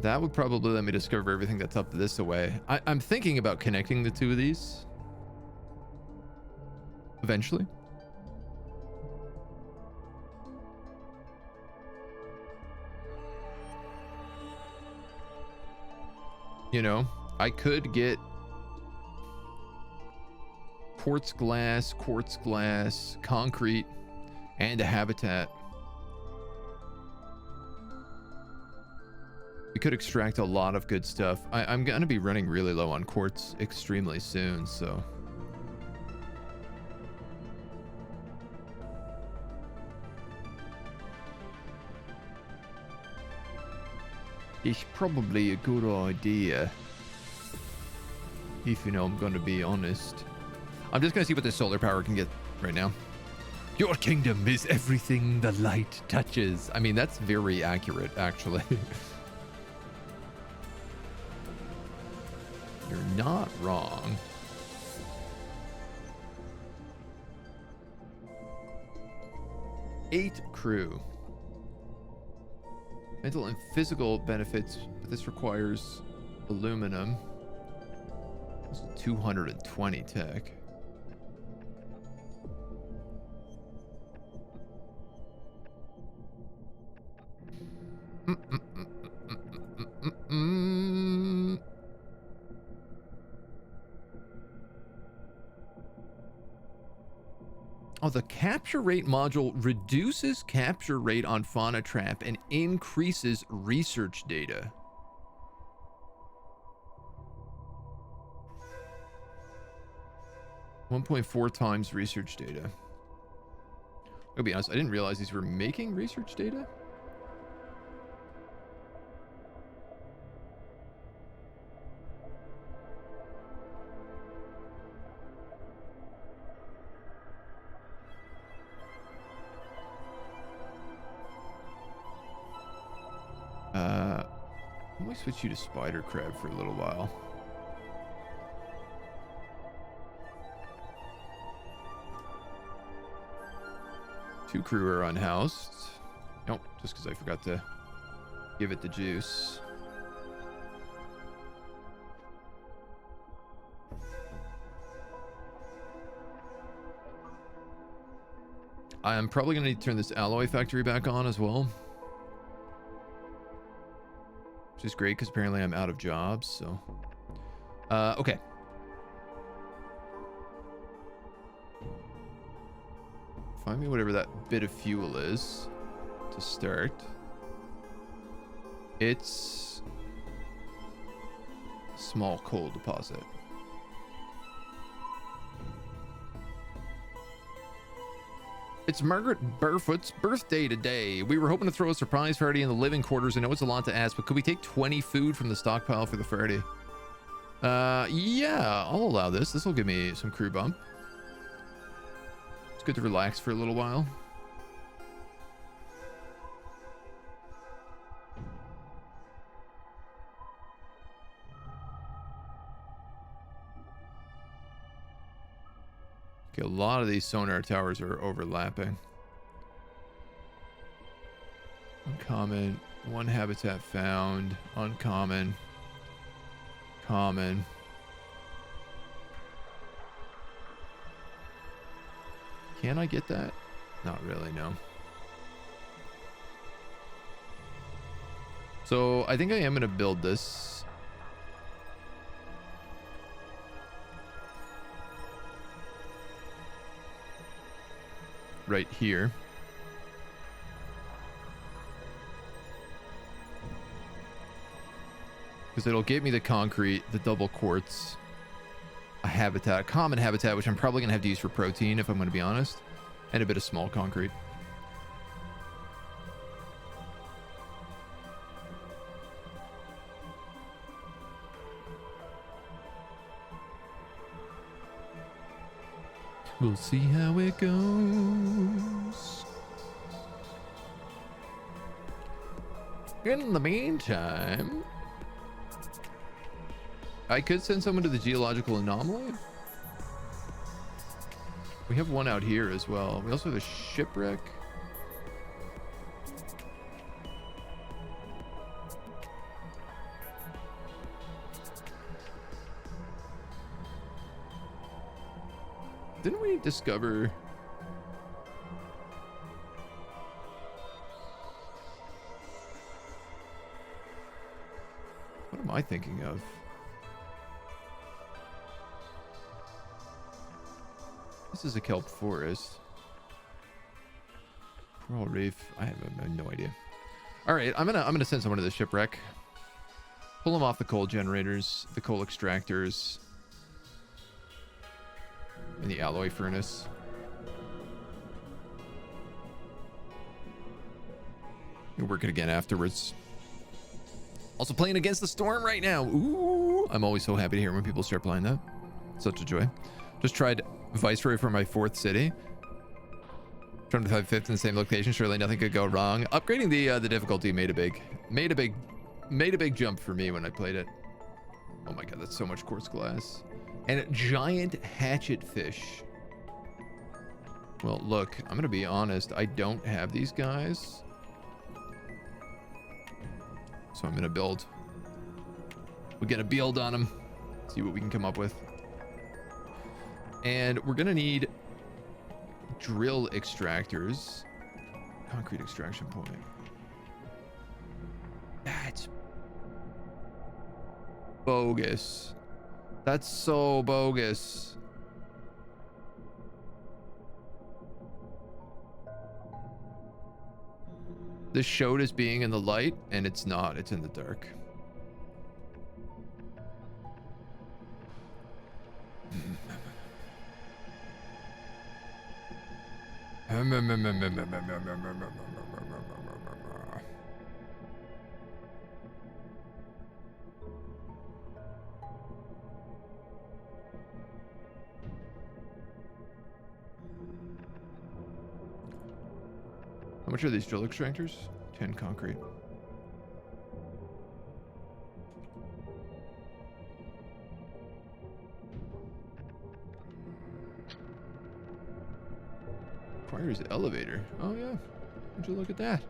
That would probably let me discover everything that's up this away. I'm thinking about connecting the two of these eventually. You know, I could get quartz glass, concrete, and a habitat. We could extract a lot of good stuff. I'm gonna be running really low on quartz extremely soon, so. It's probably a good idea. If you know I'm gonna be honest. I'm just gonna see what the solar power can get right now. Your kingdom is everything the light touches. I mean, that's very accurate, actually. You're not wrong. Eight crew. Mental and physical benefits, but this requires aluminum. 220 tech. Oh, the capture rate module reduces capture rate on fauna trap and increases research data. .4 times research data. I'll be honest, I didn't realize these were making research data. Let me switch you to spider crab for a little while. Two crew are unhoused. Nope, just because I forgot to give it the juice. I'm probably going to need to turn this alloy factory back on as well. Which is great because apparently I'm out of jobs, so. Okay. Find me whatever that bit of fuel is to start. It's a small coal deposit. It's Margaret Barefoot's birthday today. We were hoping to throw a surprise party in the living quarters. I know it's a lot to ask, but could we take 20 food from the stockpile for the party? Yeah, I'll allow this. This will give me some crew bump. It's good to relax for a little while. Okay, a lot of these sonar towers are overlapping. Uncommon, one habitat found, uncommon, common. Can I get that? Not really, no. So I think I am going to build this. Right here. Because it'll give me the concrete, the double quartz, a habitat, a common habitat, which I'm probably going to have to use for protein if I'm going to be honest, and a bit of small concrete. We'll see how it goes. In the meantime, I could send someone to the geological anomaly. We have one out here as well. We also have a shipwreck. Didn't we discover... What am I thinking of? This is a kelp forest. Coral reef. I have no idea. All right, I'm gonna send someone to the shipwreck. Pull them off the coal generators, the coal extractors, and the alloy furnace. You'll work it again afterwards. Also playing Against the Storm right now. Ooh, I'm always so happy to hear when people start playing that. Such a joy. Just tried Viceroy for my 4th city. 25th in the same location. Surely nothing could go wrong. Upgrading the difficulty made a big jump for me when I played it. Oh my god, that's so much quartz glass. And a giant hatchet fish. Well, look, I'm gonna be honest. I don't have these guys. So I'm gonna build. We're gonna build on them. See what we can come up with. And we're gonna need drill extractors. Concrete extraction point. That's bogus. That's so bogus. This showed as being in the light, and it's not. It's in the dark. How much are these drill extractors? 10 concrete. Requires elevator. Oh yeah. Would you look at that?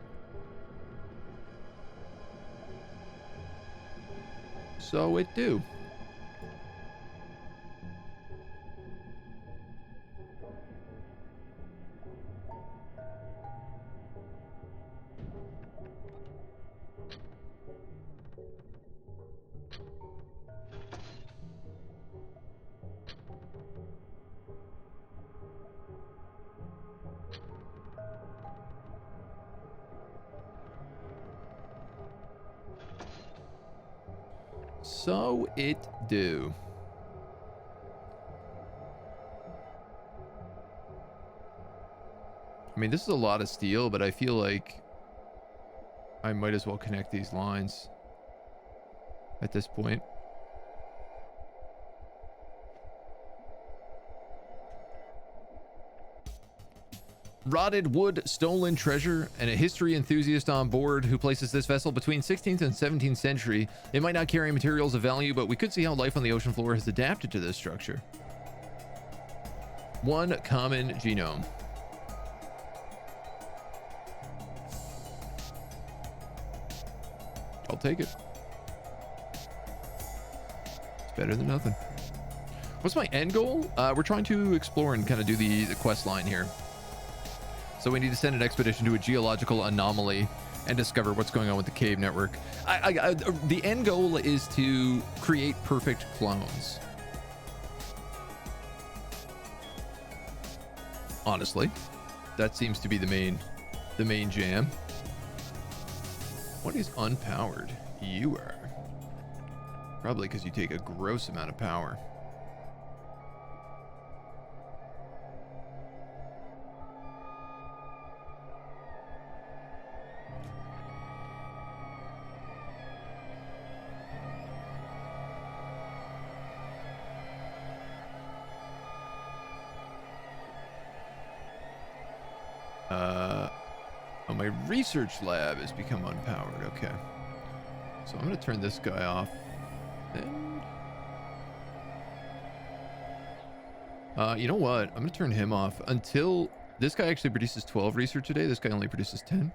So it do. So it do. I mean, this is a lot of steel, but I feel like I might as well connect these lines at this point. Rotted wood, stolen treasure, and a history enthusiast on board who places this vessel between 16th and 17th century. It might not carry materials of value, but we could see how life on the ocean floor has adapted to this structure. One common genome. I'll take it. It's better than nothing. What's my end goal? We're trying to explore and kind of do the quest line here. So we need to send an expedition to a geological anomaly and discover what's going on with the cave network. The end goal is to create perfect clones. Honestly, that seems to be the main jam. What is unpowered? You are. Probably because you take a gross amount of power. Oh, my research lab has become unpowered. Okay. So I'm going to turn this guy off. And you know what? I'm going to turn him off until this guy actually produces 12 research a day. This guy only produces 10.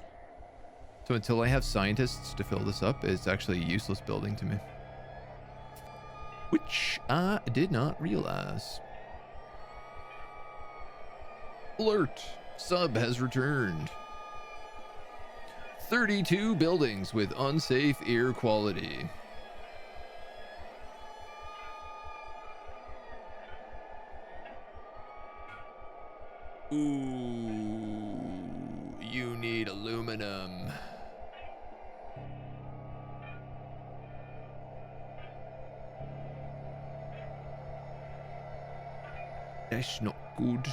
So until I have scientists to fill this up, it's actually a useless building to me. Which I did not realize. Alert! Sub has returned. 32 buildings with unsafe air quality. Ooh, you need aluminum. That's not good.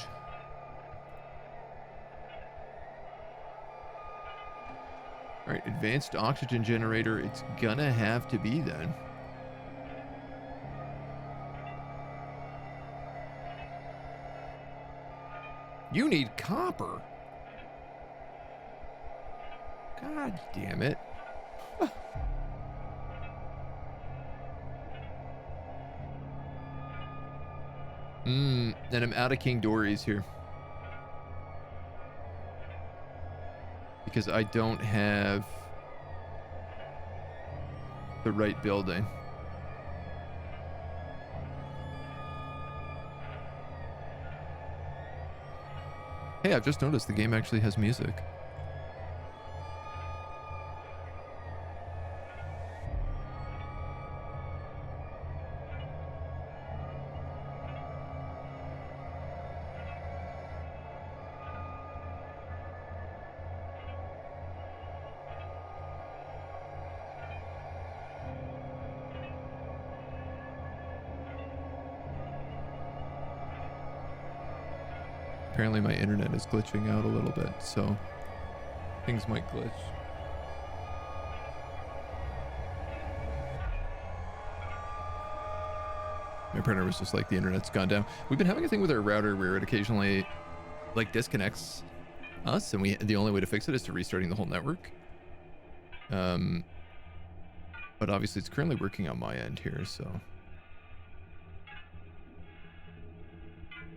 All right, advanced oxygen generator. It's gonna have to be then. You need copper. God damn it. And I'm out of King Dory's here. Because I don't have the right building. Hey, I've just noticed the game actually has music. Apparently my internet is glitching out a little bit, so things might glitch. My printer was just like, the internet's gone down. We've been having a thing with our router where it occasionally like disconnects us, and the only way to fix it is to restarting the whole network. But obviously it's currently working on my end here, so.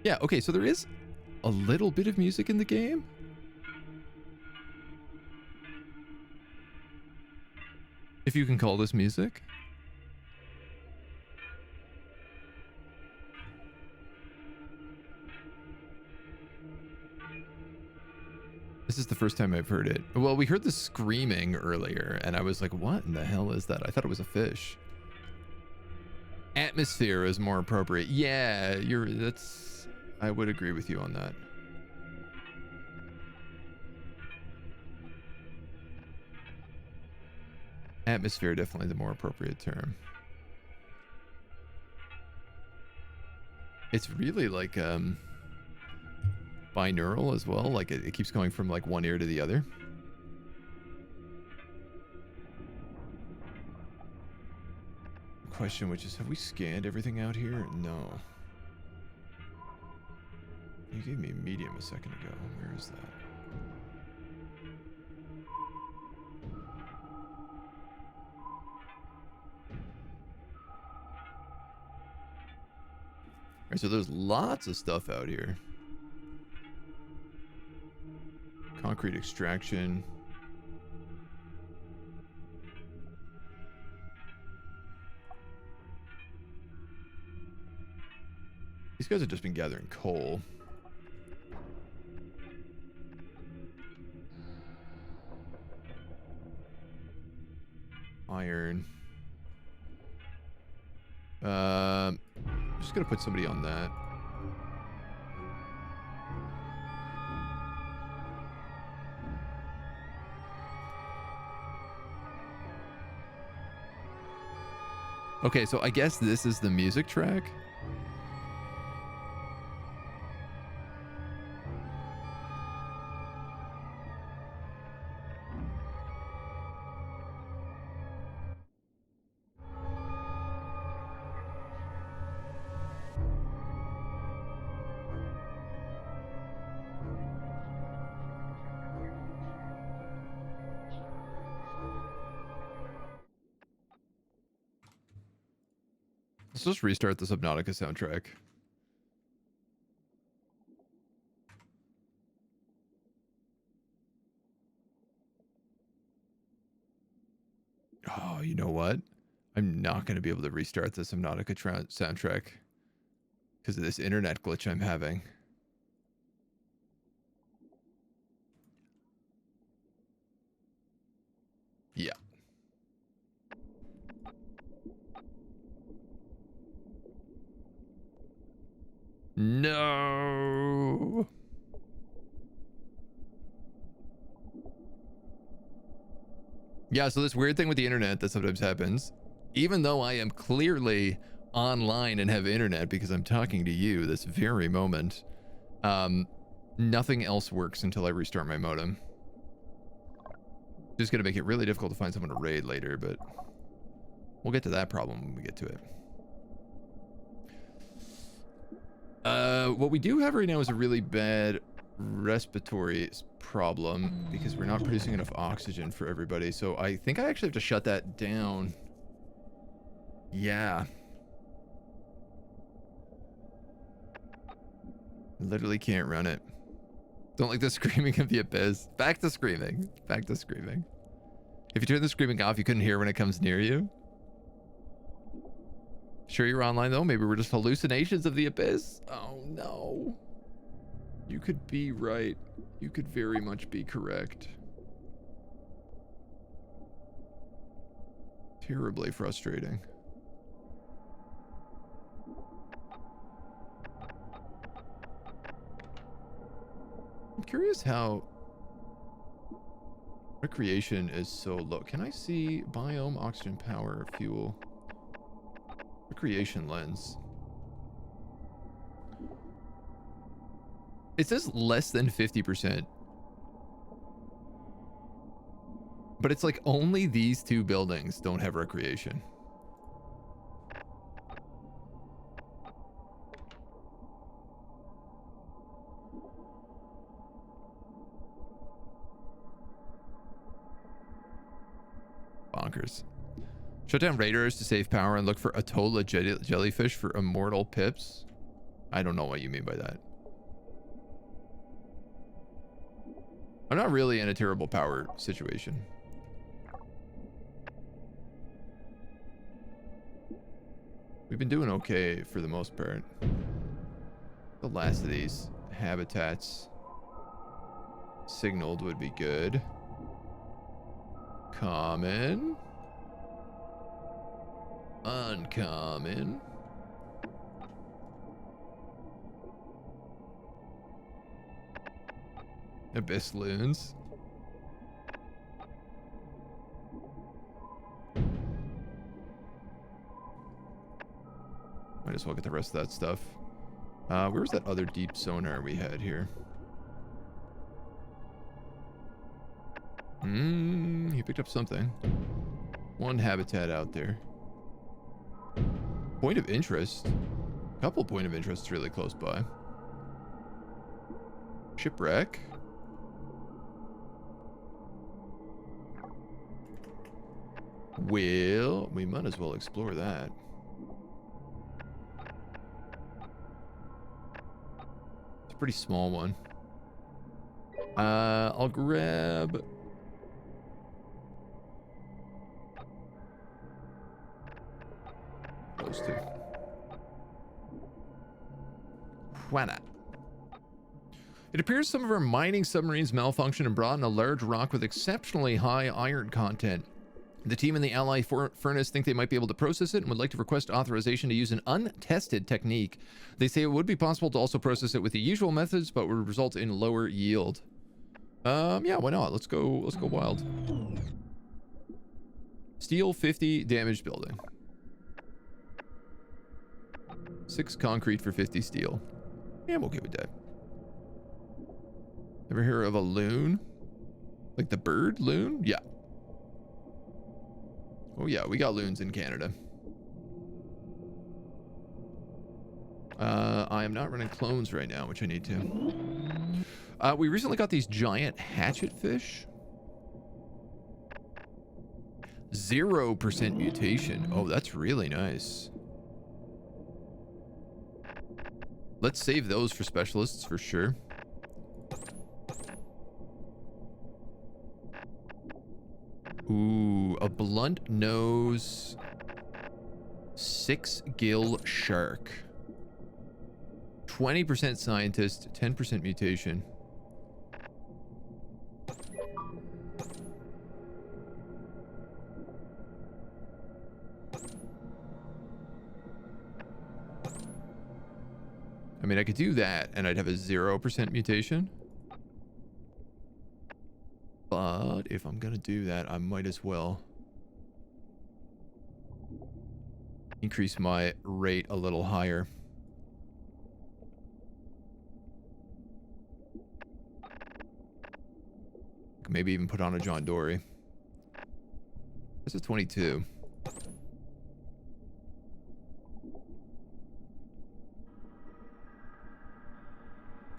Yeah, okay, so there is a little bit of music in the game. If you can call this music. This is the first time I've heard it. Well, we heard the screaming earlier, and I was like, what in the hell is that? I thought it was a fish. Atmosphere is more appropriate. Yeah, I would agree with you on that. Atmosphere, definitely the more appropriate term. It's really like binaural as well. Like it keeps going from like one ear to the other. Question, which is, have we scanned everything out here? No. You gave me medium a second ago. Where is that? Alright, so there's lots of stuff out here. Concrete extraction. These guys have just been gathering coal. Iron. I'm just gonna put somebody on that. Okay, so I guess this is the music track. Let's just restart the Subnautica soundtrack. Oh, you know what? I'm not going to be able to restart the Subnautica soundtrack because of this internet glitch I'm having. No. Yeah, so this weird thing with the internet that sometimes happens, even though I am clearly online and have internet because I'm talking to you this very moment, nothing else works until I restart my modem. Just gonna make it really difficult to find someone to raid later, but we'll get to that problem when we get to it. What we do have right now is a really bad respiratory problem because we're not producing enough oxygen for everybody. So I think I actually have to shut that down. Yeah. Literally can't run it. Don't like the screaming of the abyss. Back to screaming. Back to screaming. If you turn the screaming off, you couldn't hear when it comes near you. Sure you're online though? Maybe we're just hallucinations of the abyss? Oh no. You could be right. You could very much be correct. Terribly frustrating. I'm curious how recreation is so low. Can I see biome, oxygen, power, fuel? Recreation lens. It says less than 50%. But it's like only these two buildings don't have recreation. Bonkers. Shut down raiders to save power and look for Atolla jellyfish for immortal pips. I don't know what you mean by that. I'm not really in a terrible power situation. We've been doing okay for the most part. The last of these habitats signaled would be good. Common. Uncommon. Abyss loons. Might as well get the rest of that stuff. Where was that other deep sonar we had here? He picked up something. One habitat out there. Point of interest. A couple point of interests really close by. Shipwreck. Well, we might as well explore that. It's a pretty small one. I'll grab... those two. Why not? It appears some of our mining submarines malfunctioned and brought in a large rock with exceptionally high iron content. The team in the Ally furnace think they might be able to process it and would like to request authorization to use an untested technique. They say it would be possible to also process it with the usual methods, but would result in lower yield. Yeah, why not? Let's go wild. Steel 50, damaged building. 6 concrete for 50 steel. Yeah, I'm okay with that. Ever hear of a loon? Like the bird loon? Yeah. Oh yeah, we got loons in Canada. I am not running clones right now, which I need to. We recently got these giant hatchet fish. 0% mutation. Oh, that's really nice. Let's save those for specialists for sure. Ooh, a blunt nose 6-gill shark. 20% scientist, 10% mutation. I mean, I could do that and I'd have a 0% mutation. But if I'm gonna do that, I might as well increase my rate a little higher. Maybe even put on a John Dory. This is 22.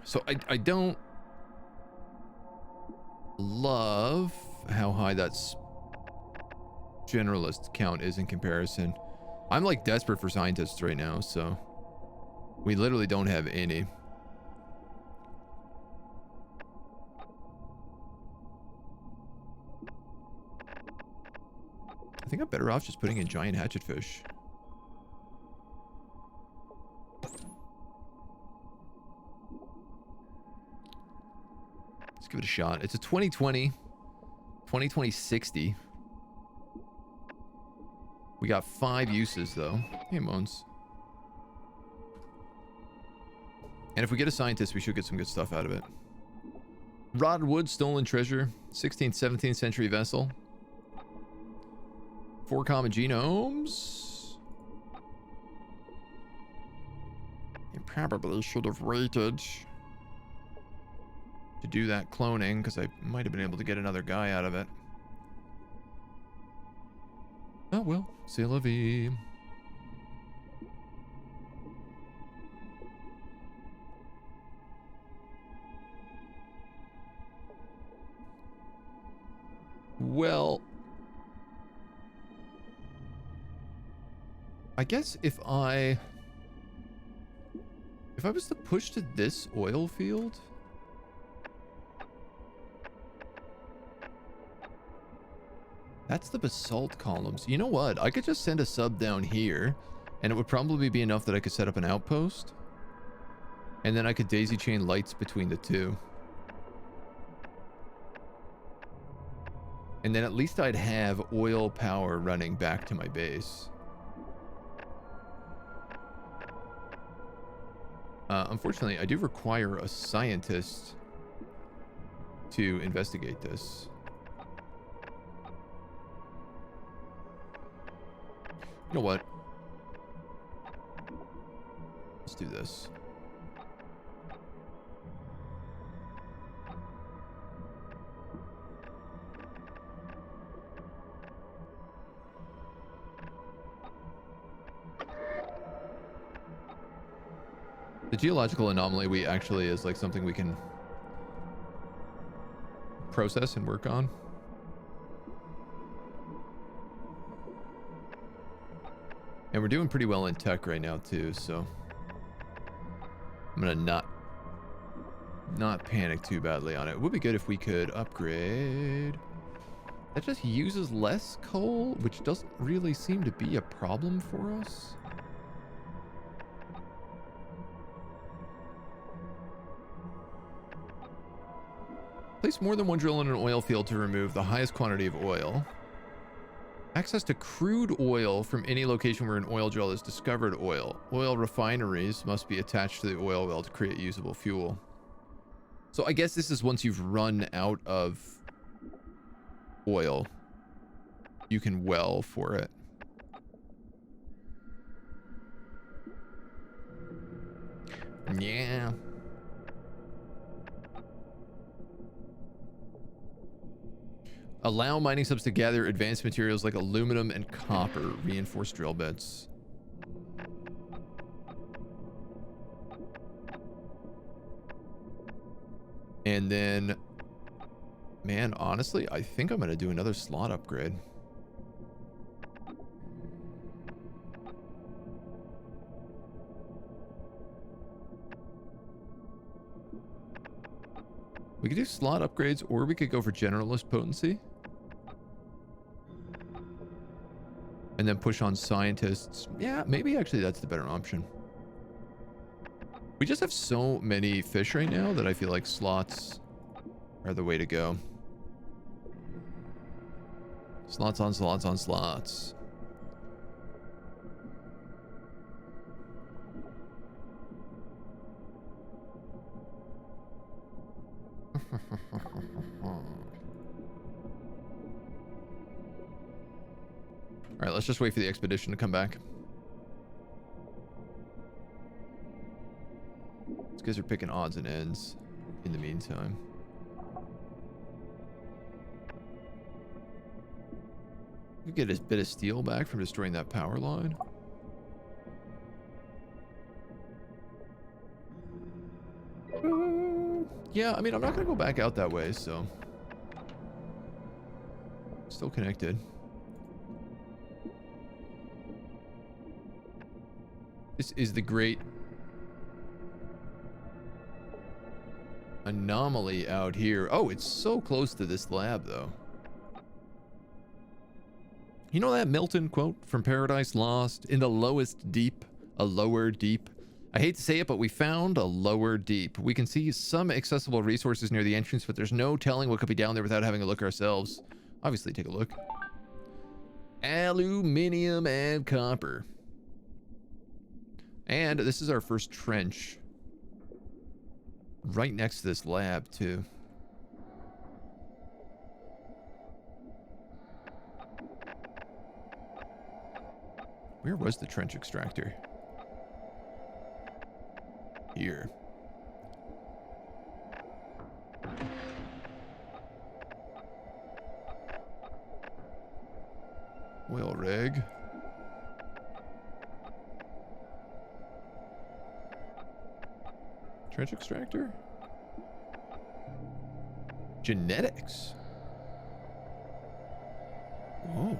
So I don't love how high that generalist count is in comparison. I'm like desperate for scientists right now, so we literally don't have any. I think I'm better off just putting in giant hatchetfish. Let's give it a shot. It's a 2020 60. We got 5 uses though. Hey, Moans. And if we get a scientist, we should get some good stuff out of it. Rotted wood, stolen treasure, 16th, 17th century vessel. 4 common genomes. You probably should have waited to do that cloning, because I might have been able to get another guy out of it. Oh well, c'est la vie. Well, I guess if I was to push to this oil field, that's the basalt columns. You know what? I could just send a sub down here, and it would probably be enough that I could set up an outpost, and then I could daisy chain lights between the two. And then at least I'd have oil power running back to my base. Unfortunately, I do require a scientist to investigate this. You know what? Let's do this. The geological anomaly we actually is like something we can process and work on. And we're doing pretty well in tech right now too, so I'm gonna not panic too badly on it. It would be good if we could upgrade. That just uses less coal, which doesn't really seem to be a problem for us. Place more than one drill in an oil field to remove the highest quantity of oil. Access to crude oil from any location where an oil drill is discovered oil. Oil refineries must be attached to the oil well to create usable fuel. So I guess this is once you've run out of oil, you can well for it. Yeah. Allow mining subs to gather advanced materials like aluminum and copper. Reinforced drill bits. And then, man, honestly, I think I'm going to do another slot upgrade. We could do slot upgrades, or we could go for generalist potency. And then push on scientists. Yeah, maybe actually that's the better option. We just have so many fish right now that I feel like slots are the way to go. Slots on slots on slots. Alright, let's just wait for the expedition to come back. These guys are picking odds and ends in the meantime. We get a bit of steel back from destroying that power line. Yeah, I mean, I'm not going to go back out that way, so... Still connected. This is the great anomaly out here. Oh, it's so close to this lab, though. You know that Milton quote from Paradise Lost? In the lowest deep, a lower deep. I hate to say it, but we found a lower deep. We can see some accessible resources near the entrance, but there's no telling what could be down there without having a look ourselves. Obviously, take a look. Aluminium and copper. And this is our first trench. Right next to this lab, too. Where was the trench extractor? Here. Oil rig. Trench extractor? Genetics. Whoa.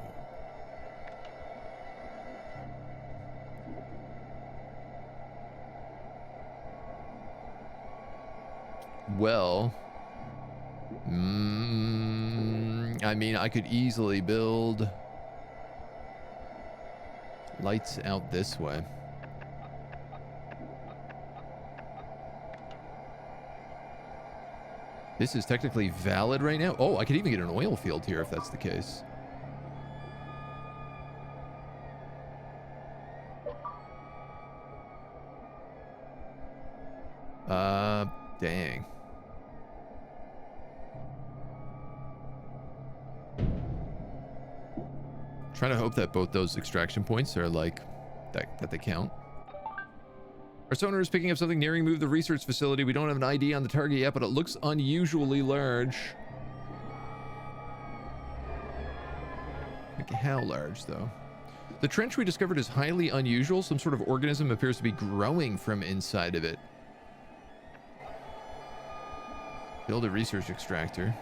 Well, I mean, I could easily build lights out this way. This is technically valid right now. Oh, I could even get an oil field here if that's the case. Dang. Trying to hope that both those extraction points are like that they count. Our sonar is picking up something nearing move the research facility. We don't have an ID on the target yet, but it looks unusually large. Like how large though? The trench we discovered is highly unusual. Some sort of organism appears to be growing from inside of it. Build a research extractor.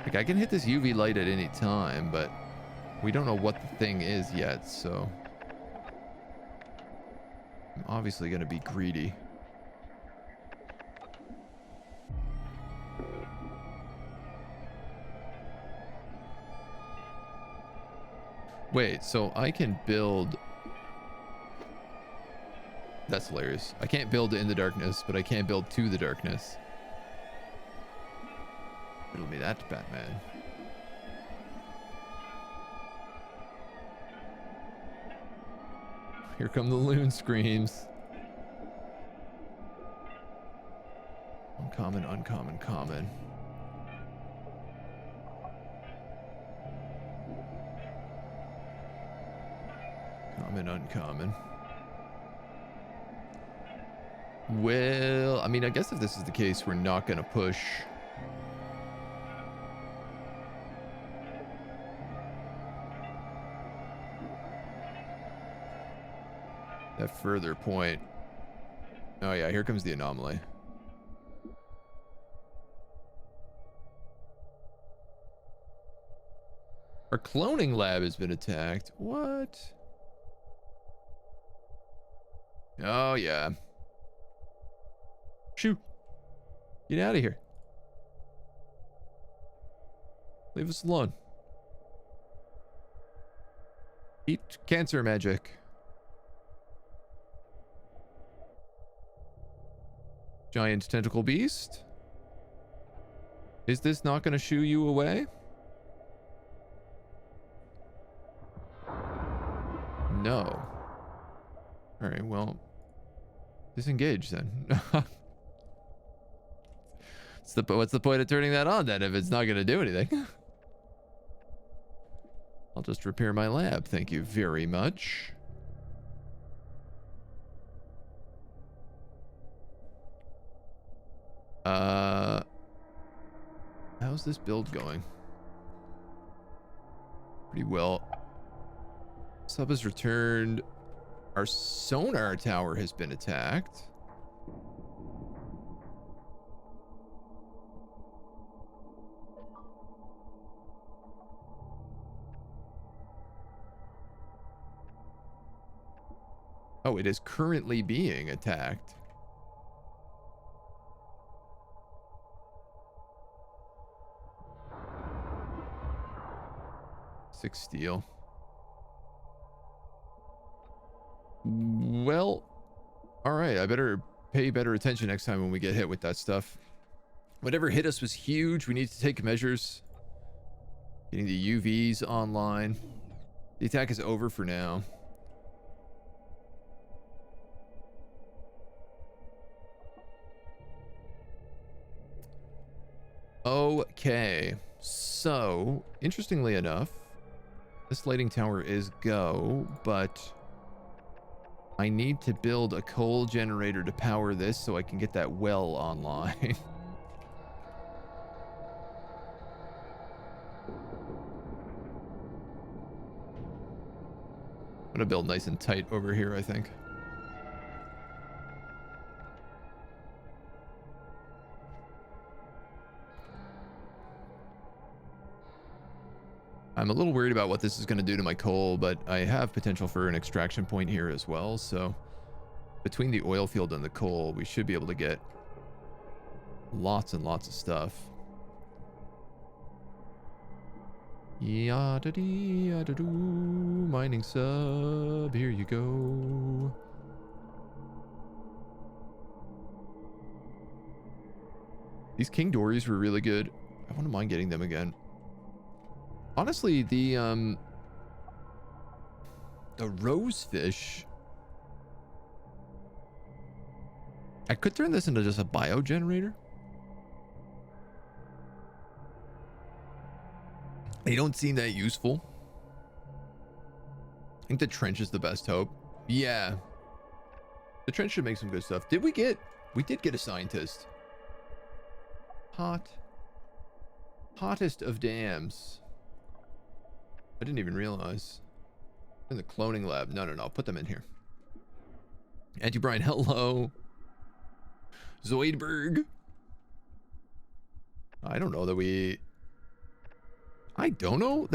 Like, I can hit this UV light at any time, but we don't know what the thing is yet, so I'm obviously going to be greedy. Wait, so I can build... That's hilarious. I can't build in the darkness, but I can build to the darkness. It'll be that, Batman. Here come the loon screams. Uncommon, uncommon, common. Common, uncommon. Well, I mean, I guess if this is the case, we're not going to push. That further point. Oh yeah, here comes the anomaly. Our cloning lab has been attacked. What? Oh yeah. Shoo. Get out of here. Leave us alone. Eat cancer magic. Giant tentacle beast. Is this not going to shoo you away? No. Alright, well. Disengage then. What's the point of turning that on then if it's not going to do anything? I'll just repair my lab. Thank you very much. How's this build going? Pretty well. Sub has returned. Our sonar tower has been attacked. Oh, it is currently being attacked. Six steel. Well, all right. I better pay better attention next time when we get hit with that stuff. Whatever hit us was huge. We need to take measures. Getting the UVs online. The attack is over for now. Okay. So, interestingly enough, this lighting tower is go, but I need to build a coal generator to power this so I can get that well online. I'm gonna build nice and tight over here, I think. I'm a little worried about what this is going to do to my coal, but I have potential for an extraction point here as well. So between the oil field and the coal, we should be able to get lots and lots of stuff. Yada-dee, yada-doo, mining sub, here you go. These King Dories were really good. I wouldn't mind getting them again. Honestly, the rosefish, I could turn this into just a biogenerator. They don't seem that useful. I think the trench is the best hope. Yeah. The trench should make some good stuff. We did get a scientist. Hottest of dams. I didn't even realize. In the cloning lab. No, I'll put them in here. Anti-Brian, hello. Zoidberg. I don't know that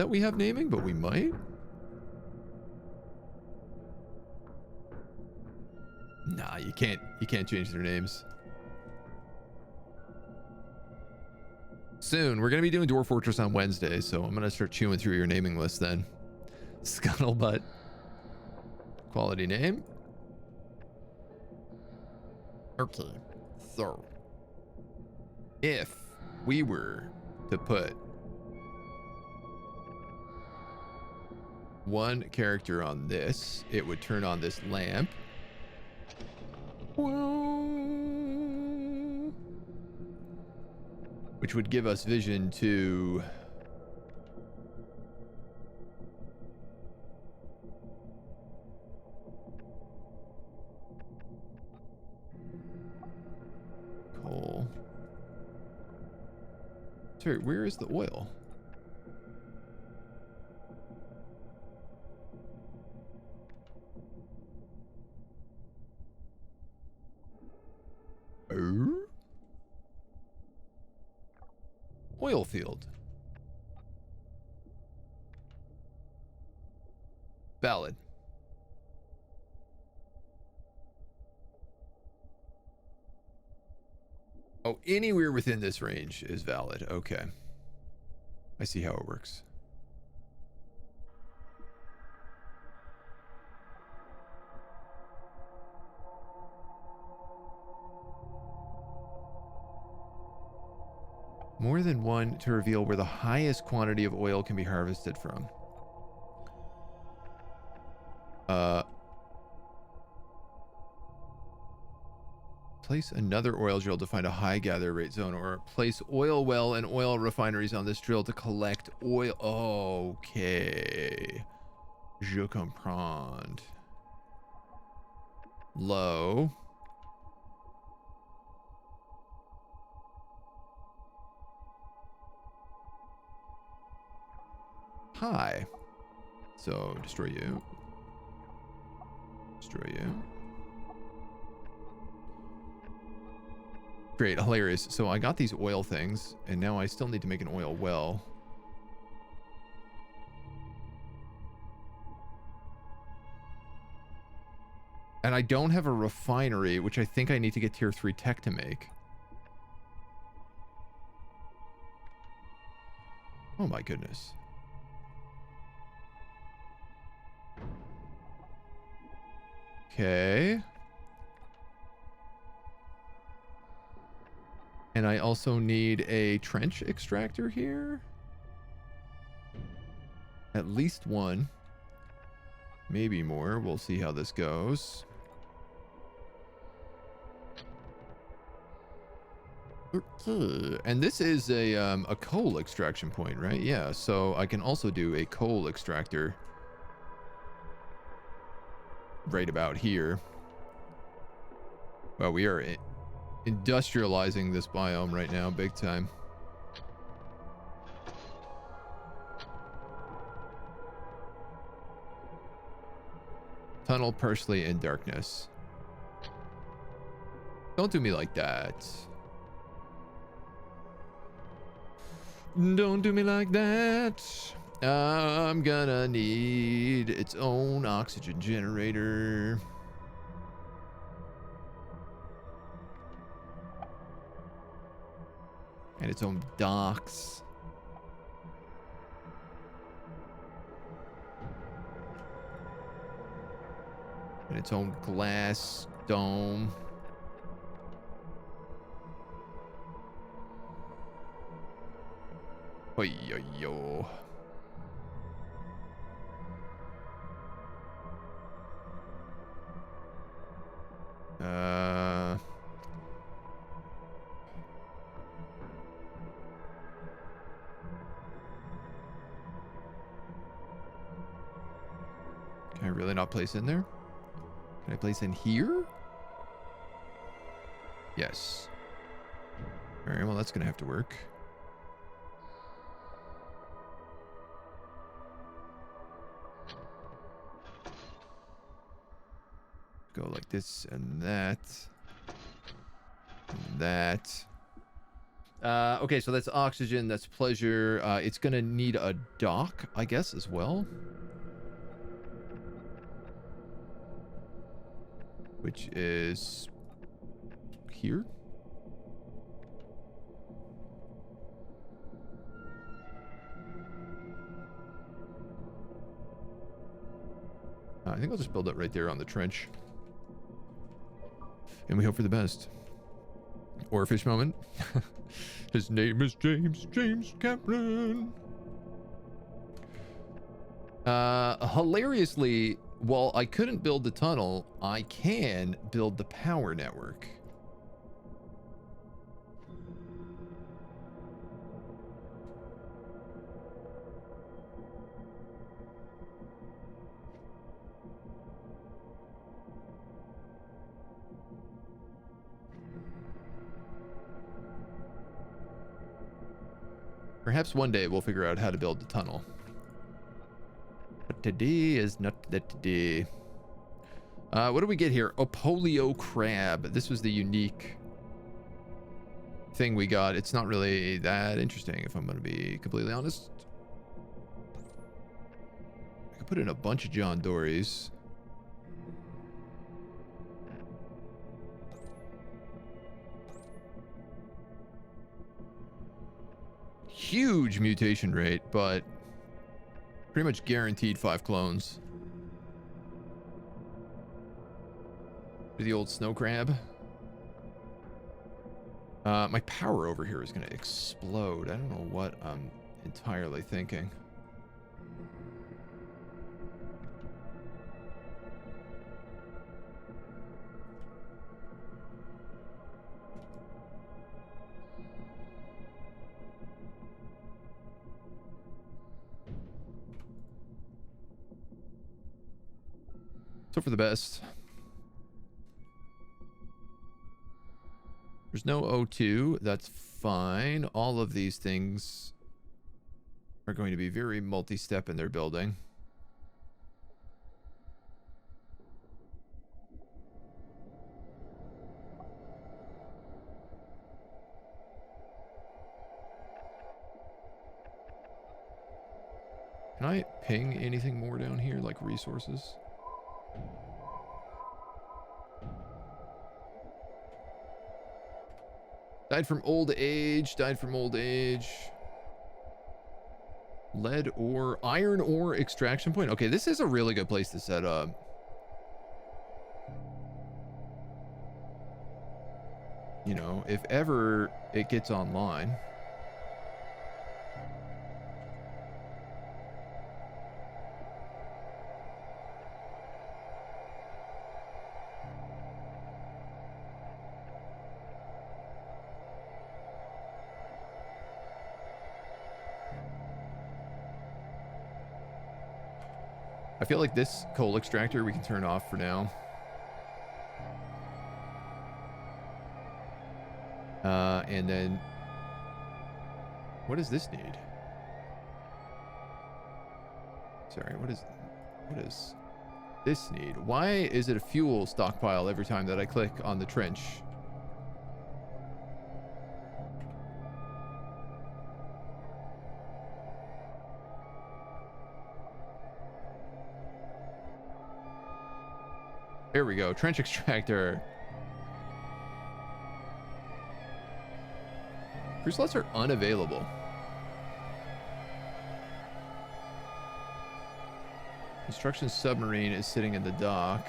we have naming, but we might. Nah, you can't change their names. Soon. We're going to be doing Dwarf Fortress on Wednesday, so I'm going to start chewing through your naming list then. Scuttlebutt. Quality name. Okay. So, if we were to put one character on this, it would turn on this lamp. Which would give us vision to coal. Sorry, where is the oil? Oil field. Valid. Oh, anywhere within this range is valid. Okay. I see how it works. More than one to reveal where the highest quantity of oil can be harvested from. Place another oil drill to find a high gather rate zone, or place oil well and oil refineries on this drill to collect oil. Okay. Je comprends. Low. High. So destroy you. Destroy you. Great, hilarious. So I got these oil things, and now I still need to make an oil well. And I don't have a refinery, which I think I need to get tier 3 tech to make. Oh my goodness. Okay. And I also need a trench extractor here. At least one. Maybe more. We'll see how this goes. Okay. And this is a coal extraction point, right? Yeah, so I can also do a coal extractor right about here. Well, we are industrializing this biome right now, big time. Tunnel, parsley, and darkness. Don't do me like that. Don't do me like that. I'm gonna need its own oxygen generator. And its own docks. And its own glass dome. Oi, yo, yo. Can I really not place in there? Can I place in here? Yes. All right, well, that's gonna have to work. Go like this and that. And that. Okay, so that's oxygen, that's pleasure. It's gonna need a dock, I guess, as well. Which is here. I think I'll just build it right there on the trench. And we hope for the best. Or fish moment. His name is James Cameron. Hilariously, while I couldn't build the tunnel, I can build the power network. Perhaps one day we'll figure out how to build the tunnel. But today is not that day. What do we get here? A polio crab. This was the unique thing we got. It's not really that interesting, if I'm going to be completely honest. I could put in a bunch of John Dory's. Huge mutation rate, but pretty much guaranteed 5 clones. The old snow crab. My power over here is going to explode. I don't know what I'm entirely thinking. So for the best. There's no O2. That's fine. All of these things are going to be very multi-step in their building. Can I ping anything more down here, like resources? Died from old age, died from old age. Lead ore, iron ore extraction point. Okay, this is a really good place to set up. You know, if ever it gets online. I feel like this coal extractor we can turn off for now. And then what does this need? Sorry, what does this need? Why is it a fuel stockpile every time that I click on the trench? There we go. Trench extractor. Crew slots are unavailable. Construction submarine is sitting in the dock.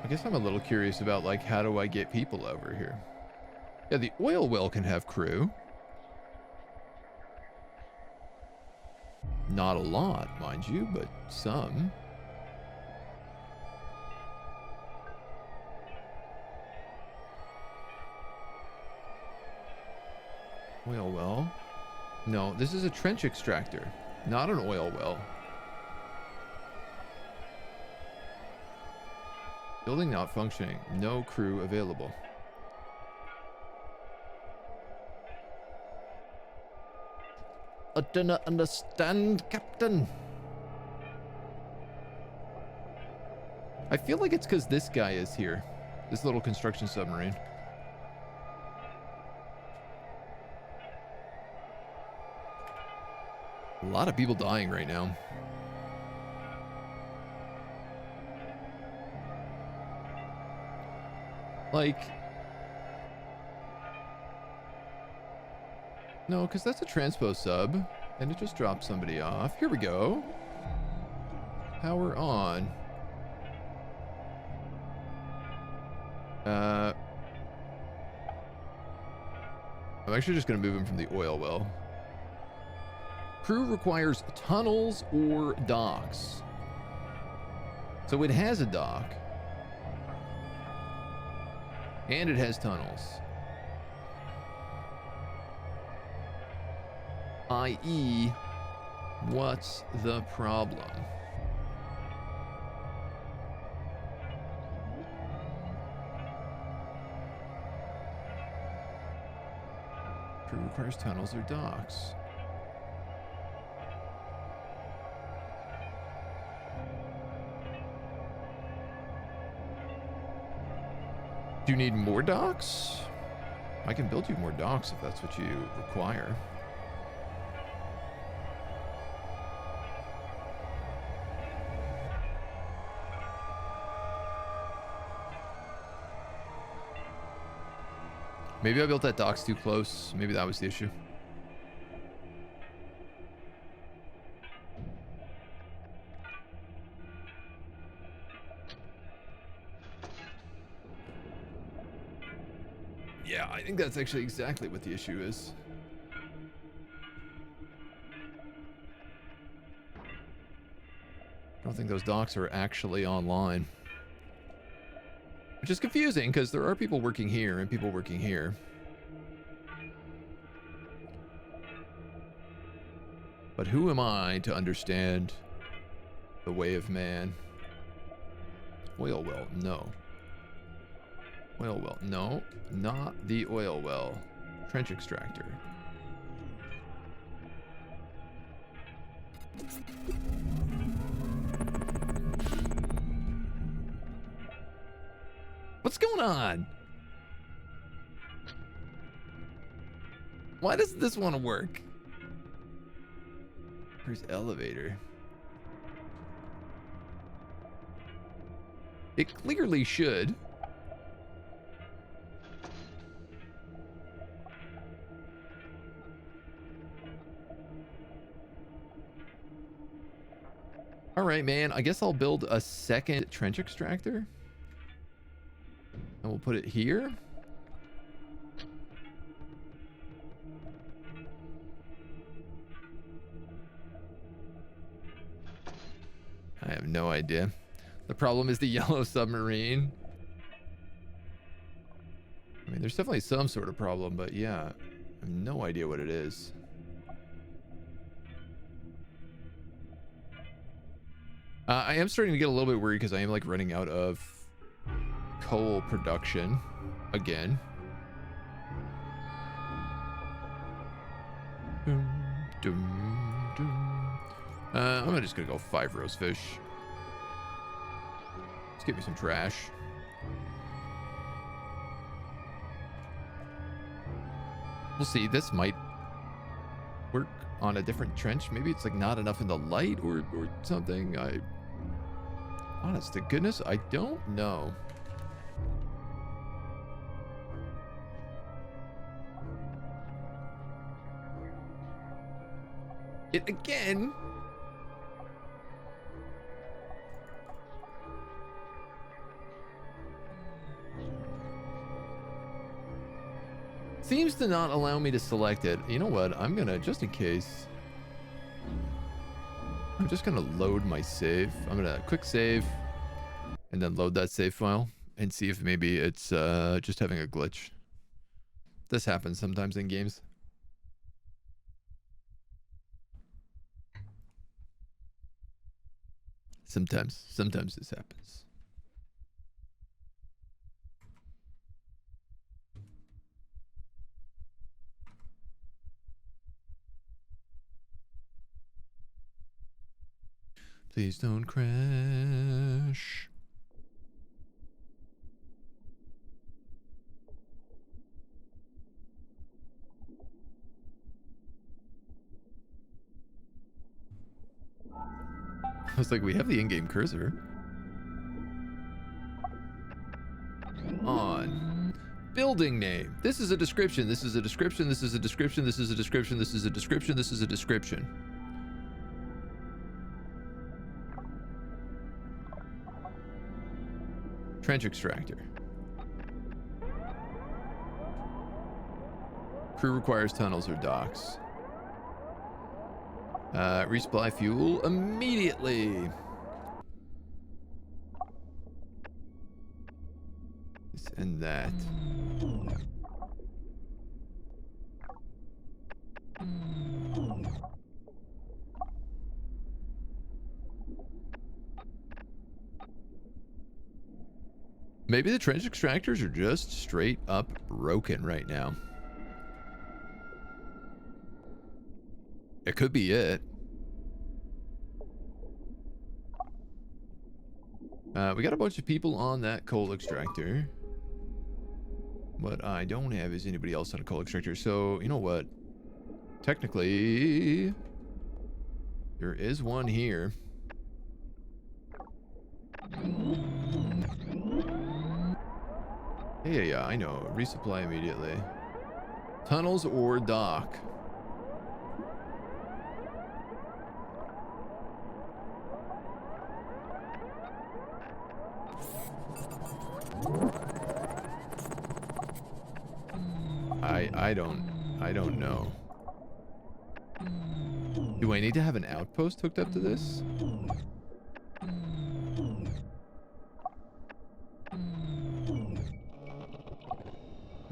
I guess I'm a little curious about, like, how do I get people over here? Yeah, the oil well can have crew. Not a lot, mind you, but some. Oil well. No, this is a trench extractor, not an oil well. Building not functioning. No crew available. I do not understand, Captain. I feel like it's because this guy is here. This little construction submarine. A lot of people dying right now. Like... No, because that's a transpo sub, and it just dropped somebody off. Here we go. Power on. I'm actually just going to move him from the oil well. Crew requires tunnels or docks. So it has a dock. And it has tunnels. I.e., what's the problem? Crew requires tunnels or docks. Do you need more docks? I can build you more docks if that's what you require. Maybe I built that docks too close. Maybe that was the issue. Yeah, I think that's actually exactly what the issue is. I don't think those docks are actually online. Which is confusing, because there are people working here and people working here. But who am I to understand the way of man? Oil well, no. Oil well, no. Not the oil well. Trench extractor. What's going on? Why does this want to work? Where's elevator? It clearly should. All right, man. I guess I'll build a second trench extractor. And we'll put it here. I have no idea. The problem is the yellow submarine. I mean, there's definitely some sort of problem, but yeah, I have no idea what it is. I am starting to get a little bit worried because I am like running out of coal production again. I'm just gonna go 5 roast fish. Let's get me some trash. We'll see. This might work on a different trench. Maybe it's like not enough in the light or something. Honest to goodness, I don't know. It again. Seems to not allow me to select it. You know what? I'm gonna, just in case, I'm just gonna load my save. I'm gonna quick save and then load that save file and see if maybe it's just having a glitch. This happens sometimes in games. Sometimes this happens. Please don't crash. I was like, we have the in-game cursor. On. Building name. This is a description. This is a description. This is a description. This is a description. This is a description. This is a description. Trench extractor. Crew requires tunnels or docks. Resupply fuel immediately. This and that. Maybe the trench extractors are just straight up broken right now. It could be it. We got a bunch of people on that coal extractor. What I don't have is anybody else on a coal extractor. So, you know what? Technically, there is one here. Yeah, I know. Resupply immediately. Tunnels or dock. I don't know. Do I need to have an outpost hooked up to this? I'm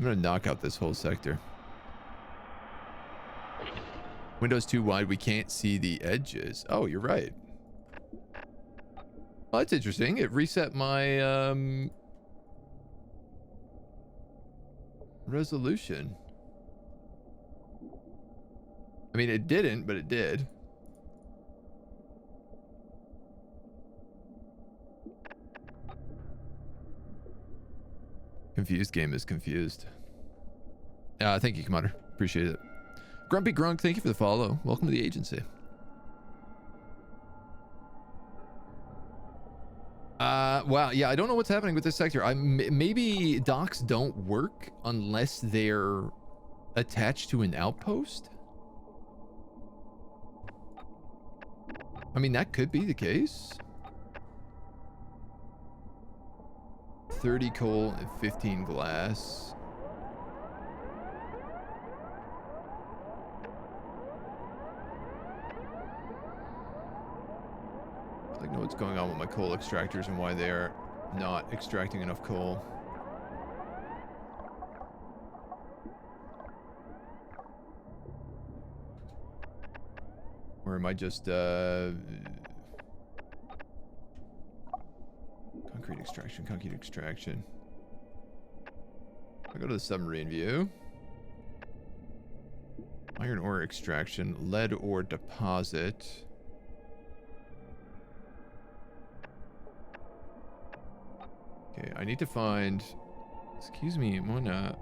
gonna knock out this whole sector. Window's too wide. We can't see the edges. Oh, you're right. Well, that's interesting. It reset my resolution. I mean, it didn't, but it did. Confused game is confused. Thank you, Commander. Appreciate it. Grumpy Grunk, thank you for the follow. Welcome to the agency. Wow, yeah, I don't know what's happening with this sector. Maybe docks don't work unless they're attached to an outpost? I mean, that could be the case. 30 coal and 15 glass. I'd like to know what's going on with my coal extractors and why they're not extracting enough coal. Or am I just concrete extraction. I go to the submarine view. Iron ore extraction, lead ore deposit. Okay, I need to find, excuse me, Mona.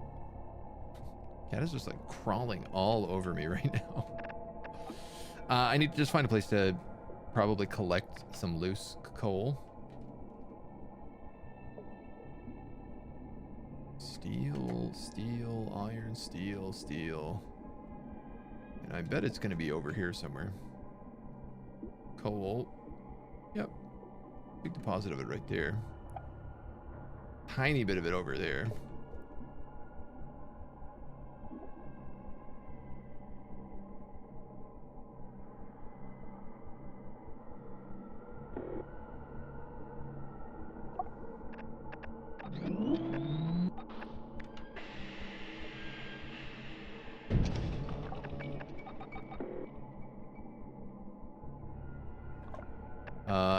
Cat is just like crawling all over me right now. I need to just find a place to probably collect some loose coal. Steel, iron, steel. And I bet it's going to be over here somewhere. Coal. Yep. Big deposit of it right there. Tiny bit of it over there.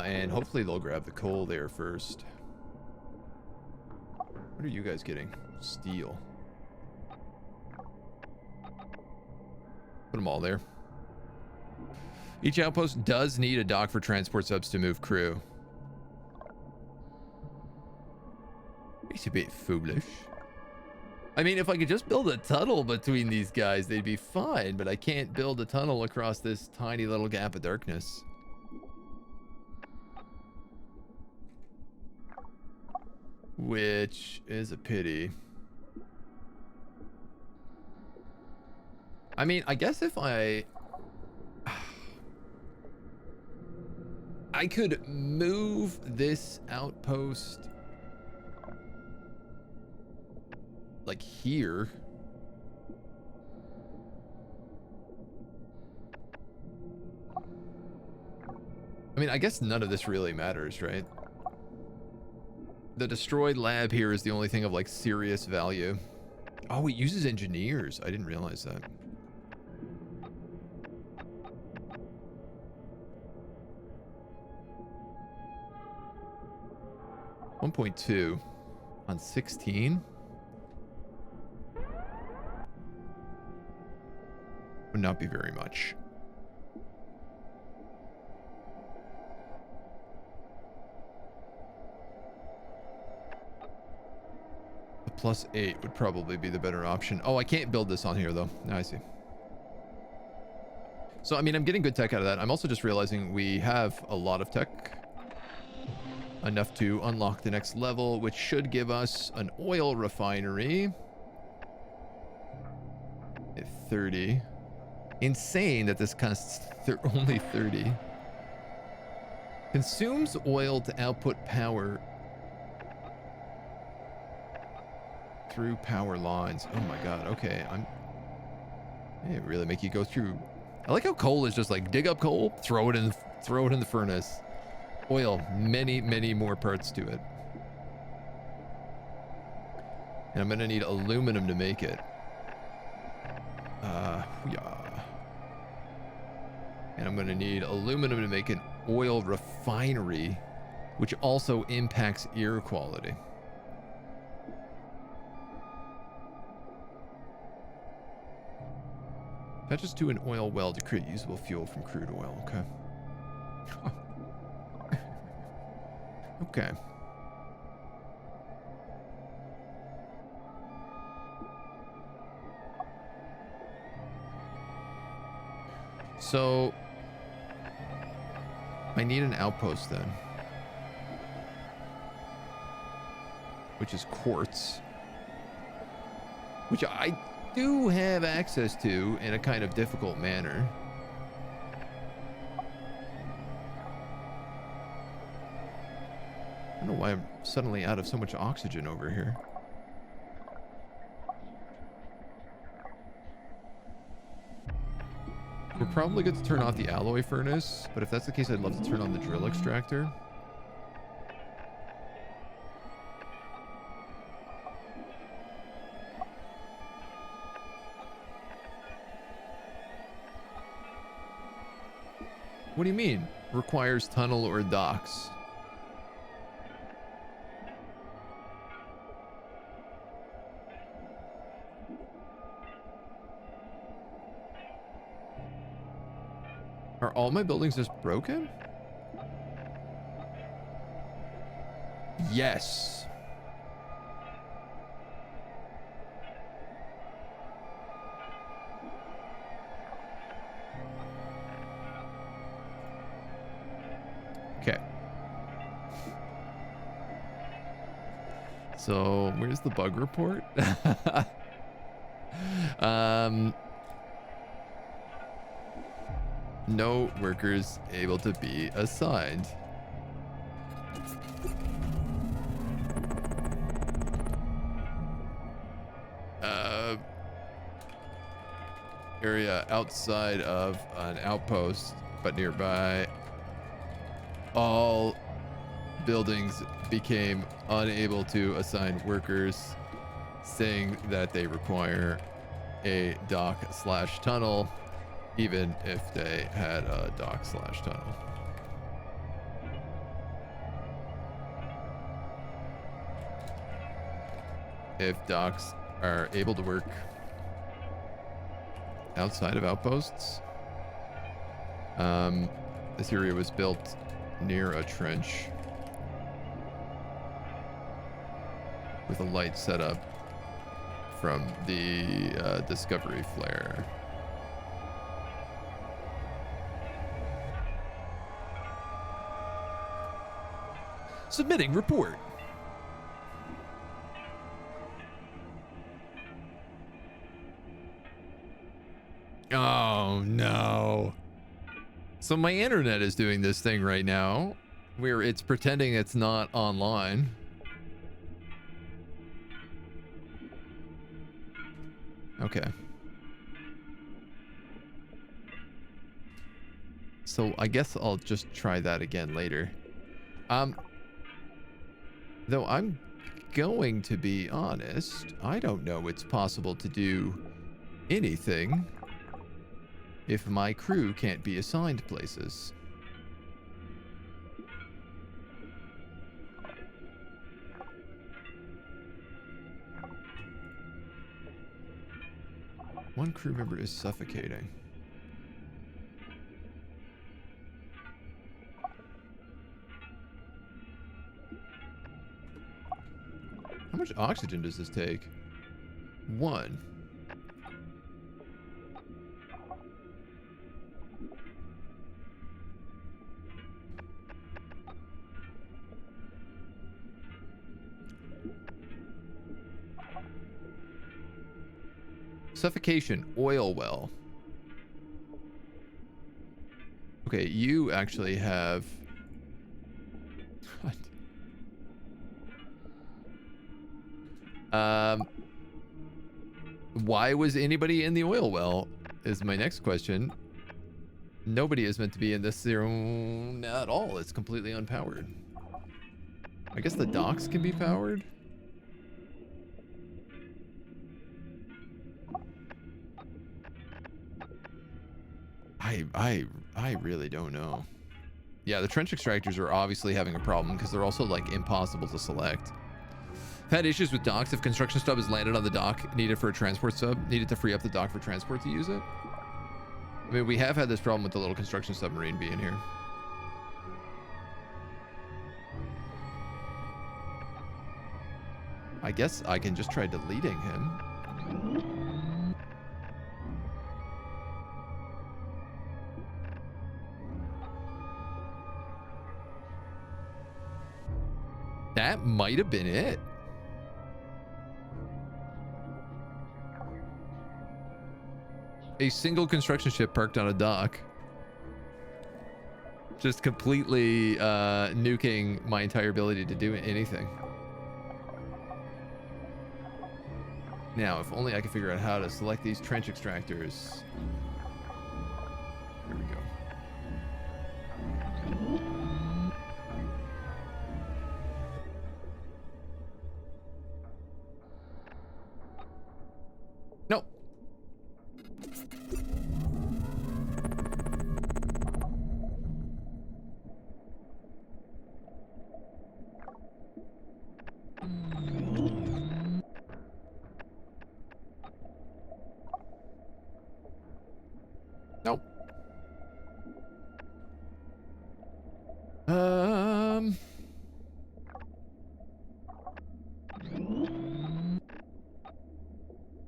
And hopefully they'll grab the coal there first. What are you guys getting? Steel. Put them all there. Each outpost does need a dock for transport subs to move crew. It's a bit foolish. I mean, if I could just build a tunnel between these guys, they'd be fine, but I can't build a tunnel across this tiny little gap of darkness. Which is a pity. I mean, I guess if I could move this outpost like here. I mean, I guess none of this really matters, right? The destroyed lab here is the only thing of like serious value. Oh, it uses engineers. I didn't realize that. $1.2 on 16 would not be very much. +8 would probably be the better option. Oh, I can't build this on here though. I see. So, I mean, I'm getting good tech out of that. I'm also just realizing we have a lot of tech. Enough to unlock the next level, which should give us an oil refinery. At 30. Insane that this costs only 30. Consumes oil to output power through power lines. Oh my god. Okay, they really make you go through. I like how coal is just like dig up coal, throw it in the furnace. Oil, many more parts to it. And I'm gonna need aluminum to make it. Yeah. And I'm going to need aluminum to make an oil refinery, which also impacts air quality. Fetches to an oil well to create usable fuel from crude oil. Okay. Okay. So I need an outpost then, which is quartz, which I do have access to in a kind of difficult manner. I don't know why I'm suddenly out of so much oxygen over here. We're probably good to turn off the alloy furnace, but if that's the case, I'd love to turn on the drill extractor. What do you mean? Requires tunnel or docks? Are all my buildings just broken? Yes. Okay. So, where's the bug report? No workers able to be assigned. Area outside of an outpost, but nearby. All buildings became unable to assign workers, saying that they require a dock/tunnel, even if they had a dock/tunnel. If docks are able to work outside of outposts, this area was built near a trench with a light setup from the Discovery flare. Submitting report. Oh no. So my internet is doing this thing right now where it's pretending it's not online. Okay. So I guess I'll just try that again later. Though I'm going to be honest, I don't know it's possible to do anything if my crew can't be assigned places. One crew member is suffocating. How much oxygen does this take? 1. Suffocation, oil well. Okay, you actually have... What? Why was anybody in the oil well is my next question. Nobody is meant to be in this zone at all. It's completely unpowered. I guess the docks can be powered. I really don't know. Yeah, the trench extractors are obviously having a problem because they're also like impossible to select. I've had issues with docks. If construction stub is landed on the dock needed for a transport sub, needed to free up the dock for transport to use it. I mean, we have had this problem with the little construction submarine being here. I guess I can just try deleting him. That might have been it. A single construction ship parked on a dock. Just completely nuking my entire ability to do anything. Now, if only I could figure out how to select these trench extractors. Here we go. Nope. Nope.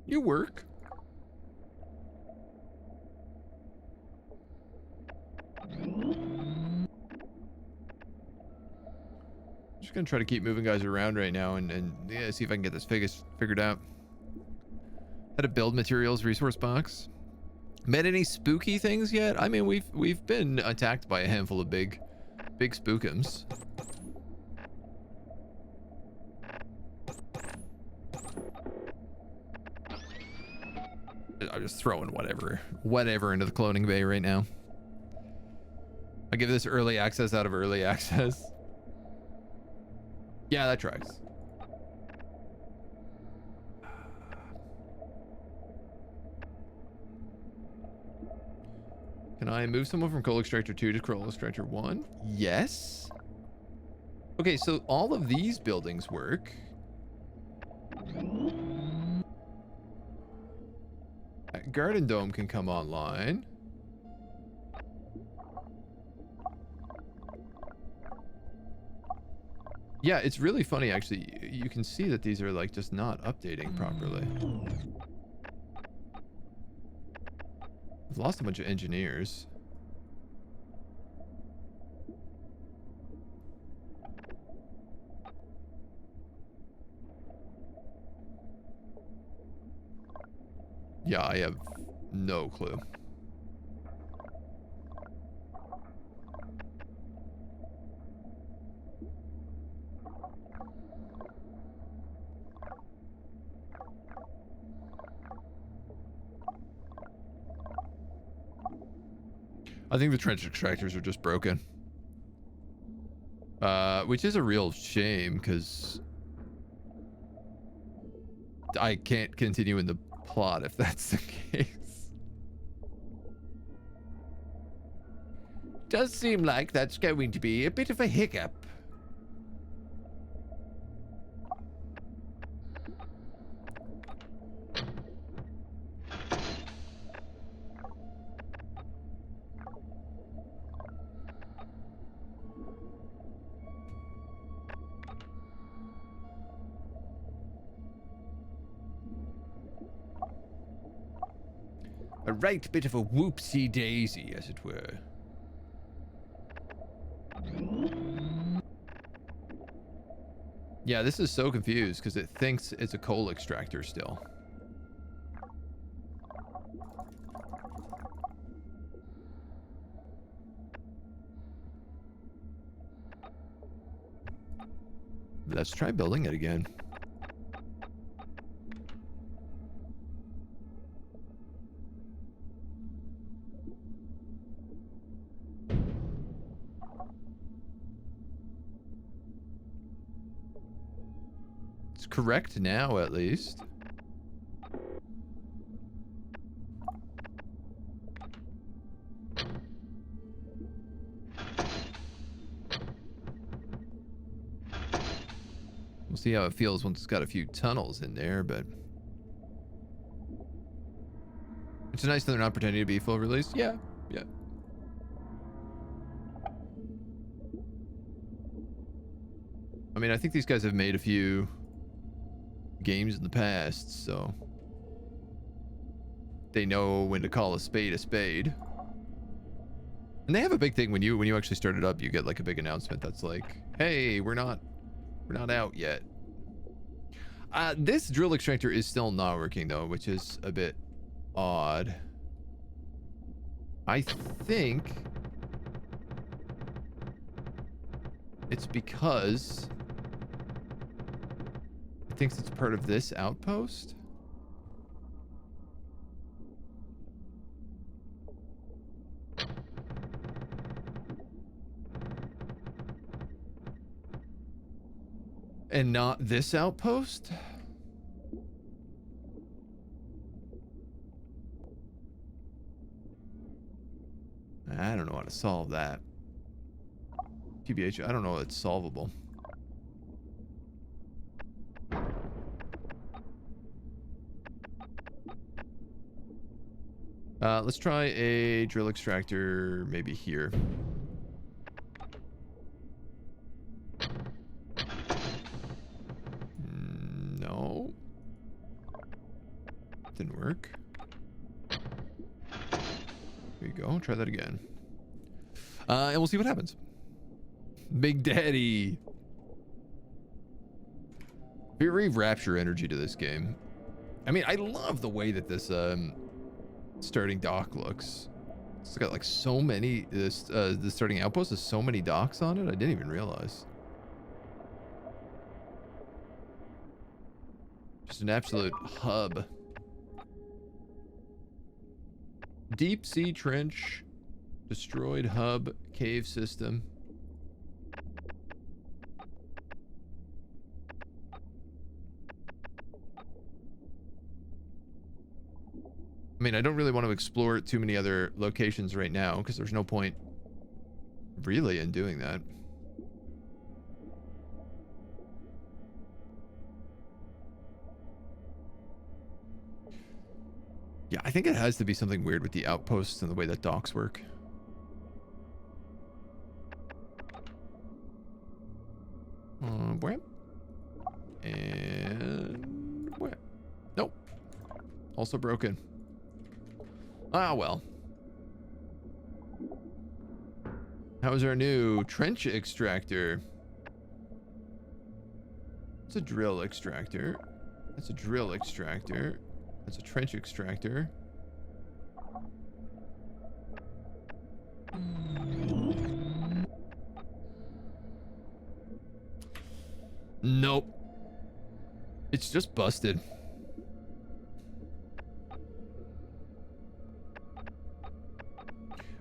You work. Just gonna try to keep moving guys around right now and yeah, see if I can get this figured out. Had a build materials resource box. Met any spooky things yet? I mean, we've been attacked by a handful of big spookums. I'm just throwing whatever into the cloning bay right now. I give this early access out of early access. Yeah, that tracks. Can I move someone from coal extractor 2 to coal extractor 1? Yes. Okay, so all of these buildings work. Garden Dome can come online. Yeah, it's really funny actually. You can see that these are like just not updating properly. I've lost a bunch of engineers. Yeah, I have no clue. I think the trench extractors are just broken. Which is a real shame because I can't continue in the plot if that's the case. Does seem like that's going to be a bit of a hiccup. A right bit of a whoopsie daisy, as it were. Yeah, this is so confused because it thinks it's a coal extractor still. Let's try building it again. Correct now, at least. We'll see how it feels once it's got a few tunnels in there, but it's nice that they're not pretending to be full release. Yeah, yeah. I mean, I think these guys have made a few games in the past, so they know when to call a spade a spade. And they have a big thing when you actually start it up, you get like a big announcement that's like, hey, we're not out yet. This drill extractor is still not working though, which is a bit odd. I think it's because it thinks it's part of this outpost. And not this outpost? I don't know how to solve that. TBH, I don't know if it's solvable. Let's try a drill extractor maybe here. No. Didn't work. There you go. Try that again. And we'll see what happens. Big Daddy. Very Rapture energy to this game. I mean, I love the way that this starting dock looks. It's got like so many, the starting outpost has so many docks on it. I didn't even realize. Just an absolute hub. Deep sea trench, destroyed hub, cave system. I mean, I don't really want to explore too many other locations right now because there's no point really in doing that. Yeah, I think it has to be something weird with the outposts and the way that docks work. Where? And where? Nope. Also broken. Ah, well. How's our new trench extractor? It's a drill extractor. That's a drill extractor. That's a trench extractor. Nope. It's just busted.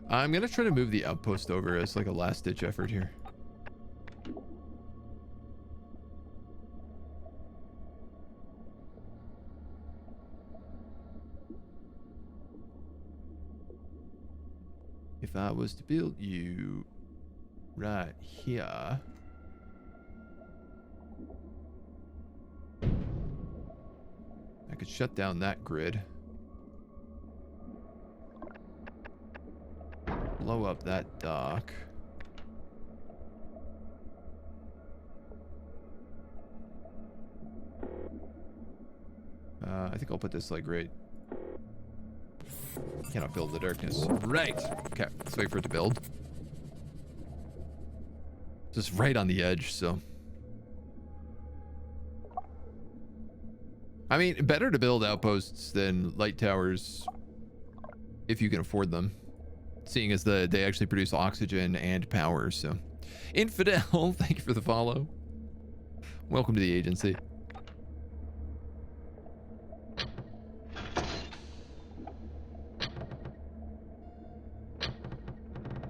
I'm gonna try to move the outpost over as like a last-ditch effort here. If I was to build you right here, I could shut down that grid. Blow up that dock. I think I'll put this like right. Cannot build the darkness. Right. Okay, let's wait for it to build. Just right on the edge, so. I mean, better to build outposts than light towers if you can afford them. Seeing as they actually produce oxygen and power, so. Infidel, thank you for the follow. Welcome to the agency. It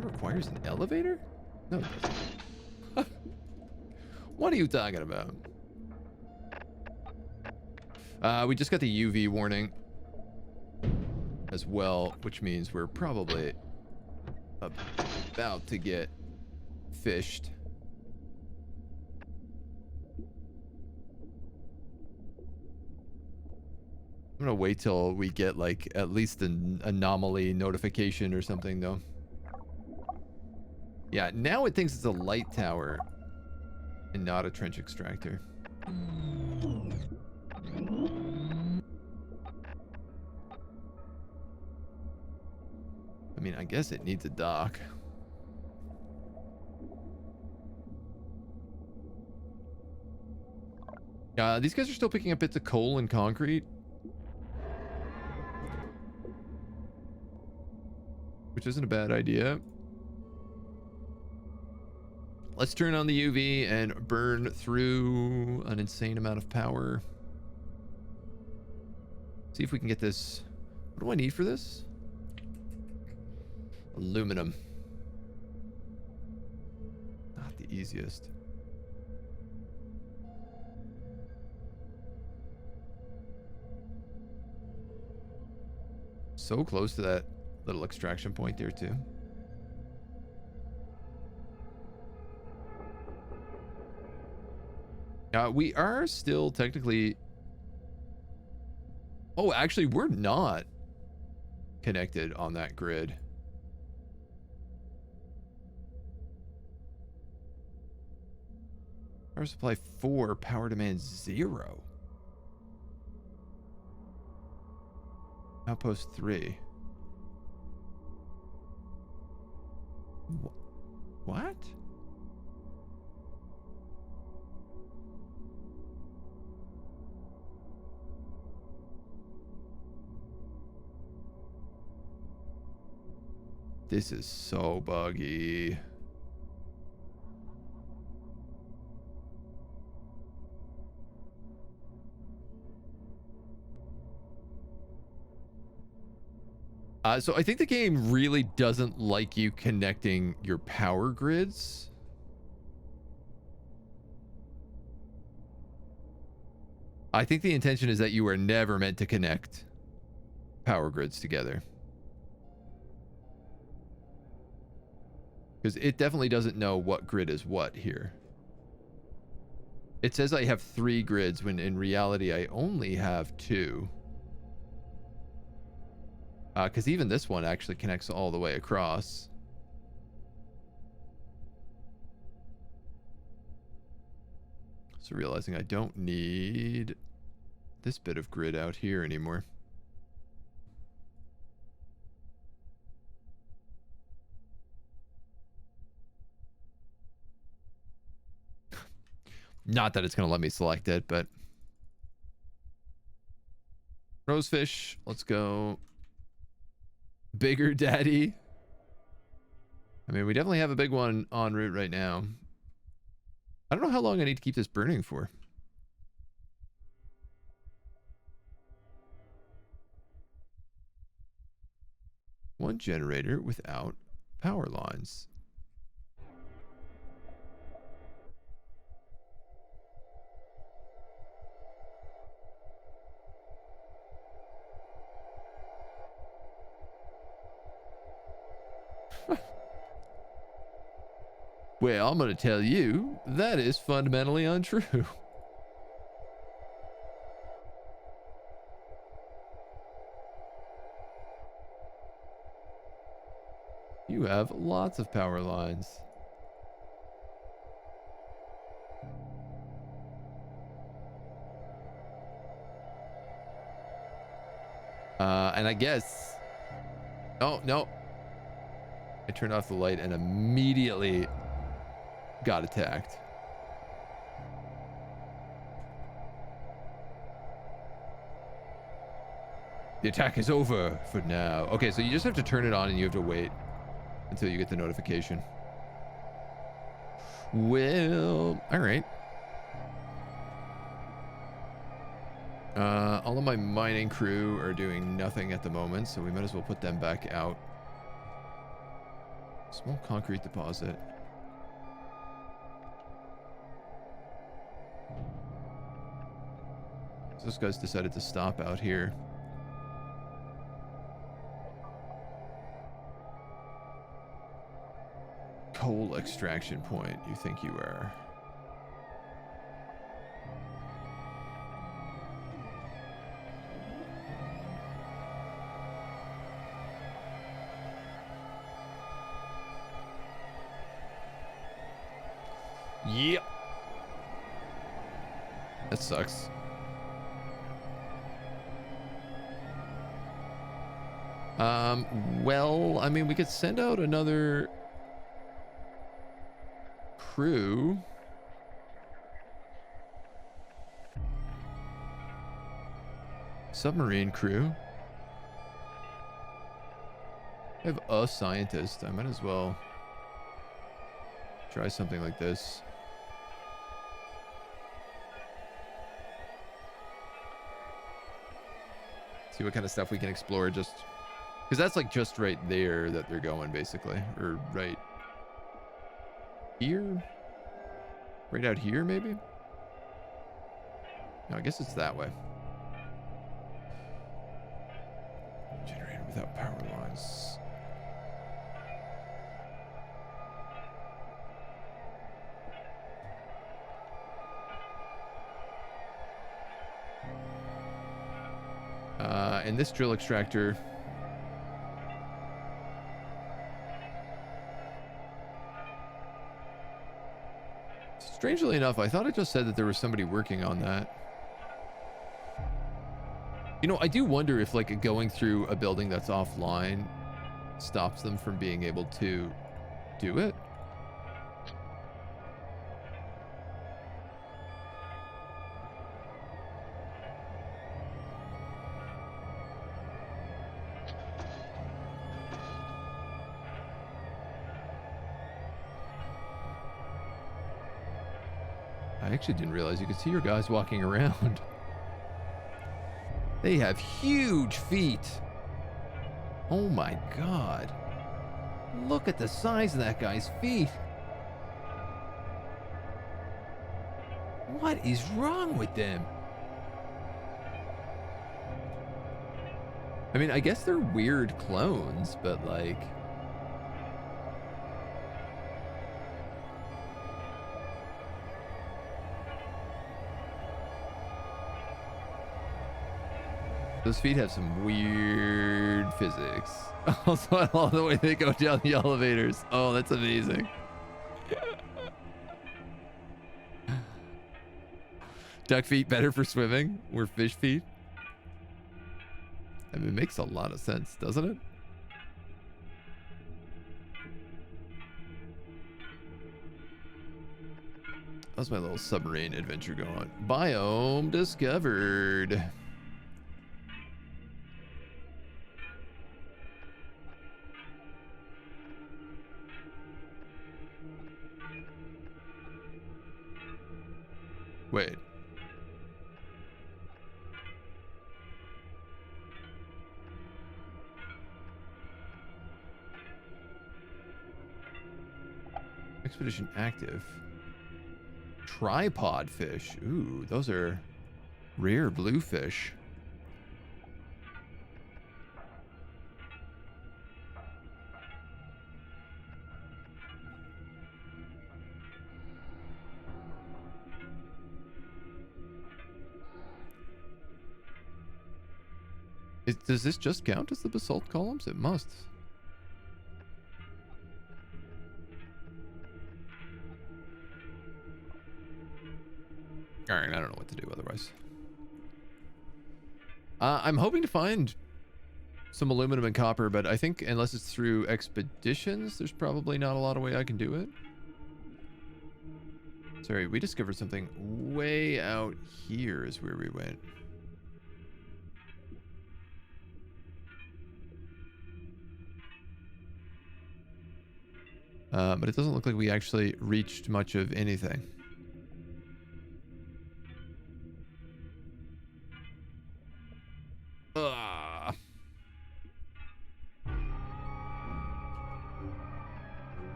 requires an elevator? No, it doesn't. What are you talking about? We just got the UV warning as well, which means we're probably about to get fished. I'm gonna wait till we get like at least an anomaly notification or something though. Yeah, now it thinks it's a light tower and not a trench extractor. I mean, I guess it needs a dock. These guys are still picking up bits of coal and concrete, which isn't a bad idea. Let's turn on the UV and burn through an insane amount of power. See if we can get this. What do I need for this? Aluminum. Not the easiest. So close to that little extraction point there too. We are still technically... Oh, actually, we're not connected on that grid. Power supply 4, power demand 0. Outpost 3. What? This is so buggy. So I think the game really doesn't like you connecting your power grids. I think the intention is that you are never meant to connect power grids together. Because it definitely doesn't know what grid is what here. It says I have 3 grids when in reality I only have 2. Because even this one actually connects all the way across. So realizing I don't need this bit of grid out here anymore. Not that it's going to let me select it, but... Rosefish, let's go. Bigger Daddy. I mean, we definitely have a big one en route right now. I don't know how long I need to keep this burning for. One generator without power lines. Well, I'm going to tell you, that is fundamentally untrue. You have lots of power lines. And I guess... Oh, no. I turned off the light and immediately got attacked. The attack is over for now. Okay, so you just have to turn it on and you have to wait until you get the notification. Well, all right. All of my mining crew are doing nothing at the moment, so we might as well put them back out. Small concrete deposit. So those guys decided to stop out here. Coal extraction point, you think you are? Yep. That sucks. Well, I mean, we could send out another crew. Submarine crew. I have a scientist. I might as well try something like this. See what kind of stuff we can explore, just because that's like just right there that they're going, basically, or right here, right out here, maybe. No, I guess it's that way. Generator without power lines. And this drill extractor. Strangely enough, I thought it just said that there was somebody working on that. You know, I do wonder if like going through a building that's offline stops them from being able to do it. I actually didn't realize you could see your guys walking around. They have huge feet. Oh my God. Look at the size of that guy's feet. What is wrong with them? I mean, I guess they're weird clones, but like... Those feet have some weird physics. Also, I love the way they go down the elevators. Oh, that's amazing. Duck feet better for swimming, or fish feet. I mean, it makes a lot of sense, doesn't it? How's my little submarine adventure going? Biome discovered. Wait. Expedition active. Tripod fish. Ooh, those are rare bluefish. Does this just count as the basalt columns? It must. Alright, I don't know what to do otherwise. I'm hoping to find some aluminum and copper, but I think unless it's through expeditions, there's probably not a lot of way I can do it. Sorry, we discovered something way out here is where we went. But it doesn't look like we actually reached much of anything.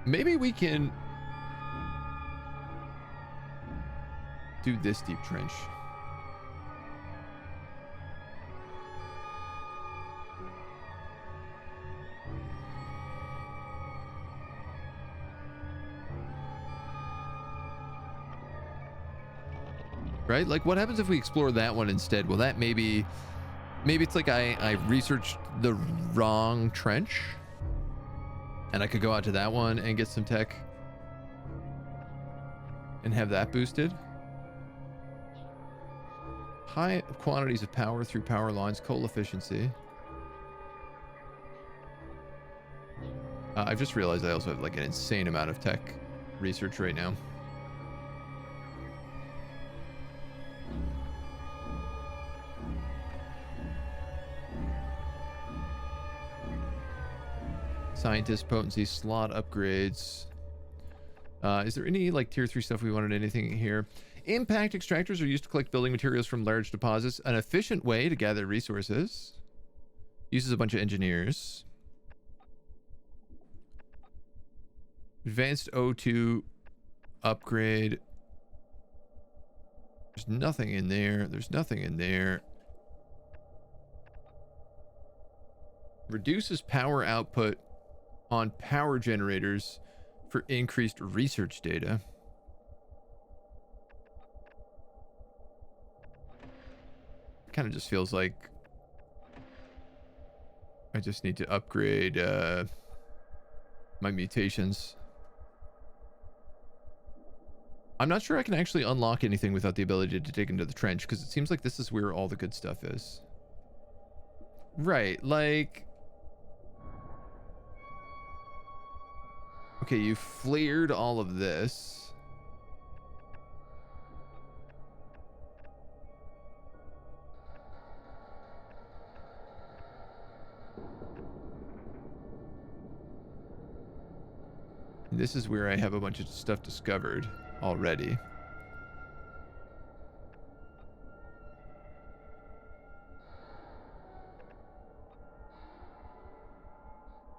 Maybe we can do this deep trench. Right? Like, what happens if we explore that one instead? Well, that maybe it's like I researched the wrong trench, and I could go out to that one and get some tech. and have that boosted. High quantities of power through power lines, coal efficiency. I've just realized I also have like an insane amount of tech research right now. Scientist potency, slot upgrades. Is there any like tier 3 stuff we wanted? Anything here? Impact extractors are used to collect building materials from large deposits. An efficient way to gather resources. Uses a bunch of engineers. Advanced O2 upgrade. There's nothing in there. There's nothing in there. Reduces power output on power generators for increased research data. Kind of just feels like I just need to upgrade my mutations. I'm not sure I can actually unlock anything without the ability to dig into the trench, because it seems like this is where all the good stuff is. Right, like... Okay, you flared all of this. This is where I have a bunch of stuff discovered already.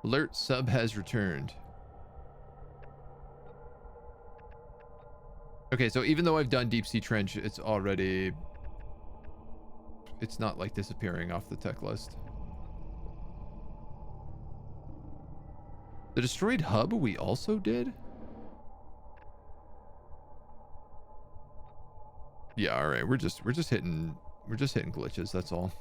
Alert, sub has returned. Okay, so even though I've done deep sea trench, it's already... It's not like disappearing off the tech list. The destroyed hub we also did? Yeah, all right. We're just hitting glitches, that's all.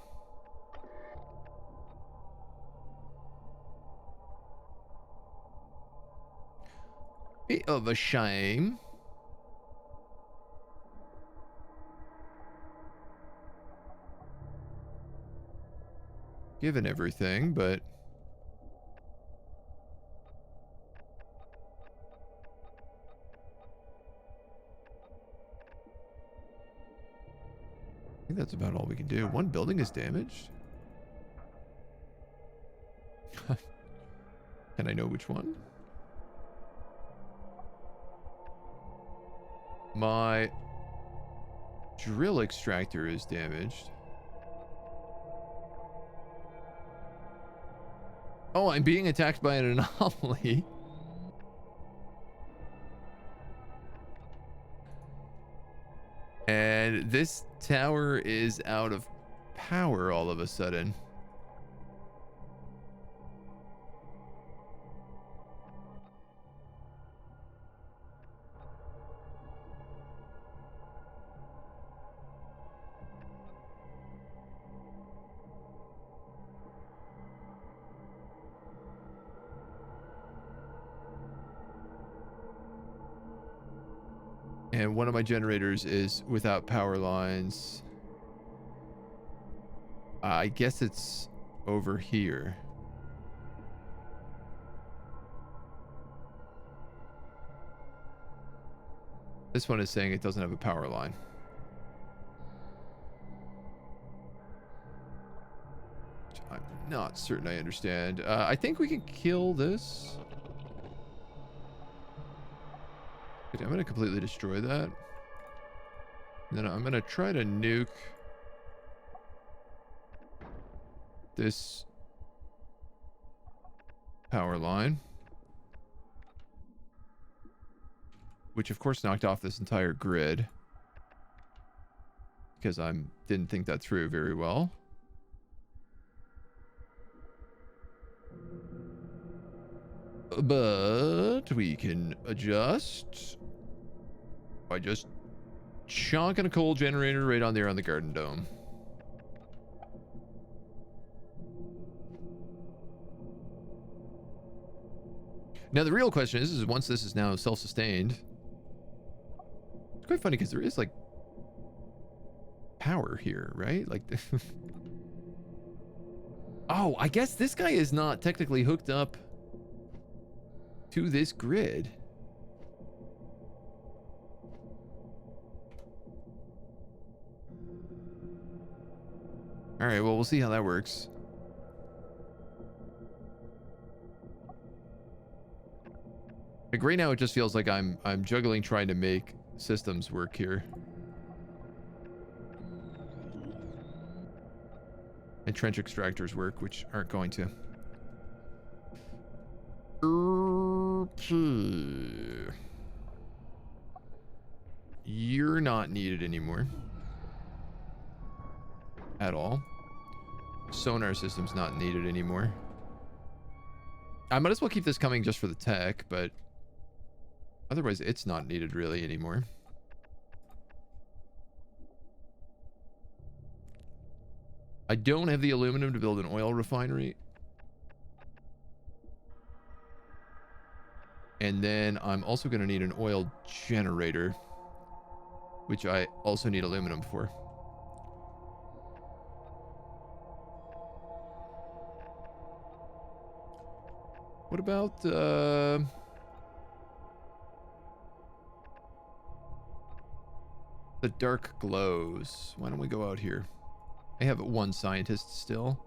Bit of a shame. Given everything, but I think that's about all we can do. One building is damaged. Can I know which one? My drill extractor is damaged. Oh, I'm being attacked by an anomaly. And this tower is out of power all of a sudden. And one of my generators is without power lines. I guess it's over here. This one is saying it doesn't have a power line. Which I'm not certain I understand. I think we can kill this. I'm going to completely destroy that. And then I'm going to try to nuke this power line, which of course knocked off this entire grid because I didn't think that through very well. But we can adjust by just chonking a coal generator right on there on the garden dome. Now the real question is once this is now self-sustained, It's quite funny because there is like power here, right? Like, oh, I guess this guy is not technically hooked up to this grid. All right, well, we'll see how that works. Like right now, it just feels like I'm juggling trying to make systems work here. And trench extractors work, which aren't going to. Okay. You're not needed anymore. At all. Sonar system's not needed anymore. I might as well keep this coming just for the tech, but otherwise it's not needed really anymore. I don't have the aluminum to build an oil refinery. And then I'm also going to need an oil generator, which I also need aluminum for. What about the dark glows? Why don't we go out here? I have one scientist still.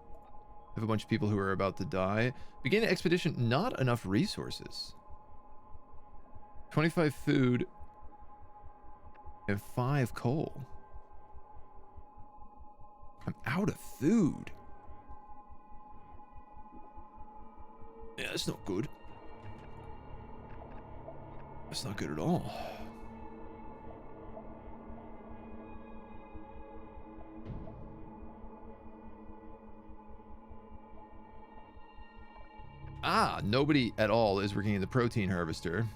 I have a bunch of people who are about to die. Begin expedition. Not enough resources. 25 food and 5 coal. I'm out of food. Yeah, that's not good. That's not good at all. Ah, nobody at all is working in the protein harvester.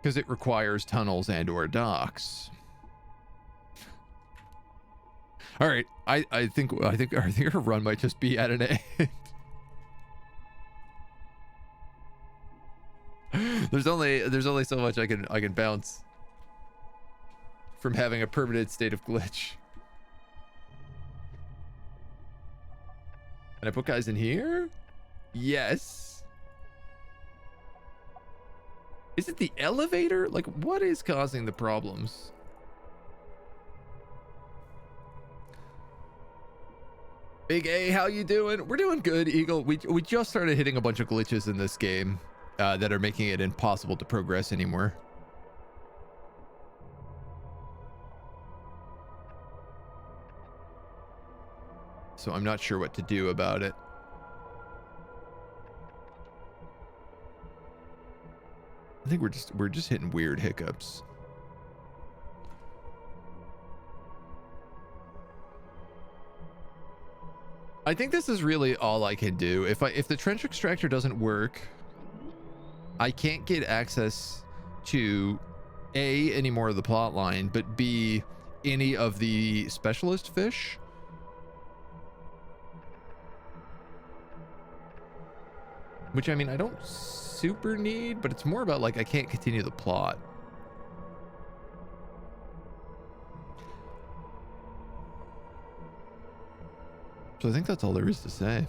Because it requires tunnels and or docks. All right, I think our run might just be at an end. There's only so much I can bounce from having a permanent state of glitch. Can I put guys in here? Yes. Is it the elevator? Like, what is causing the problems? Big A, how you doing? We're doing good, Eagle. We just started hitting a bunch of glitches in this game that are making it impossible to progress anymore. So I'm not sure what to do about it. I think we're just hitting weird hiccups. I think this is really all I can do. If the trench extractor doesn't work, I can't get access to A, any more of the plot line, but B, any of the specialist fish. Which, I mean, I don't super need, but it's more about like I can't continue the plot. So I think that's all there is to say.